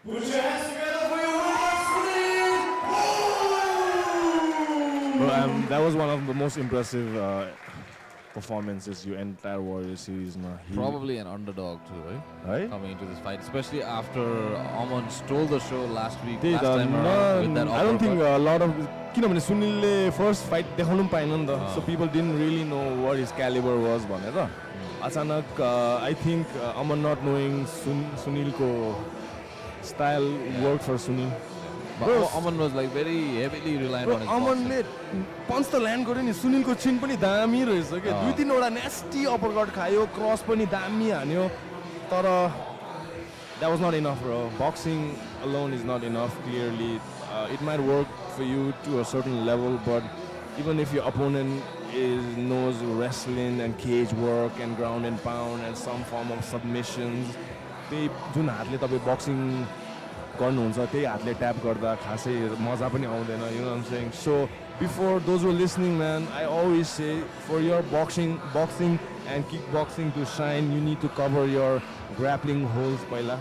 Put your hands together for your winner, Sunil! Bro, that was one of the most impressive performances your entire Warrior series. Probably an underdog too, right? Coming into this fight, especially after Aman stole the show last week. I don't think a lot of किनभने सुनिलले first fight देखाउनु पनि पाएन नि त. So people didn't really know what his caliber was भनेर. अचानक I think Aman not knowing Sunilको style worked for Sunil. But Aman was like very heavily reliant on his boxing. अमनले punch त land गर्यो नि सुनिलको चिन पनि दामी रहेछ के दुई तीनवटा नेस्टी अपरकट खायो क्रस पनि दामी हान्यो तर that was not enough bro. Boxing alone is not enough clearly. It might work for you to a certain level, but even if your opponent knows wrestling and cage work and ground and pound and some form of submissions, they जुन हातले तपाईं boxing गर्नुहुन्छ त्यही हातले tap गर्दा खासै मजा पनि आउँदैन, you know what I'm saying? So before those who are listening, man, I always say for your boxing and kickboxing to shine, you need to cover your grappling holes पहिला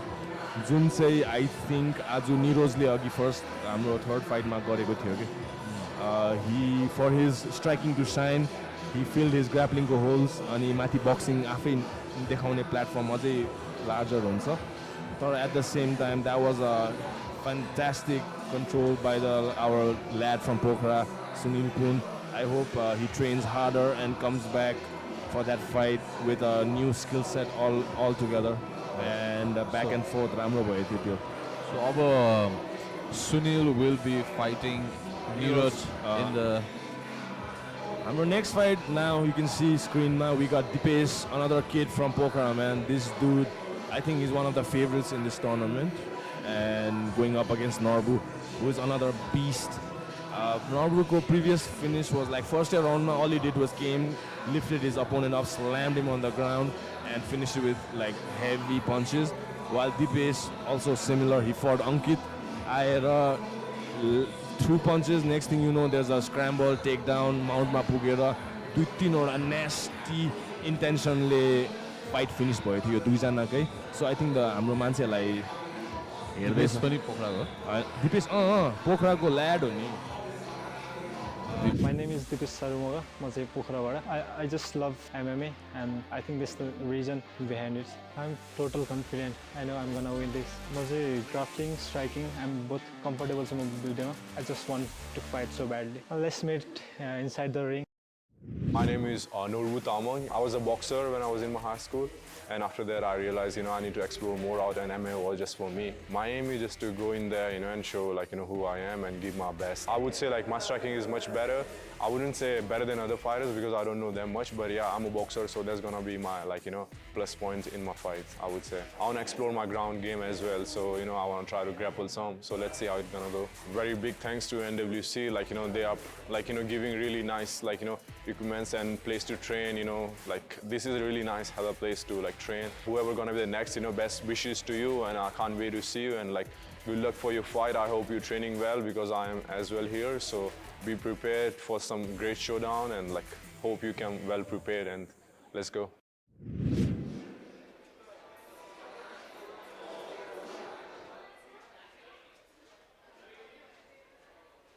जुन चाहिँ I think आज निरोजले अघि first हाम्रो third फाइटमा गरेको थियो कि he for his striking to shine, he filled his grappling holes अनि माथि boxing आफै देखाउने प्लेटफर्म अझै larger हुन्छ तर at the same time that was a fantastic control by our lad from Pokhara, Sunil Kun. I hope he trains harder and comes back for that fight with a new skill set all together and back and forth राम्रो भयो त्यो So अब Sunil will be fighting Nero in the our next fight. Now you can see screen now we got Dipesh, another kid from Pokhara, man. This dude I think he's one of the favorites in this tournament and going up against Noru, who is another beast. Noru's previous finish was like first round, all he did was came, lifted his opponent up, slammed him on the ground and finished it with like heavy punches. While Dipesh also similar, he fought Ankit. I had two punches, next thing you know there's a scramble, takedown, mount ma pugera, a nasty intentionally fight finish भयो थियो दुईजनाकै. So I think the हाम्रो मान्छेलाई Devas पनि पोखराको दिपेश पोखराको ल्याड हो नि. My name is Dipesh Sarumoga. म चाहिँ पोखराबाट. I just love MMA and I think this is the reason behind it. I'm total confident. I know I'm gonna win this. म चाहिँ grappling, striking, I'm both comfortable छु म दुईटैमा. I just want to fight so badly. Let's meet inside the ring. My name is Noru. I was a boxer when I was in my high school, and after that I realized, I need to explore more out, and MMA was just for me. My aim is just to go in there, and show who I am and give my best. I would say my striking is much better. I wouldn't say better than other fighters because I don't know them much, but yeah, I'm a boxer, so that's gonna be my plus points in my fights. I would say I want to explore my ground game as well, so I want to try to grapple some. So let's see how it's gonna go. Very big thanks to NWC, they are giving really nice equipments and place to train. This is a really nice other place to train. Whoever gonna be the next, best wishes to you, and I can't wait to see you, and good luck for your fight. I hope you're training well because I am as well here. So be prepared for some great showdown, and hope you come well prepared, and let's go.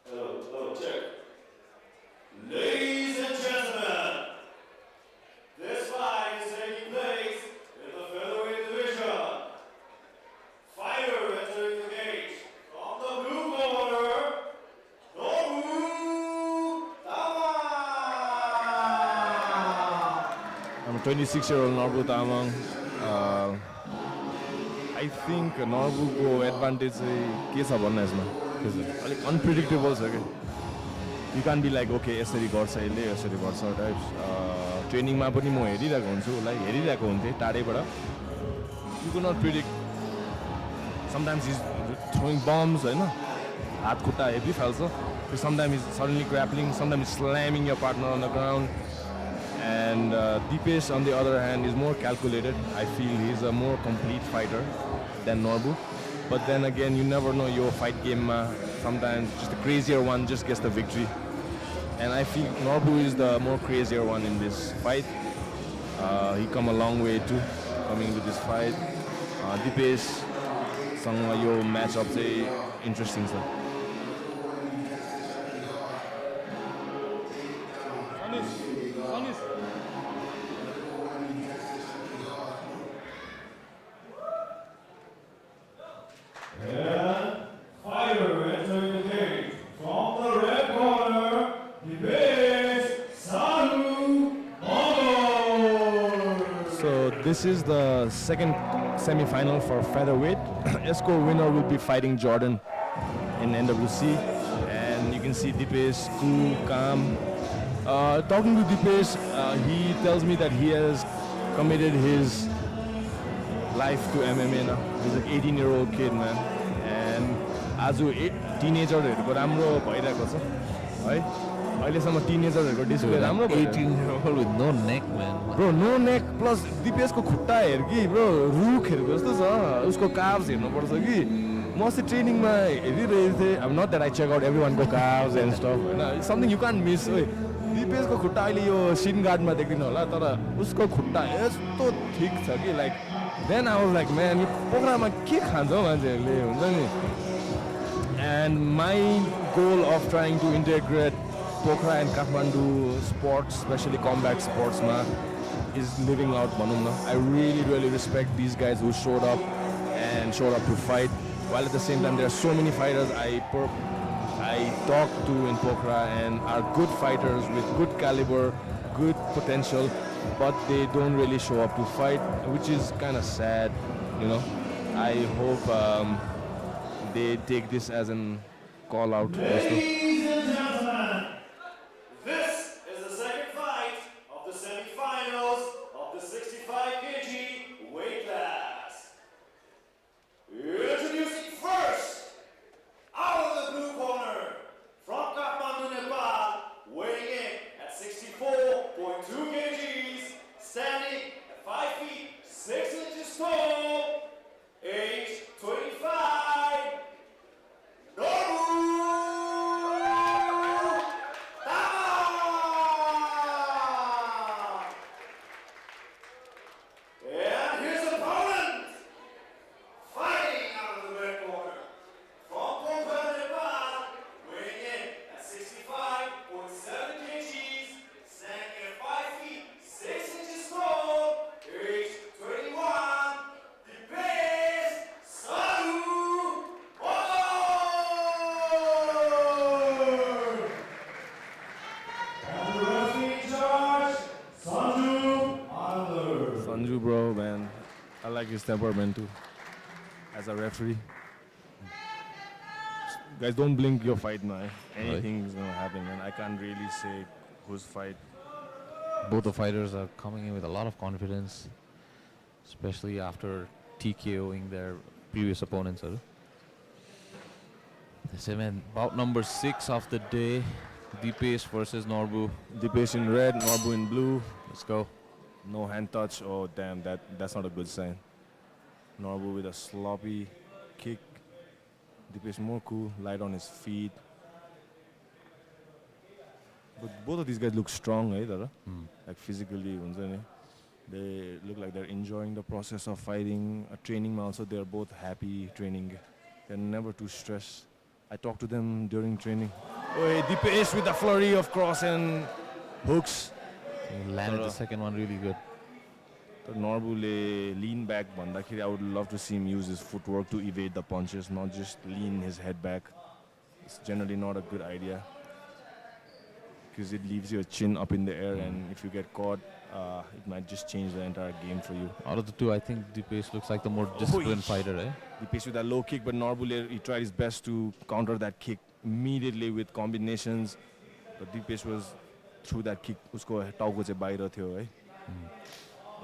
Hello, check. Ladies and gentlemen, this fight is taking place in the featherweight division. Fighter entering the cage from the blue corner, Noru. I'm a 26-year-old Noru Tamang. I think Noruको advantage चाहिँ के छ भन्नु यसमा अलिक unpredictable छ के. You can't be like okay यसरी गर्छ यसले यसरी गर्छ टाइप्स. ट्रेनिङमा पनि म हेरिरहेको हुन्छु हेरिरहेको हुन्थे टाढैबाट. You cannot predict. Sometimes he's throwing bombs, हात खुट्टा heavy फाल्छ. Sometimes he's suddenly grappling, sometimes he's slamming your partner on the ground. And Dipesh, on the other hand, is more calculated. I feel he's a more complete fighter than Noru. But then again, you never know your fight game. Sometimes just the crazier one just gets the victory. And I feel Noru is the more crazier one in this fight. He come a long way too, coming to this fight. Dipesh, your matchup is interesting, sir. This is the second semi-final for featherweight. Esco winner will be fighting Jordan. in NWC, and you can see Dipesh cool, calm. Talking to Dipesh, he tells me that he has committed his life to MMA now. He's an 18-year-old kid, man. And आज टिनेजरहरूको राम्रो भइरहेको छ है अहिलेसम्म टिनेजरहरूको display राम्रो 18-year-old with no neck, man. Bro no neck plus दिपेशको खुट्टा हेर कि ब्रो रुखहरूको जस्तो छ उसको काव्स हेर्नुपर्छ कि म अस्ति ट्रेनिङमा हेरिरहेको थिएँ अब not that I check out every वानको काव्स एन्ड स्टफ होइन समथिङ यु कान्ट मिस ओइ दिपेशको खुट्टा अहिले यो सिन गार्डमा देख्दिनँ होला तर उसको खुट्टा यस्तो ठिक छ कि like then I was like man यो पोखरामा के खान्छ हौ मान्छेहरूले हुन्छ नि and my goal of trying to integrate Pokhara and Kathmandu sports, especially combat sports, is living out Manumna. I really respect these guys who showed up to fight. While at the same time, there are so many fighters I talk to in Pokhara and are good fighters with good caliber, good potential, but they don't really show up to fight, which is kind of sad, you know. I hope they take this as an call out. Ladies and gentlemen, this is the second fight of the semi-finals of the 65 kg weight class. Introducing first, out of the blue corner, from Kathmandu, Nepal, weighing in at 64.2 kgs, standing at 5 feet 6 inches tall, age 25, Noru! And his opponent, fighting out of the red corner, from Pokhara, Nepal, weighing in at 65.7 kgs, standing at 5 feet 6 inches tall, age 21, Devas, Sagar, and the referee in charge, Sanju, bro, man. I like his temperament too. As a referee. Guys, don't blink your fight now. Anything's gonna happen, man. I can't really say whose fight. Both the fighters are coming in with a lot of confidence, especially after TKOing their previous opponents. They say, man, bout number 6 of the day, Dipesh versus Noru. Dipesh in red, Noru in blue. Let's go. No hand touch. Oh, damn, that's not a good sign. Noru with a sloppy kick. Dipesh more cool, light on his feet. But both of these guys look strong, eh? Like physically, they look like they're enjoying the process of fighting. Training also, they're both happy training. They're never too stressed. I talked to them during training. Oh, Dipesh with a flurry of cross and hooks. He landed the second one really good. Norbule lean back bandakiri. I would love to see him use his footwork to evade the punches, not just lean his head back. It's generally not a good idea because it leaves your chin up in the air, and if you get caught, it might just change the entire game for you. Out of the two, I think Dipesh looks like the more disciplined fighter, eh? Dipesh with that low kick, but Norbule, he tried his best to counter that kick immediately with combinations. But Dipesh was through that kick, usko टाउको चाहिँ बाहिर थियो है.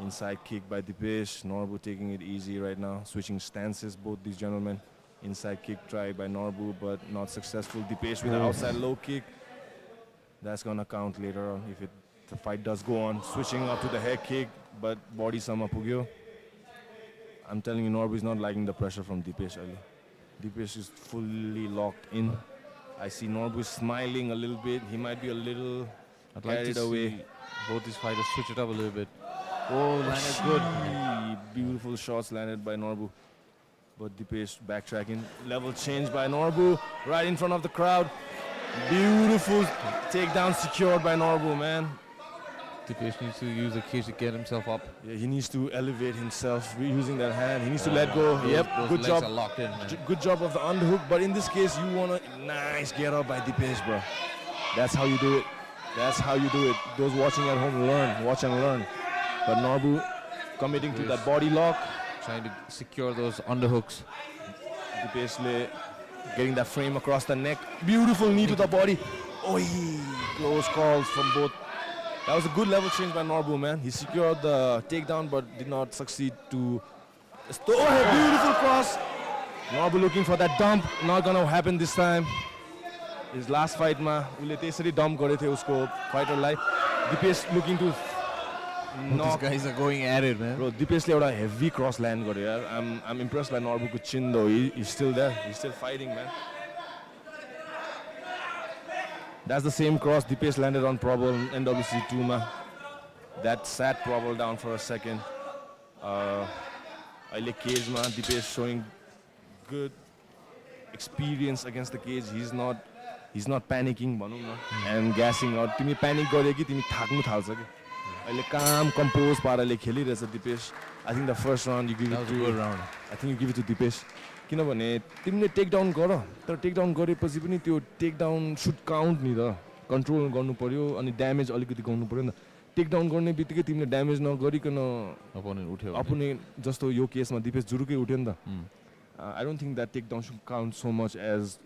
Inside kick by Dipesh. Noru taking it easy right now, switching stances. Both these gentlemen. Inside kick try by Noru, but not successful. Dipesh with the outside low kick. That's gonna count later on if the fight does go on. Switching up to the head kick, but body sama pugyo. I'm telling you, Noru is not liking the pressure from Dipesh Ali. Dipesh is fully locked in. I see Noru smiling a little bit. He might be a little carried away. Both these fighters switch it up a little bit. Oh, landed good. Beautiful shots landed by Noru. But Dipesh backtracking. Level change by Noru. Right in front of the crowd. Beautiful takedown secured by Noru, man. Dipesh needs to use the cage to get himself up. Yeah, he needs to elevate himself using that hand. He needs to let go. Those good legs job. are locked in, man. Good job of the underhook. But in this case, you want a nice get up by Dipesh, bro. That's how you do it. That's how you do it. Those watching at home learn. Watch and learn. But Noru committing to that body lock. Trying to secure those underhooks. Dipeshले getting that frame across the neck. Beautiful knee to the body. Oi, close calls from both. That was a good level change by Noru, man. He secured the takedown but did not succeed to... Oh, beautiful cross. Noru looking for that dump. Not gonna happen this time. His last fight, उसले त्यसरी dump गरेको थियो उसको fighterलाई. Dipesh looking to knock. These guys are going at it, man. Bro, Dipeshले एउटा heavy cross land गर्यो यार. I'm impressed by Noruको chin though. He's still there. He's still fighting, man. That's the same cross Dipesh landed on Probal in NWC 2 ma. That sat Probal down for a second. अहिले cage ma Dipesh showing good experience against the cage. He's not panicking भनौं न and gassing out. तिमी panic गर्यो कि तिमी थाक्नु थाल्छ के. अहिले calm compose पाराले खेलिरहेछ Dipesh. I think the first round you give it to good round. I think you give it to Dipesh. किनभने तिमीले टेक डाउन गर तर टेक डाउन गरेपछि पनि त्यो टेक डाउन शुड काउन्ट नि त कन्ट्रोल गर्नु पर्यो अनि ड्यामेज अलिकति गर्नु पर्यो नि त टेक डाउन गर्ने बित्तिकै तिमीले ड्यामेज नगरिकन अपोनेन्ट उठ्यो अपोनेन्ट जस्तो यो केसमा दिपेश जुरुकै उठ्यो नि त I don't think that takedown should count so much as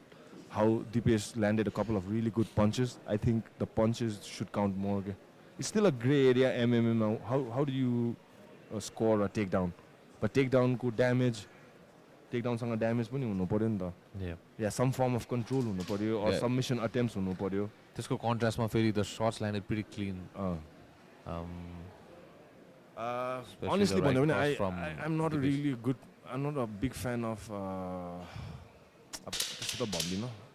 how Dipesh landed a couple of really good punches. I think the punches should count more. Okay? It's still a gray area MMA now. How do you score a takedown? But takedown ko damage, takedown सँग damage पनि हुनु पर्यो नि त. Yeah, some form of control हुनु पर्यो or submission attempts हुनु पर्यो. त्यसको contrastमा फेरि the shots landed pretty clean. Honestly भन्यो भने I'm not really good. I'm not a big fan of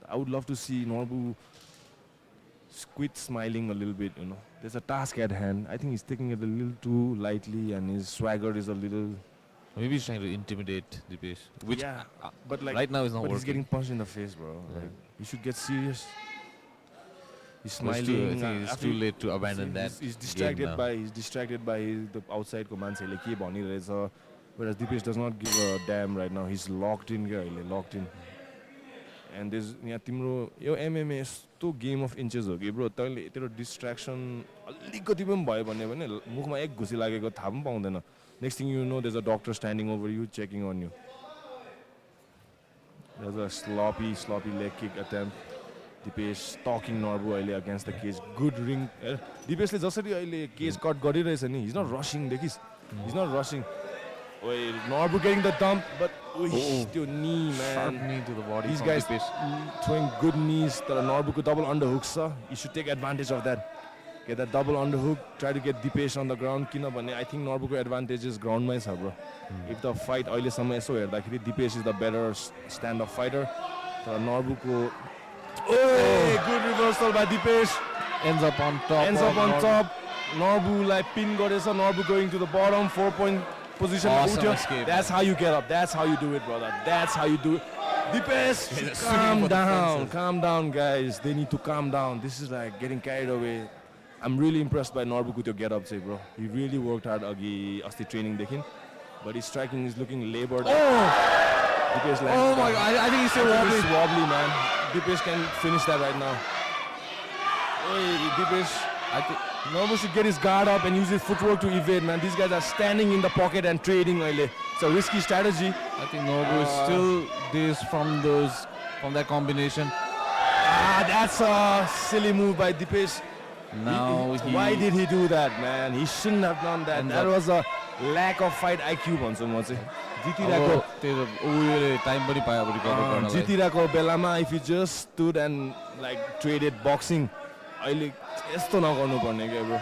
I would love to see Noru quit smiling a little bit, you know. There's a task at hand. I think he's taking it a little too lightly and his swagger is a little... Maybe he's trying to intimidate Dipesh. Which yeah, but like, right now is not working. He's getting punched in the face, bro. Yeah. Like, he should get serious. He's Well, smiling. I think it's too late to abandon that. He's distracted by the outside मान्छेले के भनिरहेछ. Whereas Dipesh does not give a damn right now. He's locked in here, locked in. And there's तिम्रो यो MMA यस्तो game of inches हो कि bro. तैले तेरो distraction अलिकति पनि भयो भने मुखमा एक घुसी लागेको थाहा पनि पाउँदैन. Next thing you know, there's a doctor standing over you, checking on you. There's a sloppy leg kick attempt. Dipesh stalking Noru अहिले against the cage. Good ring. Dipeshले जसरी अहिले cage cut गरिरहेछ नि, he's not rushing, देखिस्. He's not rushing. Wait, Noru getting the dump, but त्यो knee, man. Sharp knee to the body. These guys throwing good knees. तर Noruको double underhooks छ. You should take advantage of that. Get that double underhook. Try to get Dipesh on the ground. किनभने I think Noruको advantage is ground मै छ, bro. If the fight अहिलेसम्म यसो हेर्दाखेरि Dipesh is the better stand-up fighter. तर Noruको good reversal by Dipesh. Ends up on top. Noru like pin गरेछ. Noru going to the bottom. 4-point position. Awesome escape. That's how you get up. That's how you do it, brother. That's how you do it. Dipesh, calm down, guys. They need to calm down. This is like getting carried away. I'm really impressed by Noru with your get-up, say, bro. He really worked hard agi asti training dekhin, but his striking is looking labored. Dipesh Oh my God! I think he's still wobbly. He's wobbly, man. Dipesh can finish that right now. Dipesh, I think Noru should get his guard up and use his footwork to evade, man. These guys are standing in the pocket and trading. It's a risky strategy. I think Noru is still this from that combination. That's a silly move by Dipesh. Now why did he do that, man? He shouldn't have done that. That was a lack of fight IQ भन्छु म चाहिँ. जितिरहेको बेलामा if you just stood and like traded boxing, अहिले यस्तो नगर्नु पर्ने के bro.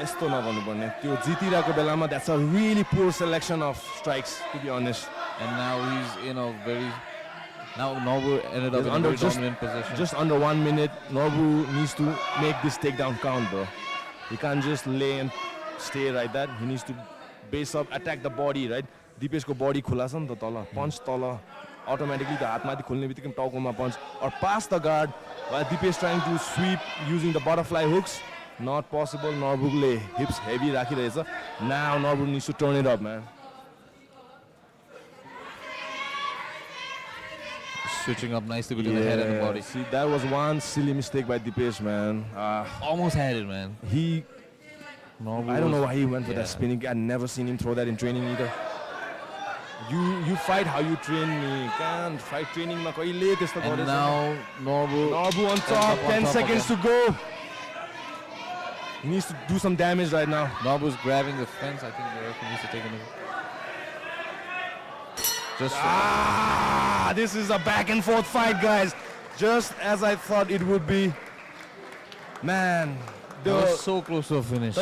यस्तो नगर्नु पर्ने. त्यो जितिरहेको बेलामा that's a really poor selection of strikes, to be honest. And now he's in a very... Now Noru ended up in a very dominant position. Just under 1 minute, Noru needs to make this takedown count, bro. He can't just lay and stay like that. He needs to base up, attack the body, right? Dipeshको body खुला छ नि त तल. Punch तल. Automatically the हातमाथि खुल्ने बित्तिकै टाउकोमा punch. Or pass the guard while Dipesh trying to sweep using the butterfly hooks. Not possible. Noruले hips heavy राखिरहेछ. Now Noru needs to turn it up, man. Switching up nicely between the head and the body. See, that was one silly mistake by Dipesh, man. Almost had it, man. I don't know why he went for that spinning. I've never seen him throw that in training either. You fight how you train me. Can't fight training ma kaile testo And gareछ. now Noru on top, 10 seconds to go. He needs to do some damage right now. Nobu's grabbing the fence. I think the referee needs to take him. This is a back and forth fight, guys. Just as I thought it would be. Man, They were so close to a finish.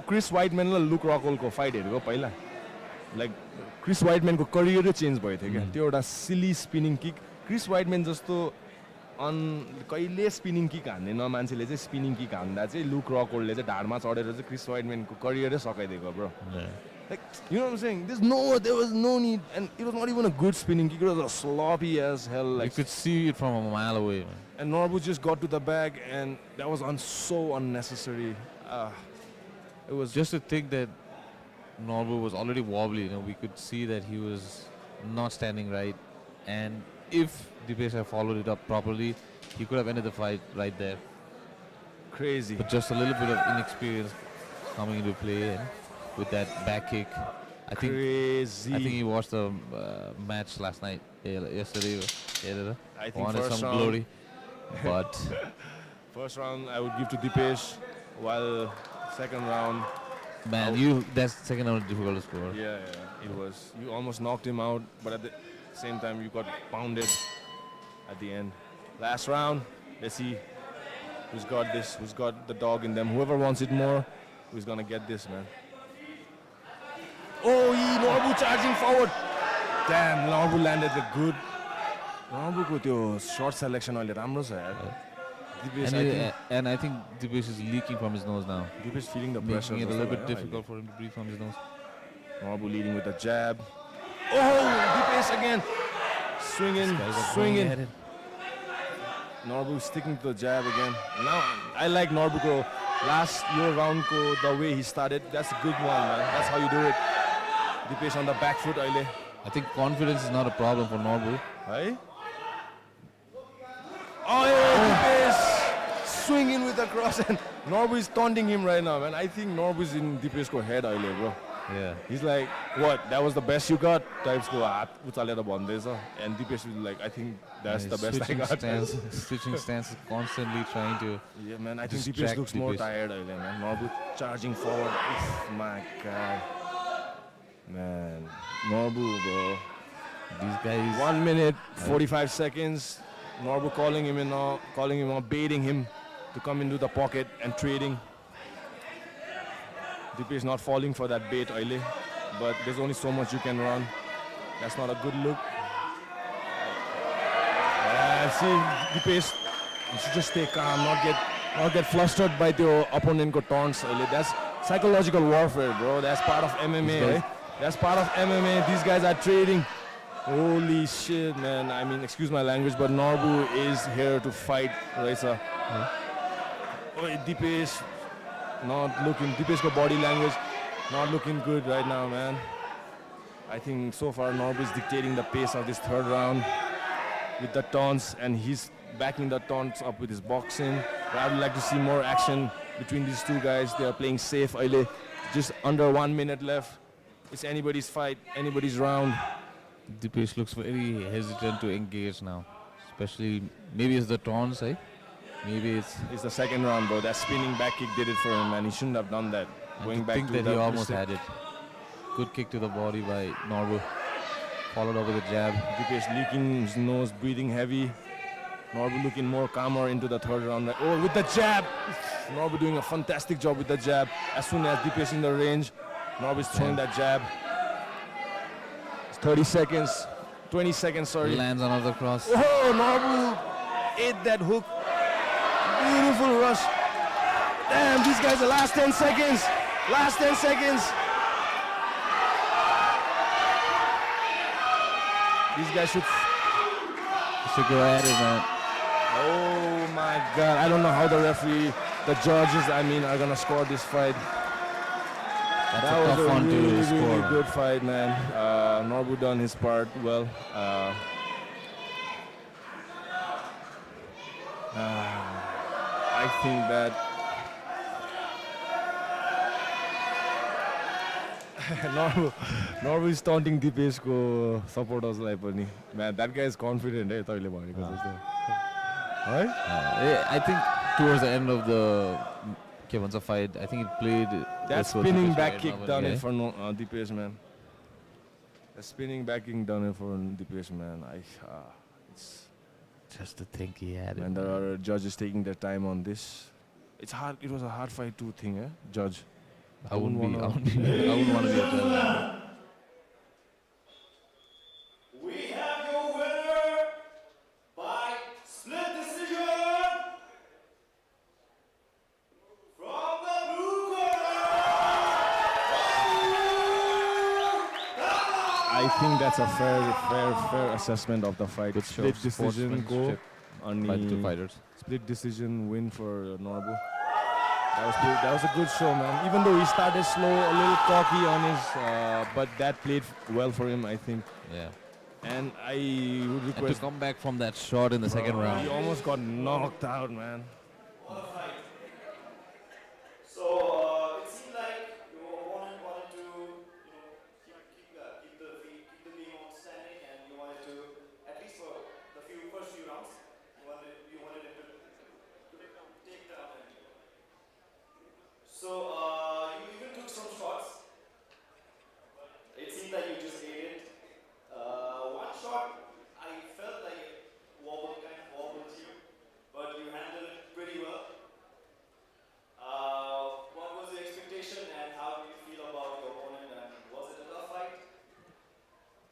Chris Whiteman and Luke Rockhold fight पहिला. Like Chris Whiteman को career change भयो थियो क्या. त्यो एउटा silly spinning kick. Chris Whiteman जस्तो कहिले spinning kick हान्दैन मान्छेले चाहिँ स्पिनिङ किक हान्दा चाहिँ लुक रकहोल्डले चाहिँ ढाडमा चढेर चाहिँ क्रिस वाइडम्यानको करियरै सकाइदिएको bro. Like, you know what I'm saying? There was no need, and it was not even a good spinning kick. It was a sloppy as hell. Like, you could see it from a mile away. Man. And Noru just got to the bag, and that was so unnecessary. It was just to think that Noru was already wobbly. You know, we could see that he was not standing right, and if Dipesh had followed it up properly, he could have ended the fight right there. Crazy. But just a little bit of inexperience coming into play, and with that back kick. I think he watched the match last night, yesterday. I think wanted first some round, glory, but first round I would give to Dipesh, while second round, man, that second round was difficult to score. Yeah, it was. You almost knocked him out, but at the same time you got pounded at the end. Last round, let's see who's got this, who's got the dog in them. Whoever wants it more, who's gonna get this, man. Oh, Noru charging forward. Damn, Noru landed the good. Noruको त्यो short selection अहिले राम्रो छ यार. And I think Dipesh is leaking from his nose now. Dipesh feeling the pressure. Making it a little bit difficult for him to breathe from his nose. Noru leading with the jab. Oh, Dipesh again. Swinging. Noru sticking to the jab again. Now, I like Noruko last year round ko, the way he started. That's a good one, man. That's how you do it. Dipesh on the back foot अहिले. I think confidence is not a problem for Noru. Hey? Oh, yeah, Dipesh swinging with the cross, and Noru is taunting him right now, man. I think Noru is in Dipeshko head अहिले, bro. Yeah. He's like, what? That was the best you got? Types go uchalera bhanदैछ, and Dipesh is like, I think that's the best I got. Switching stance, constantly trying to. Yeah, man. I think Dipesh looks more tired, man. Noru charging forward. Oof, my God, man. Noru, bro. These guys. 1 minute 45 seconds. Noru calling him out, baiting him to come into the pocket and trading. Dipesh not falling for that bait, but there's only so much you can run. That's not a good look. See, Dipesh, you should just stay calm, not get flustered by the opponent taunts. That's psychological warfare, bro. That's part of MMA, right? That's part of MMA. These guys are trading. Holy shit, man. I mean, excuse my language, but Noru is here to fight, Raisa. Oh, Dipesh. Not looking, Dipesh's body language not looking good right now, man. I think so far Noru is dictating the pace of this third round with the taunts, and he's backing the taunts up with his boxing. But I would like to see more action between these two guys. They are playing safe. Just under 1 minute left. It's anybody's fight, anybody's round. Dipesh looks very hesitant to engage now, especially maybe it's the taunts, eh? Maybe it's the second round, bro. That spinning back kick did it for him, and he shouldn't have done that. Going back to that he almost had it. Good kick to the body by Noru. Followed up with a jab. Dipesh leaking his nose, breathing heavy. Noru looking more calmer into the third round. Oh, with the jab! Noru doing a fantastic job with the jab. As soon as Dipesh in the range, Noru is throwing that jab. It's 30 seconds. 20 seconds, sorry. Lands another cross. Oh, Noru ate that hook. Beautiful rush. Damn, these guys, the last 10 seconds. Last 10 seconds. These guys should go at it, man. Oh my God. I don't know how the referee, the judges, are going to score this fight. That was a tough one to score. Really good fight, man. Noru done his part well. I think that Noru is taunting Dipeshko supportersलाई पनि. Man, that guy is confident है तैले भनेको जस्तो. है? I think towards the end of the fight, I think it played. That spinning back kick done it for Dipesh, man. The spinning back kick done it for Dipesh, man. It's just to think he had it. And there are judges taking their time on this. It's hard. It was a hard fight to think, eh? Judge. I wouldn't want to be a judge. We have your winner by split decision from the blue corner. I think that's a fair assessment of the fight. It's split decision go on by the two fighters. Split decision win for Noru. That was a good show, man. Even though he started slow, a little cocky on his, but that played well for him, I think. Yeah. And I would request and to come back from that shot in the second round. He almost got knocked out, man. So it seemed like your opponent wanted to, keep the game on standing, and you wanted to, at least for the first few rounds, you wanted him to take down. So you even took some shots. It seemed like you just ate it. One shot, I felt like it wobbled you, but you handled it pretty well. What was the expectation, and how do you feel about your opponent, and was it a tough fight?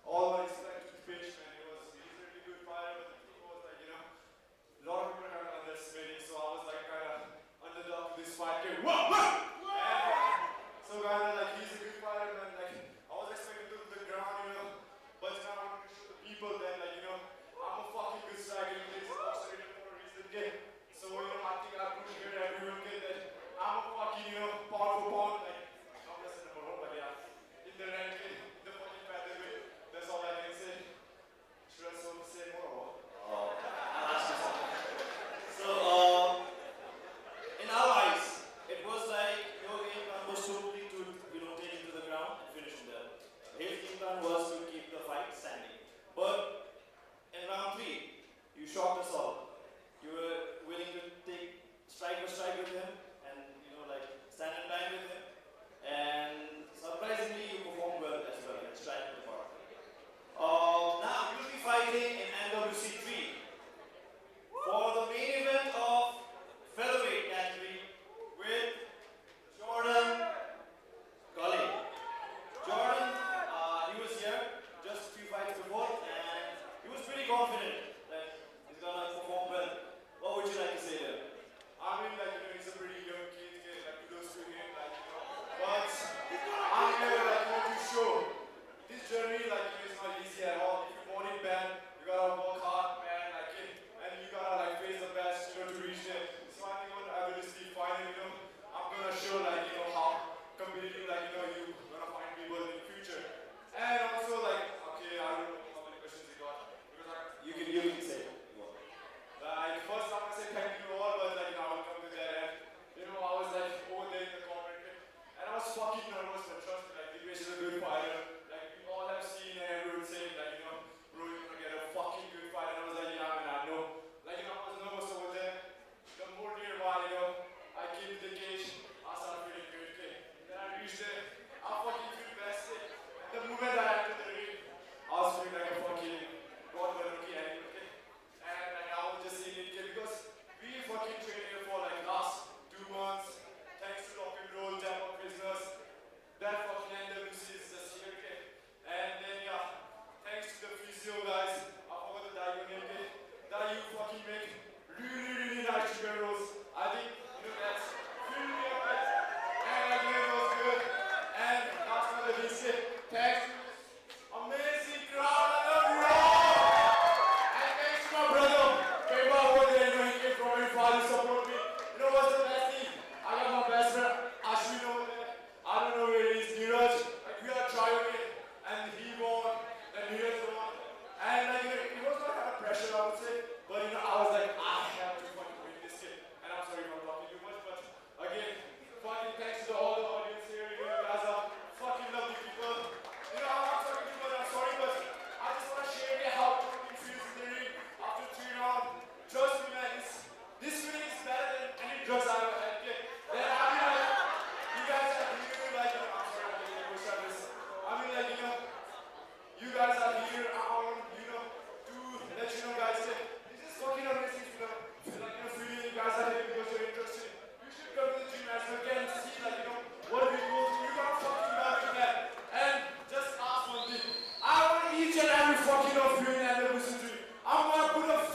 All I expected to finish, man. He's a really good fighter, but the thing was like, a lot of people are kind of underestimating, so I was like kind of underdog to this fight. Whoa! So like he's a good fighter, man. Like I was expecting to the ground, but now I want to show the people that I'm a fucking good striker. This is also for a reason, okay? So I think I proved here to everyone that I'm a fucking pound for pound. Like I'm just number one, but yeah, in the ranking, the fucking featherweight. That's all I can say. Should I say more? So in our eyes, it was like your game plan was totally to take him to the ground and finish him there. His game plan was to keep the fight standing. But in round 3, you shocked us all. You were willing to take strike for strike with him and stand in line with him. And surprisingly, you performed well as well and strike the park. Now you'll be fighting in NWC 3 for the main event of featherweight category with Jordan Gully. Jordan, he was here just a few fights before, and he was pretty confident that he's gonna perform well. What would you like to say there? I mean, he's a pretty young kid, kudos to him, but I'm here, to show this journey, is not easy at all. If you want it bad, you gotta work hard, man, and you gotta, face the best, to reach there. So I think when I will just be fine, I'm gonna show, how competitive, you're gonna find people in the future. And also, okay, I don't know how many questions you got, because you can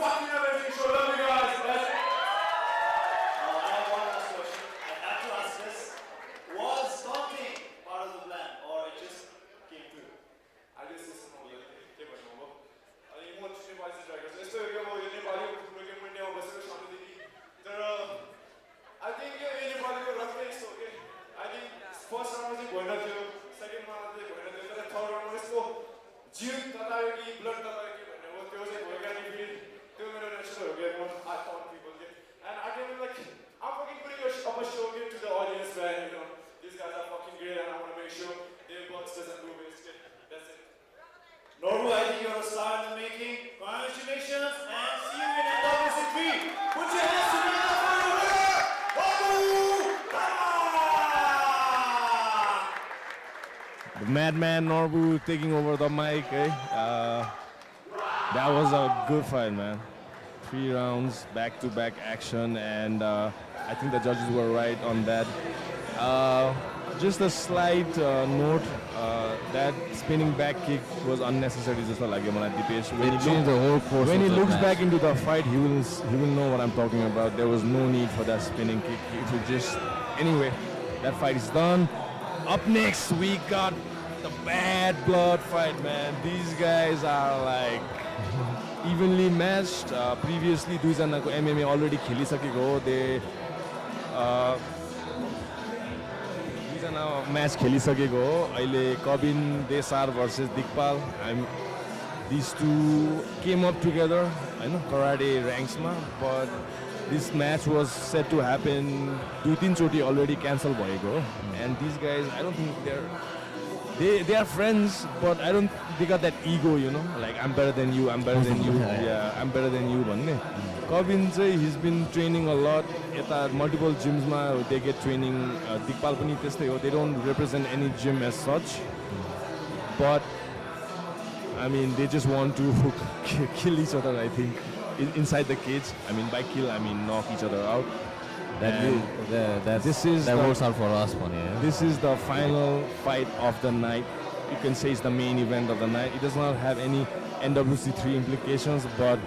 fucking amazing show. Love you guys. That's it. I have one last question. I have to ask this. Was stalking part of the plan or it just came through? I guess this is not like के भन्नु अब अनि म चाहिँ Nepali try गर्छु यस्तो यो म यो नेपालीको ठुलो गेम इन्डियामा बसेको सानोदेखि तर आई थिंक यो नेपालीको रक्तै यस्तो हो के आई थिंक फर्स्ट राउन्डमा चाहिँ भएन थियो सेकेन्डमा चाहिँ भएन थियो तर थर्ड राउन्डमा यसको जिउ ततायो कि ब्लड ततायो कि भन्ने हो त्यो चाहिँ भयो क्या फेरि त्यो मेरो नेचरल हो क्या म आई थॉट पीपल के and I can like I'm fucking putting up a show here to the audience, man. You know, these guys are fucking great, and I want to make sure their works doesn't go wasted. That's it. Noru, I think you're a star in the making. Congratulations, and see you in NWC. Put your hands together for the winner, Noru! The madman Noru taking over the mic. That was a good fight, man. 3 rounds, back-to-back action, and I think the judges were right on that. Just a slight note, that spinning back kick was unnecessary. Just like Dipesh. It changed the whole course. When he of the looks match. back into the fight, he will know what I'm talking about. There was no need for that spinning kick. It was just anyway. That fight is done. Up next, we got the bad blood fight, man. These guys are like evenly matched. Previously, दुईजनाको MMA already खेलिसकेको हो. They दुईजना match खेलिसकेको हो. अहिले Kabhin Desar versus Dikpal. These two came up together, I know, karate ranksमा, but this match was set to happen 2-3 चोटि already cancel भएको हो. And these guys, I don't think they are friends, but I don't. They got that ego, you know, like I'm better than you, I'm better than you, yeah, I'm better than you. भन्ने. Kabhin चाहिँ he's been training a lot. यता multiple gyms मा they get training. Dikpal पनि त्यस्तै हो. They don't represent any gym as such, but I mean they just want to kill each other. I think inside the cage. I mean by kill I mean knock each other out. That works out for us, money. Yeah? This is the final fight of the night. You can say it's the main event of the night. It does not have any NWC3 implications, but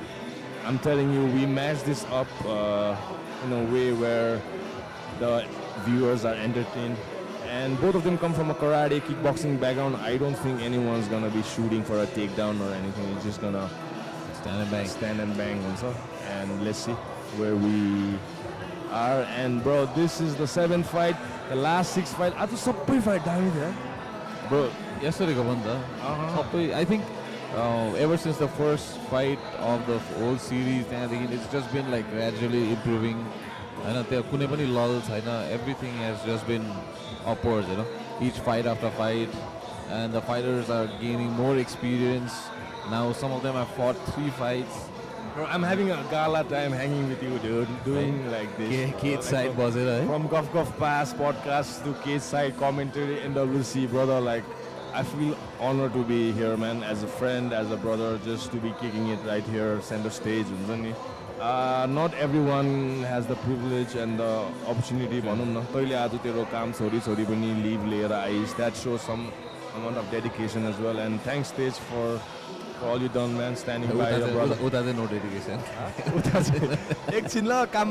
I'm telling you, we matched this up in a way where the viewers are entertained. And both of them come from a karate, kickboxing background. I don't think anyone's gonna be shooting for a takedown or anything. It's just gonna stand and bang also. And let's see where we are. And bro, this is the 7th fight, the last 6 fight. I just sabai fight daami थियो. Bro, yesterday ko banda. I think ever since the first fight of the whole series, it's just been like gradually improving. And there कुनै पनि lull छैन. Everything has just been upwards, you know. Each fight after fight, and the fighters are gaining more experience. Now some of them have fought 3 fights. Bro, I'm having a gala time hanging with you, dude. Doing like this. Cage side was it, right? From Gulf Pass podcast to cage side commentary, NWC, brother. Like, I feel honored to be here, man. As a friend, as a brother, just to be kicking it right here, center stage. Not everyone has the privilege and the opportunity. That shows some amount of dedication as well. And thanks, Stage, for all you done, man, standing by your brother. Uta चाहिँ no dedication. उता चाहिँ एकछिन ल काम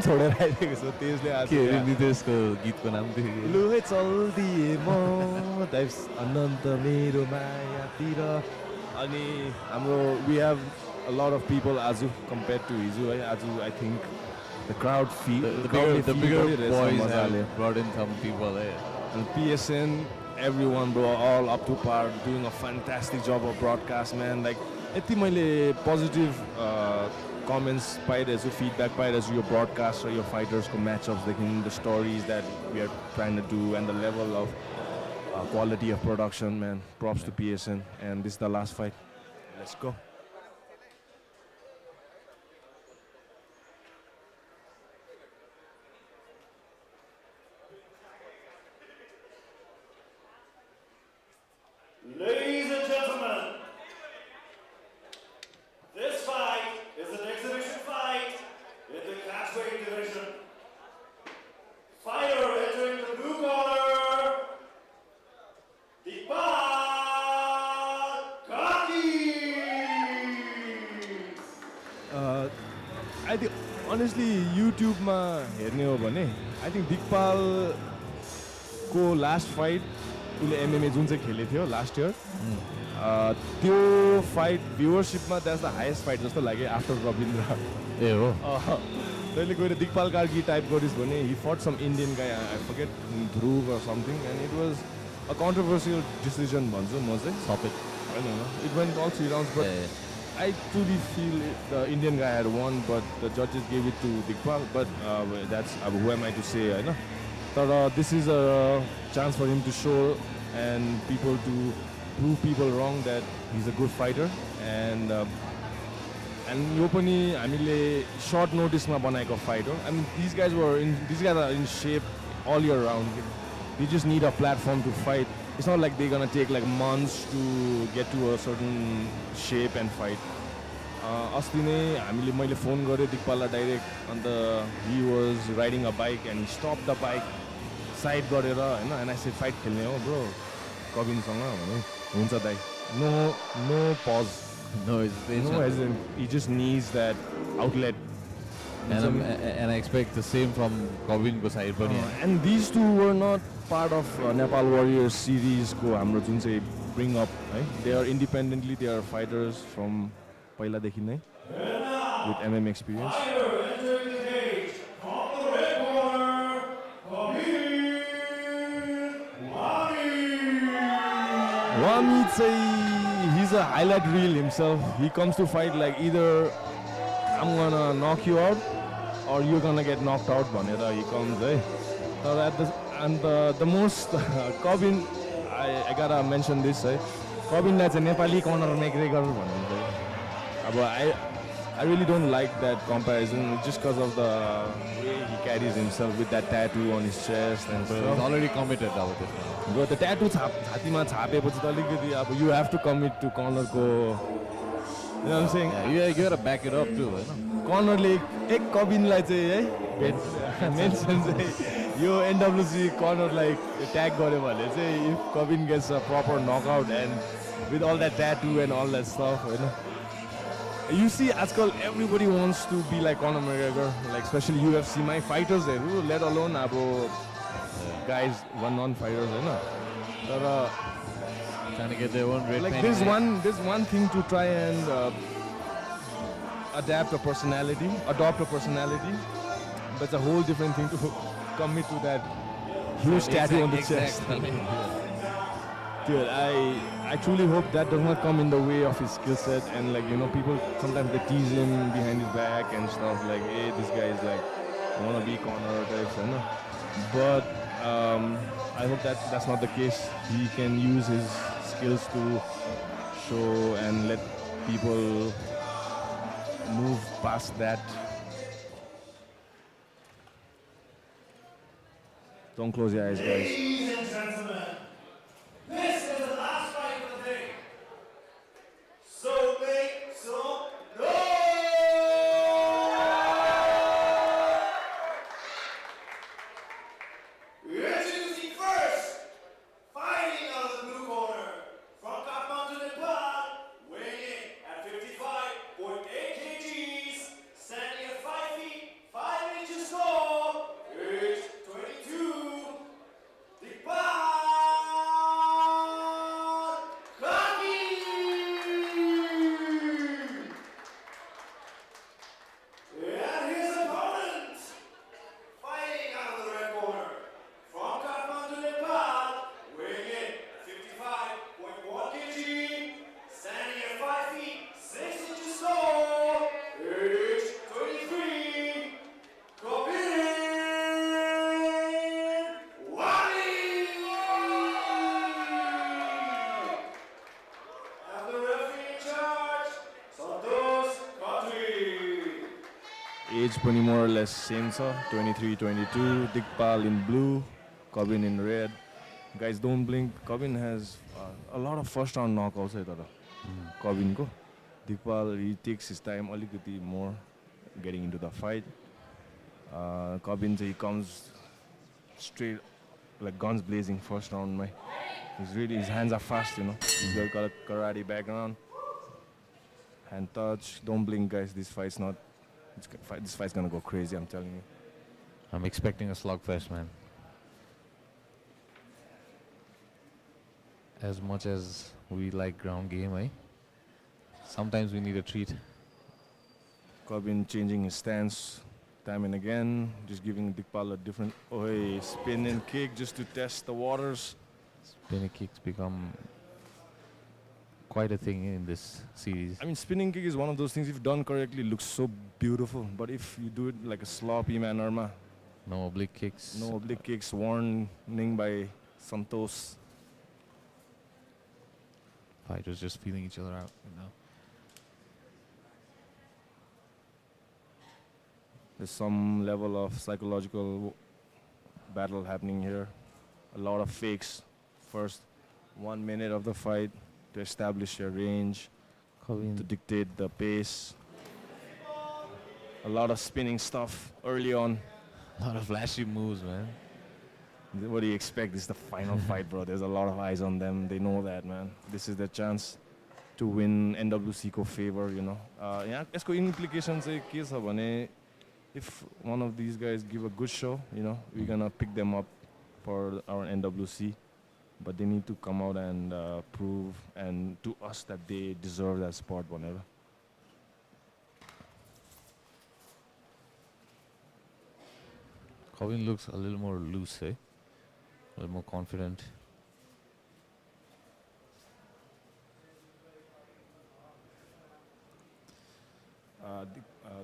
छोडेर आइदिएको छु त्यसले आज के नितेशको गीतको नाम थियो लु है चल्दिए म दैव्स अनन्त मेरो मायातिर अनि हाम्रो we have a lot of people Azu compared to Izu. Azu, I think the crowd feel the bigger boys have brought in some people. And PSN, everyone, bro, all up to par, doing a fantastic job of broadcast, man. Like, यति मैले positive comments पाइरहेछु, feedback पाइरहेछु your broadcast or your fighters को matchups, the stories that we are trying to do and the level of quality of production, man. Props to PSN, and this is the last fight. Let's go. Ladies and gentlemen, this fight is an exhibition fight in the catchweight division. Fighter entering the blue corner, Dikpal Kabhin. I think honestly युट्युबमा हेर्ने हो भने I think दिक्पालको last fight उसले MMA जुन चाहिँ खेलेको थियो लास्ट इयर त्यो फाइट भ्युवरसिपमा द्याट्स द हाइएस्ट फाइट जस्तो लाग्यो आफ्टर रविन्द्र ए हो तैँले गएर दिक्पाल कार्की टाइप गरिस् भने हि फट some Indian guy I forget Dhruv or something and it was a controversial decision भन्छु म चाहिँ सबै होइन it went all 3 rounds but I truly feel the Indian guy had won, but the judges gave it to Dikpal. But that's who am I to say, I know. But this is a chance for him to show and people to prove people wrong that he's a good fighter. And यो पनि हामीले short notice मा बनाएको fight हो. I mean these guys are in shape all year round. They just need a platform to fight. It's not like they're gonna take like months to get to a certain shape and fight. अस्ति नै मैले phone गरेँ दिक्पाललाई direct अन्त he was riding a bike and he stopped the bike side गरेर होइन and I said fight खेल्ने हो bro कबिनसँग भने हुन्छ दाइ no pause no hesitation. He just needs that outlet. And I expect the same from Kabhinको side पनि and these two were not part of Nepal Warriors series को हाम्रो जुन चाहिँ bring up है they are independently they are fighters from पहिलादेखि नै with MMA experience. Entering the cage from the red corner, Kabhin Wami चाहिँ he's a highlight reel himself. He comes to fight like either I'm gonna knock you out or you're gonna get knocked out भनेर he comes है तर the most Kabhin I gotta mention this है Kabhinलाई चाहिँ Nepali corner McGregor भनिन्छ अब I really don't like that comparison just because of the way he carries himself with that tattoo on his chest and stuff. He's already committed अब त्यसमा But the tattoo छातीमा छापेपछि त अलिकति अब you have to commit to cornerको You know what I'm saying? Yeah, you gotta back it up too, होइन कर्नरले एक कबिनलाई चाहिँ है भेट मेन्सन चाहिँ यो NWC कर्नरलाई ट्याग गर्यो भने चाहिँ if Kabhin gets a proper knockout and with all that tattoo and all that stuff होइन You see आजकल everybody wants to be like Conor McGregor like especially UFC my fightersहरू let alone अब guys one-on fighters होइन तर trying to get their own red like paint. there's one thing to try and adopt a personality but it's a whole different thing to commit to that huge tattoo on the chest. Dude, I truly hope that does not come in the way of his skill set and like you know people sometimes they tease him behind his back and stuff like hey this guy is like wanna be corner type you know but I hope that that's not the case. He can use his skills to show and let people move past that. Don't close your eyes, guys. Ladies and gentlemen, this is the last fight of the day. So make some noise! Introducing first, fighting out of the blue corner, from Kathmandu, Nepal, weighing in at 55.8 kgs, standing at 5 feet 5 inches tall, age 22, Dikpal Kabhin! And his opponent, fighting out of the red corner, from Kathmandu, Nepal, weighing in at 55.1 kg, standing at 5 feet 6 inches tall, age 23, Kabhin Wali! And the referee in charge, Santos Kadri. Age पनि more or less same छ 23, 22. Dikpal in blue, Kabhin in red. Guys, don't blink. Kabhin has a lot of first round knockouts है तर Kabhinको. Dikpal he takes his time अलिकति more getting into the fight. Kabhin चाहिँ he comes straight like guns blazing first round his hands are fast you know. He's got a karate background. Hand touch. Don't blink, guys. This fight's not. This fight's gonna go crazy. I'm telling you. I'm expecting a slugfest, man. As much as we like ground game, sometimes we need a treat. Kabhin changing his stance time and again, just giving Dikpal a different spin and kick just to test the waters. Spinning kicks become quite a thing in this series. I mean, spinning kick is one of those things, if done correctly, looks so beautiful. But if you do it like a sloppy manner, no oblique kicks. No oblique kicks, warning by Santos. Fighters just feeling each other out, There's some level of psychological battle happening here. A lot of fakes. First 1 minute of the fight to establish your range, to dictate the pace. A lot of spinning stuff early on. A lot of flashy moves, man. What do you expect? This is the final fight, bro. There's a lot of eyes on them. They know that, man. This is their chance to win NWC ko favor, यहाँ यसको implication चाहिँ के छ भने, if one of these guys give a good show, we're gonna pick them up for our NWC, but they need to come out and prove and to us that they deserve that spot, whatever. Kabhin looks a little more loose, a little more confident.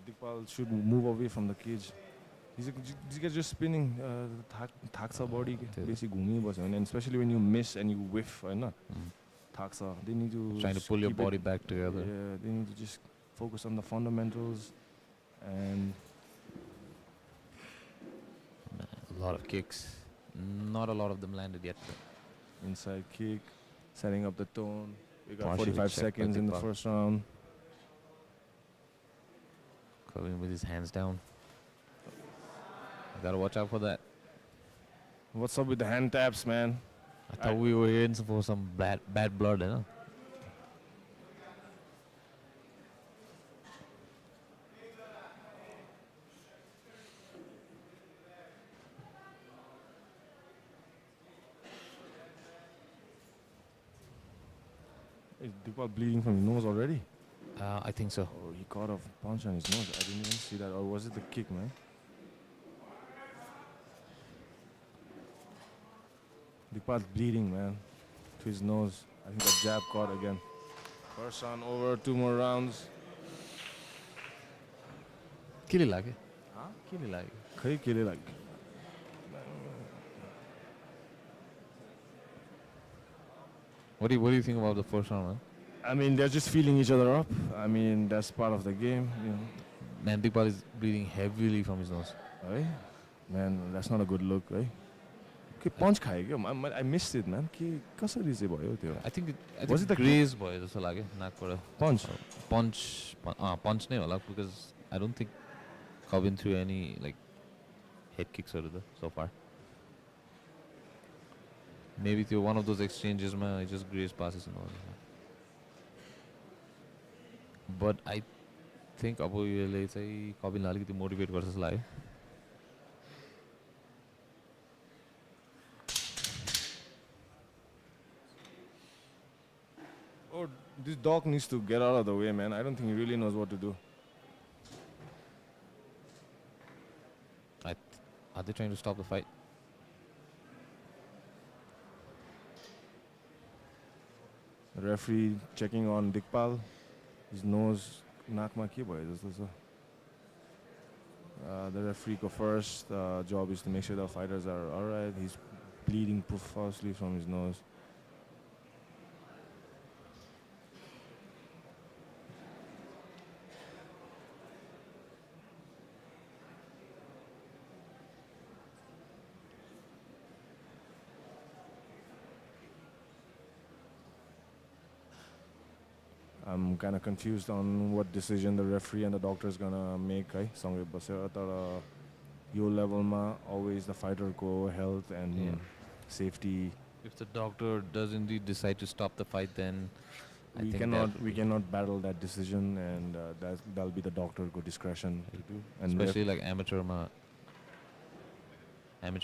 Dikpal should move away from the cage. These guys just spinning. Taksa body, basically, and especially when you miss and you whiff, Taksa. They need to trying to pull your body back together. Yeah, they need to just focus on the fundamentals and. A lot of kicks. Not a lot of them landed yet. Inside kick, setting up the tone. We got Partially 45 seconds in the first round. Kabhin with his hands down. Gotta watch out for that. What's up with the hand taps, man? I thought we were in for some bad blood, Is Dikpal bleeding from his nose already? I think so. Oh, he caught a punch on his nose. I didn't even see that. Or was it the kick, man? Dikpal's bleeding, man. To his nose. I think the jab caught again. First round over, 2 more rounds. Kili lage. Huh? Kili lage. Khay kili lage. What do you think about the first round, man? I mean, they're just feeling each other up. I mean, that's part of the game, Man, Dikpal is bleeding heavily from his nose. Right? Man, that's not a good look, right? Okay, punch खायो क्या? I missed it, man. के कसरी चाहिँ भयो त्यो? I think was it the graze भयो जस्तो लाग्यो नाकबाट. Punch नै होला because I don't think Kabhin threw any head kicks so far. Maybe through one of those exchanges, man, just graze passes and all. But I think अब यसले चाहिँ कबिनलाई अलिकति motivate गर्छ जस्तो लाग्यो. Oh, this dog needs to get out of the way, man. I don't think he really knows what to do. Are they trying to stop the fight? The referee checking on Dikpal. His nose, naakma ke bhayo jasto cha. The referee go first. Job is to make sure the fighters are alright. He's bleeding profusely from his nose. I'm kind of confused on what decision the referee and the doctor is gonna make. सँगै बसेर तर यो levelमा always the fighter को health and safety. If the doctor does indeed decide to stop the fight, then I We think cannot battle that decision, and that'll be the doctor go discretion to do. And especially like amateur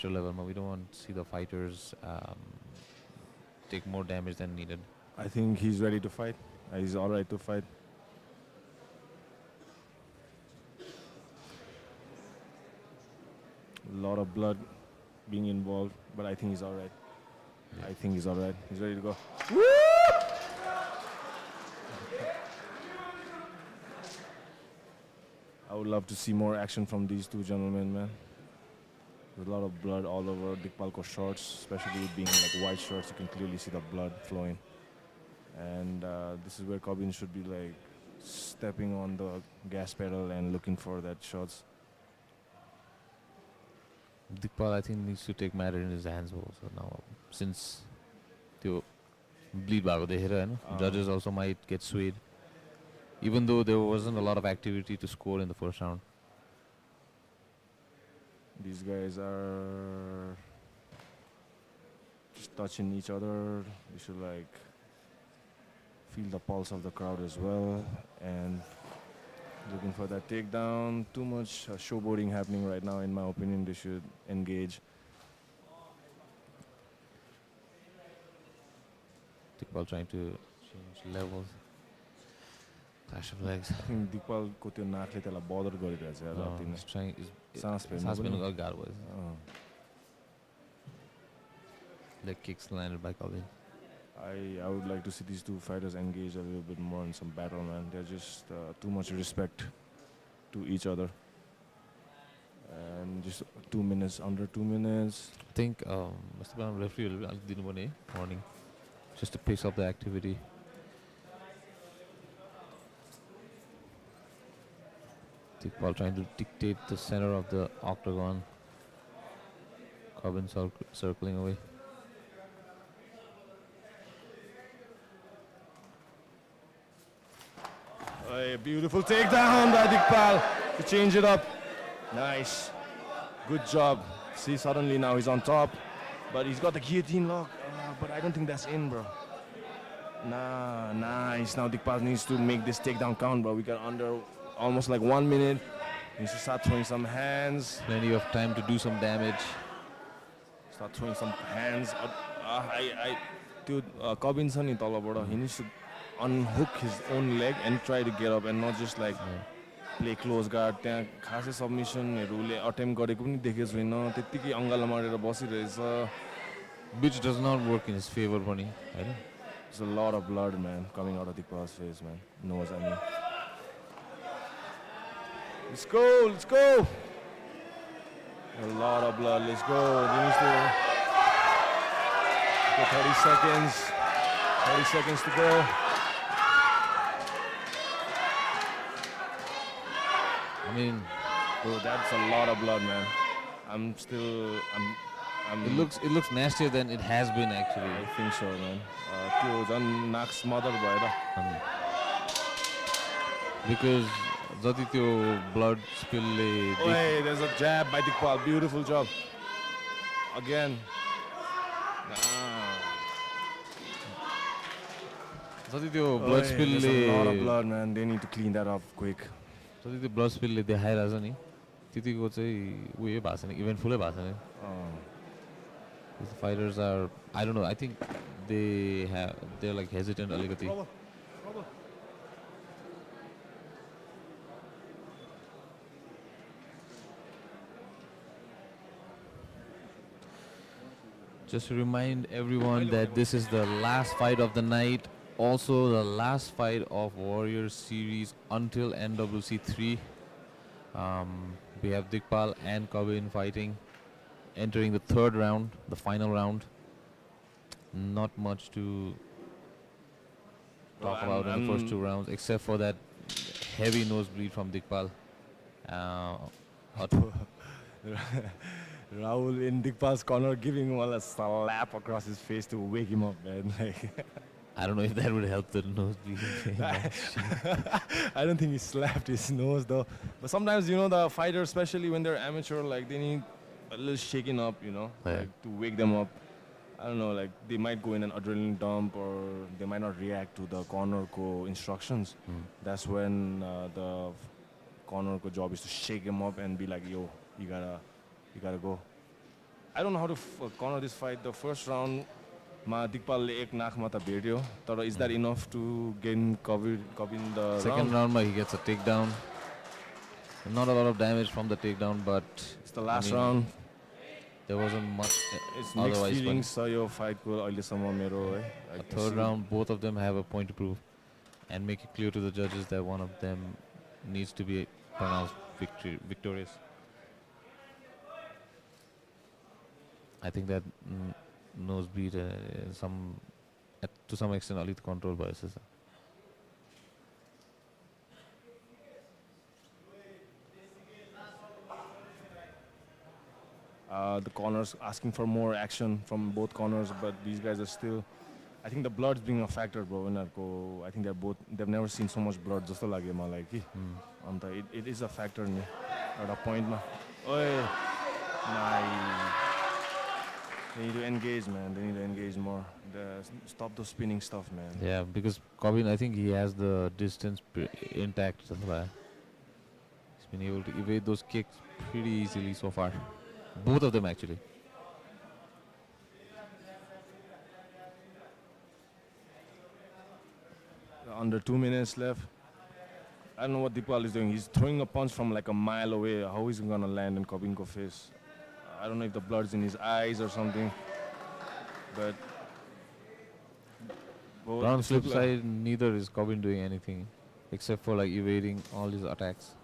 level, we don't want to see the fighters take more damage than needed. I think he's ready to fight. He's all right to fight. A lot of blood being involved, but I think he's all right. I think he's all right. He's ready to go. I would love to see more action from these two gentlemen, man. There's a lot of blood all over Dikpal's shorts, especially being like white shorts. You can clearly see the blood flowing. And this is where Kabhin should be like stepping on the gas pedal and looking for that shots. Dikpal, I think, needs to take matter in his hands also now, since the bleed bhako dekhera haina, judges also might get swayed, even though there wasn't a lot of activity to score in the first round. These guys are just touching each other. They should like feel the pulse of the crowd as well, and looking for that takedown. Too much showboating happening right now, in my opinion. They should engage. Dikpal trying to change levels. Clash of legs. I think Dikpal ko tyo naakle त्यसलाई bother गरिरहेछ यार अति नै. He's trying. सास फेर्नु सास पनि. फेर्नु अलि गाह्रो भयो. Leg kicks landed by Kabhin. I would like to see these two fighters engage a little bit more in some battle, man. They're just too much respect to each other. And just 2 minutes, under 2 minutes. I think Mr. referee will be warning, just to pace up the activity. Dikpal trying to dictate the center of the octagon. Kabhin circling away. A beautiful takedown by Dikpal to change it up. Nice. Good job. See, suddenly now he's on top. But he's got the guillotine lock. But I don't think that's in, bro. Nah, nice. Now Dikpal needs to make this takedown count, bro. We got under almost like 1 minute. He needs to start throwing some hands. Plenty of time to do some damage. Start throwing some hands. Dude, Kabhin छ नि तलबाट. He needs to unhook his own leg and try to get up and not just like play close guard. त्यहाँ खासै सबमिसनहरूले attempt गरेको पनि देखेको छैन. त्यतिकै अङ्गालो मारेर बसिरहेछ. Which does not work in his favor पनि हैन. There's a lot of blood, man, coming out of Dikpal's face, man. Nose, I mean. Let's go, let's go. A lot of blood, let's go. He needs to go 30 seconds. 30 seconds to go. I mean, bro, that's a lot of blood, man. I'm it looks nastier than it has been actually. I think so, man. त्यो झन् नाक स्मदर भएर. Because जति त्यो blood spill ले. Hey, there's a jab by Dikpal. Beautiful job. Again. जति त्यो blood spill ले. There's a lot of blood, man. They need to clean that up quick. जति त्यो blood spill ले देखाइरहेछ नि. त्यतिको चाहिँ उयो भएको छैन, इभेन्टफुलै भएको छैन. These fighters are, I don't know, I think they're like hesitant aligati. Just to remind everyone that this is the last fight of the night, also the last fight of Warriors series until NWC 3. We have Dikpal and Kabhin fighting, entering the third round, the final round. Not much to talk about in the first 2 rounds, except for that heavy nosebleed from Dikpal. Rahul in Dikpal's corner giving him a slap across his face to wake him up, man. I don't know if that would help the nosebleed. I don't think he slapped his nose though. But sometimes, you know, the fighters, especially when they're amateur, like they need a little shaking up, you know, like to wake them up. I don't know, like they might go in an adrenaline dump or they might not react to the corner ko instructions. That's when the corner ko job is to shake him up and be like, yo, you gotta go. I don't know how to corner this fight. The first round, Dikpal le ek nakh mata bhetyo. Tara, is that enough to gain Kabhin the Second round, he gets a takedown. Not a lot of damage from the takedown, but it's the last round. There wasn't much. It's mixed feelings. So your fight ko aile samma mero hai. Third round, both of them have a point to prove, and make it clear to the judges that one of them needs to be pronounced victorious. I think that nosebleed to some extent Alit control by SSR. The corners asking for more action from both corners, but these guys are still. I think the blood's being a factor, bro. I think they've never seen so much blood. Just like it is a factor at a point. They need to engage, man. They need to engage more. Stop the spinning stuff, man. Yeah, because Kabhin, I think he has the distance intact. He's been able to evade those kicks pretty easily so far. Both of them, actually. Under 2 minutes left. I don't know what Dikpal is doing. He's throwing a punch from like a mile away. How is he gonna land in Kabhin's face? I don't know if the blood's in his eyes or something. But on the flip side, neither is Kabhin doing anything except for like evading all his attacks.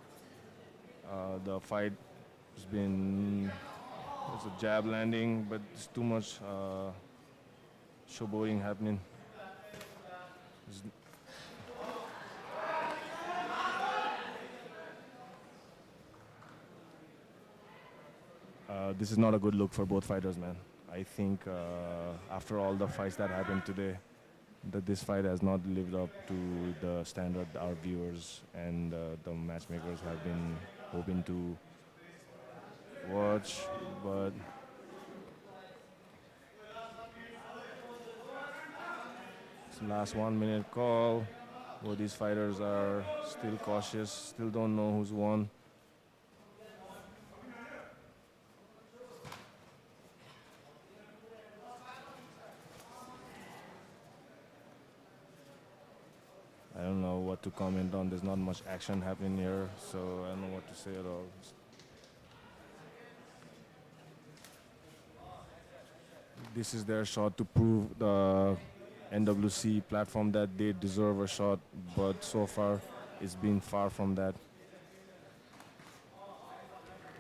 The fight has been. It's a jab landing, but it's too much showboating happening. This is not a good look for both fighters, man. I think after all the fights that happened today, that this fight has not lived up to the standard our viewers and the matchmakers have been hoping to watch, but it's the last 1 minute call. Both these fighters are still cautious, still don't know who's won. I don't know what to comment on. There's not much action happening here, so I don't know what to say at all. This is their shot to prove the NWC platform that they deserve a shot, but so far it's been far from that.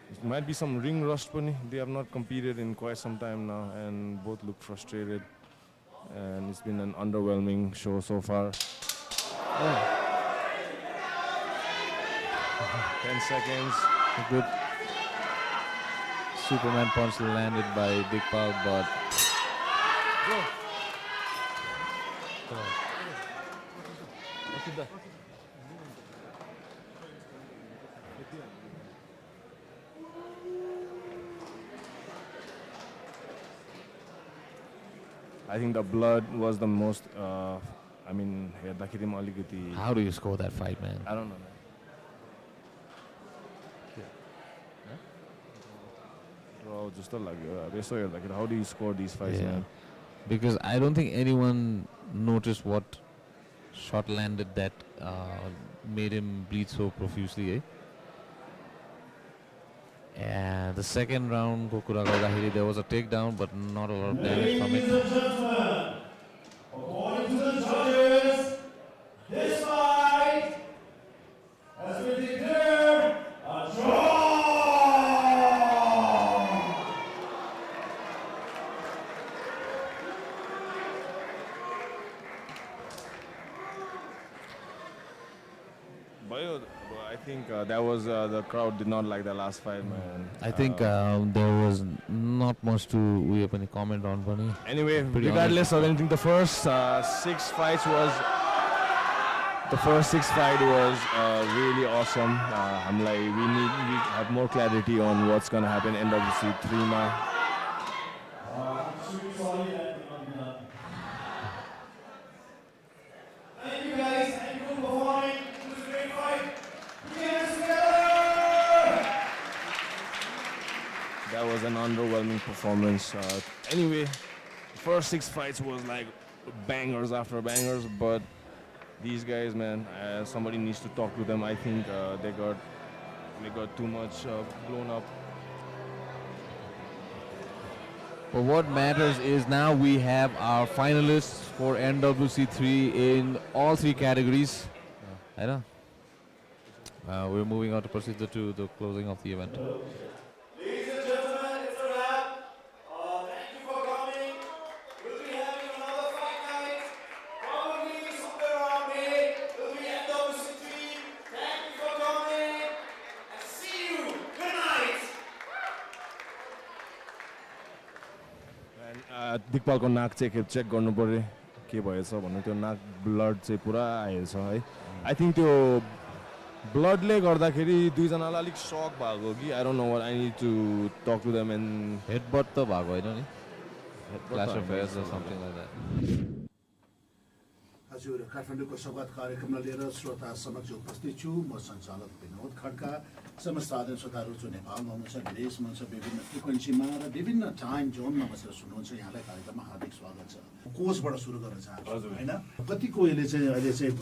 It might be some ring rust, but they have not competed in quite some time now, and both look frustrated. And it's been an underwhelming show so far. 10 seconds. A good Superman punch landed by Dikpal, but I think the blood was the most. how do you score that fight, man? I don't know, man. How do you score these fights, man? Because I don't think anyone noticed what shot landed that made him bleed so profusely, And the second round, there was a takedown, but not a lot of damage from it. According to the judges, this fight has been declared a draw. I think that was the crowd did not like the last fight, man. I think there was not much to comment on, Bunny. Anyway, regardless of anything, the first 6 fights was really awesome. I'm like, we have more clarity on what's gonna happen in NWC 3 now. an underwhelming performance. Anyway, first 6 fights was like bangers after bangers, but these guys, man, somebody needs to talk to them. I think they got too much blown up. But what matters is now we have our finalists for NWC 3 in all 3 categories. I know. We're moving on to proceed to the closing of the event. Ladies and gentlemen, it's a wrap. Thank you for coming. We'll be having another fight night. Probably somewhere around May. We'll be NWC 3. Thank you for coming. And see you. Good night. Dikpal ko नाक check गर्नु पर्यो के भएछ भन्नु त्यो नाक blood चाहिँ पुरा आएछ है आई थिंक त्यो ब्लडले गर्दाखेरि दुईजनालाई अलिक शक भएको कि I don't know what I need to talk to them and headbutt त भएको होइन नि clash of fairs or something like that. हजुर काठमाडौँको संवाद कार्यक्रमलाई लिएर श्रोता समक्ष उपस्थित छु म सञ्चालक विनोद खड्का समस्त आदरणीय श्रोताहरू जो नेपालमा हुनुहुन्छ विदेशमा हुनुहुन्छ विभिन्न फ्रिक्वेन्सीमा र विभिन्न टाइम जोनमा बसेर सुन्नुहुन्छ यहाँलाई कार्यक्रममा हार्दिक स्वागत छ कोचबाट सुरु गर्न चाहन्छु हैन कतिको यसले चाहिँ अहिले चाहिँ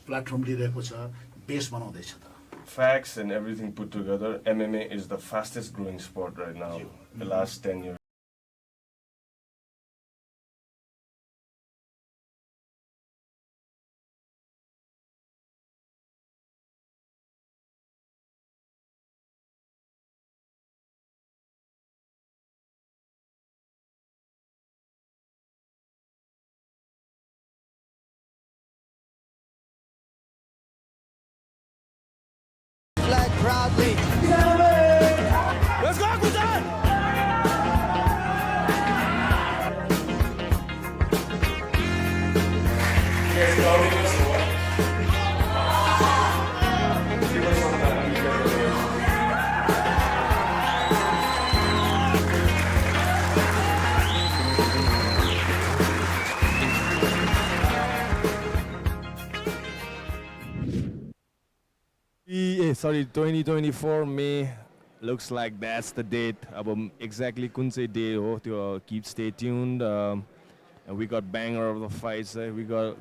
प्लेटफर्म लिइरहेको छ बेस बनाउँदैछ त Facts and everything put together, MMA is the fastest growing sport right now, the last 10 years. Flag proudly. Let's go, Gujan! Sorry, 2024 May looks like that's the date. Exactly कुन चाहिँ day हो त्यो keep stay tuned. And we got banger of the fights. We got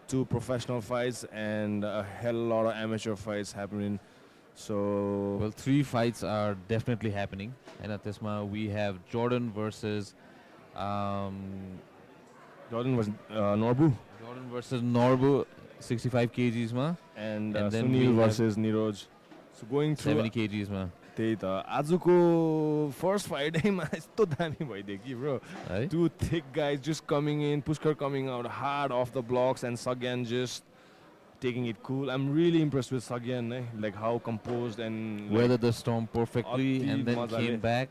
2 professional fights and a hell lot of amateur fights happening. So well, 3 fights are definitely happening. And at this moment we have Jordan versus Norbu. Jordan versus Norbu, 65 kgs ma. And then Sunil versus Nero. So going through 70 kgs ma. त्यही त आजको first फ्राइडेमा यस्तो दामी भइदियो कि bro 2 thick guys just coming in, Pushkar coming out hard off the blocks and Sagar just taking it cool. I'm really impressed with Sagar, like how composed and weathered the storm perfectly and then came back.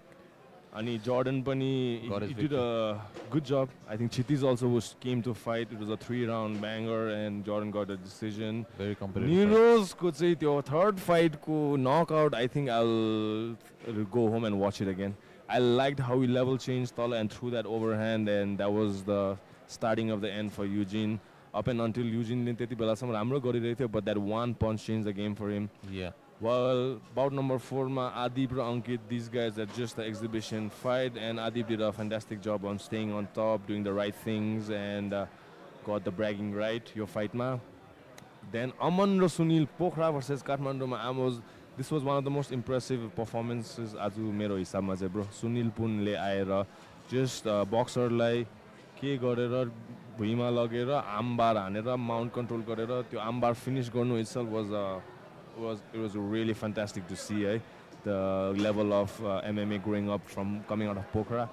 And Jordan pani he did a good job. I think Chitis also came to fight. It was a 3-round banger and Jordan got a decision. Very competitive. Nero's could say your 3rd fight ko knockout. I think I'll go home and watch it again. I liked how he level changed Tala and threw that overhand, and that was the starting of the end for Eugene. Up and until Eugene त्यति बेलासम्म राम्रो गरिरहेको थियो, but that one punch changed the game for him. Yeah. Well, bout number 4 ma Adit and Anit, these guys are just the exhibition fight, and Adit did a fantastic job on staying on top, doing the right things, and got the bragging right. Your fight ma. Then Aman and Sunil Pokhara versus Kathmandu ma. This was one of the most impressive performances aju मेरो हिसाबमा चाहिँ bro. Sunil punle आएर just boxer लाई के गरेर भुइँमा लगेर आमबार हानेर Mount control गरेर त्यो आमबार फिनिश गर्नु itself was really fantastic to see, the level of MMA growing up from coming out of Pokhara.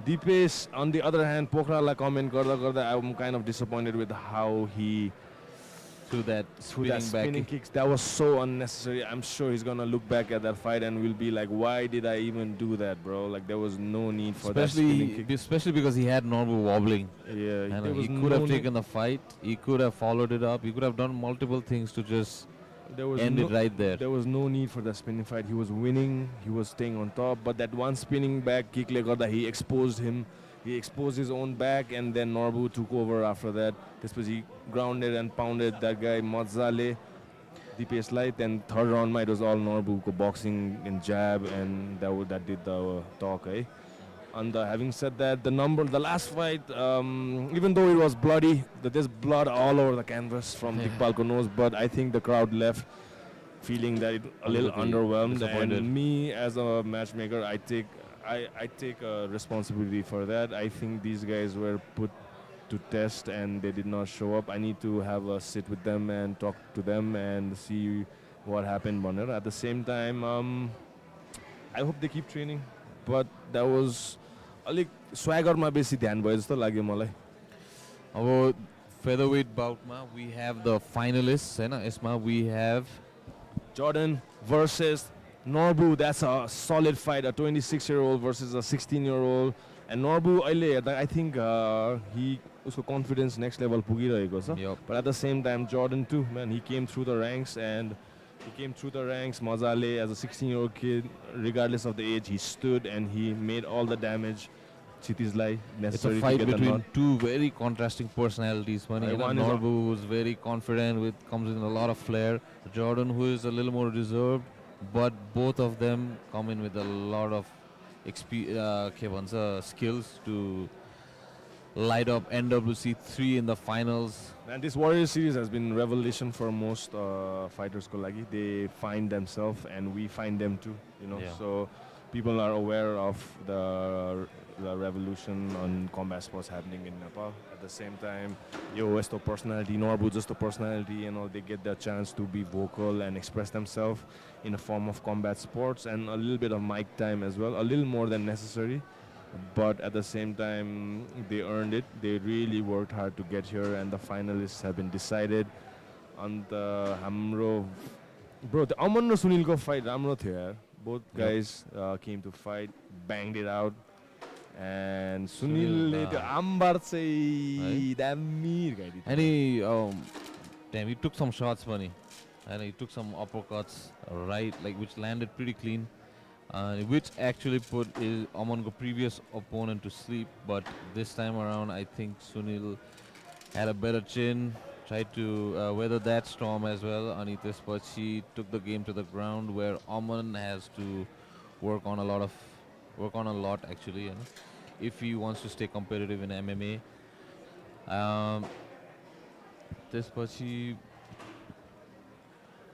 Deepesh, on the other hand, Pokhara like comment garda I'm kind of disappointed with how he threw that spinning kicks. That was so unnecessary. I'm sure he's gonna look back at that fight and will be like, why did I even do that, bro? Like there was no need for that spinning kick. Especially because he had Noru wobbling. Yeah, he could have taken the fight. He could have followed it up. He could have done multiple things to just end it right there. There was no need for the spinning fight. He was winning. He was staying on top. But that one spinning back kick, he exposed him. He exposed his own back, and then Norbu took over after that. This was he grounded and pounded that guy Mazzale. Dipesh. Then third round, it was all Norbu boxing and jab, and that did the talk, eh? And having said that, the last fight, even though it was bloody, there's blood all over the canvas from Dikpal's nose, but I think the crowd left feeling that it a little underwhelmed. And me as a matchmaker, I take responsibility for that. I think these guys were put to test and they did not show up. I need to have a sit with them and talk to them and see what happened. At the same time, I hope they keep training. But that was अलिक स्वागरमा बेसी ध्यान भयो जस्तो लाग्यो मलाई. अब featherweight boutमा we have the finalists हैन. यसमा we have Jordan versus Norbu. That's a solid fight. A 26-year-old versus a 16-year-old. And Norbu अहिले I think उसको confidence next level पुगिरहेको छ. But at the same time Jordan too, man, he came through the ranks मजाले as a 16-year-old kid, regardless of the age. He stood and he made all the damage. Chitisलाई necessary. It's a fight between two very contrasting personalities. Norbu who's very confident, comes in a lot of flair. Jordan who is a little more reserved, but both of them come in with a lot of skills to light up NWC 3 in the finals. And this Warrior Series has been revelation for most fighters. They find themselves and we find them too. So people are aware of the revolution on combat sports happening in Nepal. At the same time, Esto personality, Norbu just a personality, they get the chance to be vocal and express themselves in a form of combat sports and a little bit of mic time as well, a little more than necessary. But at the same time, they earned it. They really worked hard to get here, and the finalists have been decided. And the Aman and Sunil ko fight राम्रो थियो यार. Both guys came to fight, banged it out, and Sunil त्यो आम्बार चाहिँ दामी गाइदियो. And he took some shots funny, and he took some uppercuts right, which landed pretty clean. Which actually put Aman's previous opponent to sleep, but this time around I think Sunil had a better chin, tried to weather that storm as well. Anit, but she took the game to the ground where Aman has to work on a lot actually, if he wants to stay competitive in MMA.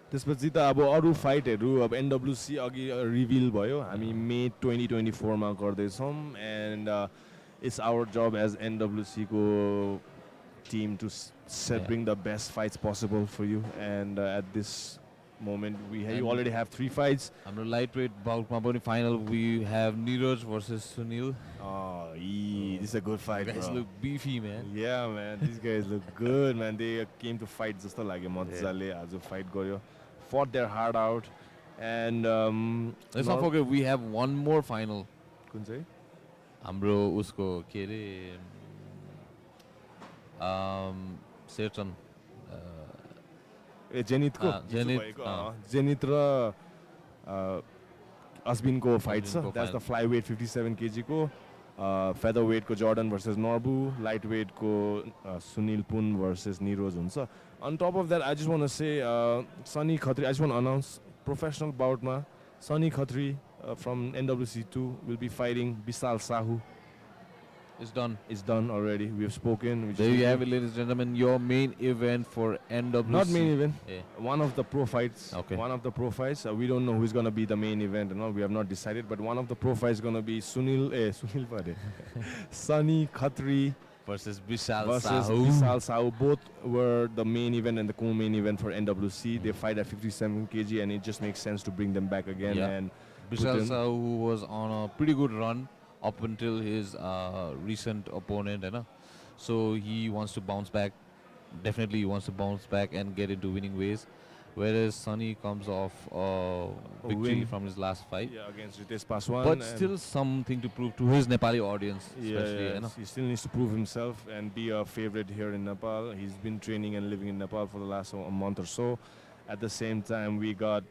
त्यसपछि त अब अरू फाइटहरु अब NWC अघि reveal भयो. हामी मे 2024 मा गर्दैछौं and it's our job as NWC को team to bring the best fights possible for you. And at this moment you already have 3 fights. हाम्रो lightweight bout मा पनि final we have Nero versus Sunil. This is a good fight. These guys look beefy, man. Yeah, man. These guys look good, man. They came to fight जस्तो लाग्यो मज्जाले आज fight गर्यो. Fought their heart out. And let's not forget we have one more final. कुन चाहिँ? हाम्रो उसको के रे Satan Zenith ko Zenith र Asbin ko fight छ. That's the flyweight 57 kg ko. Featherweight ko Jordan versus Norbu, lightweight ko Sunil Pun versus Nero हुन्छ. On top of that, I just want to say Sunny Khatri, I just want to announce professional bout ma Sunny Khatri from NWC2 will be fighting Bisal Sahu. It's done. It's done already. We have spoken. There you have it, ladies and gentlemen. Your main event for NWC. Not main event. Yeah. One of the pro fights. Okay. One of the pro fights. We don't know who's going to be the main event. We have not decided. But one of the pro fights is going to be Sunil Sunny Khatri versus Bisal Sahu. Both were the main event and the co-main event for NWC. They fight at 57 kg, and it just makes sense to bring them back again. Yeah. And Bisal Sahu was on a pretty good run up until his recent opponent, so he wants to bounce back. Definitely he wants to bounce back and get into winning ways. Whereas Sunny comes off a victory from his last fight. Yeah, against Chitis Paswan. But still something to prove to his Nepali audience. Especially, He still needs to prove himself and be a favorite here in Nepal. He's been training and living in Nepal for the last a month or so. At the same time, we got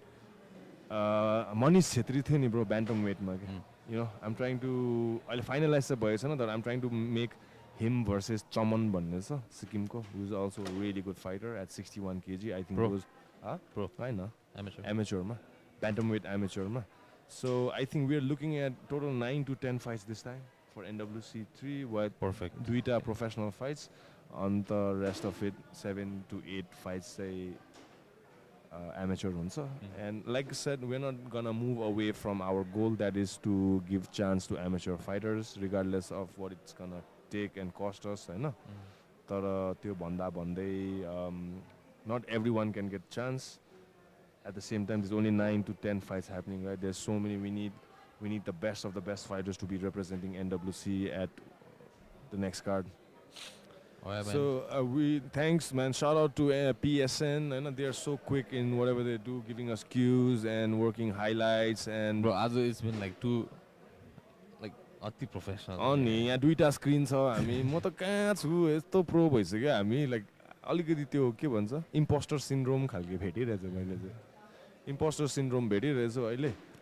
Manish Chhetri थियो नि bro, bantamweight ma. I'm trying to finalize the boys, that I'm trying to make him versus Chaman भन्ने छ सिक्किमको, who's also a really good fighter at 61 kg. I think Pro. होइन Amateur. एमेच्योरमा bantamweight एमेच्योरमा. So I think we are looking at total 9 to 10 fights this time for NWC 3 with Perfect. duita professional fights. On the rest of it 7 to 8 fights say amateur huncha. And like I said, we're not gonna move away from our goal, that is to give chance to amateur fighters regardless of what it's gonna take and cost us, हैन. तर त्यो भन्दा भन्दै not everyone can get chance. At the same time, there's only 9 to 10 fights happening, right? There's so many. We need the best of the best fighters to be representing NWC at the next card. Oh, yeah, man. So we thanks, man. Shout out to PSN. I know they are so quick in whatever they do, giving us cues and working highlights and. Bro, it's been like अति professional. अनि यहाँ दुईटा screen छ हामी. म त कहाँ छु यस्तो प्रो भइसक्यो हामी. लाइक अलिकति त्यो के भन्छ इम्पोस्टर सिन्ड्रोम खालके भेटिरहेछ मैले चाहिँ. इम्पोस्टर सिन्ड्रोम भेटिरहेछु अहिले.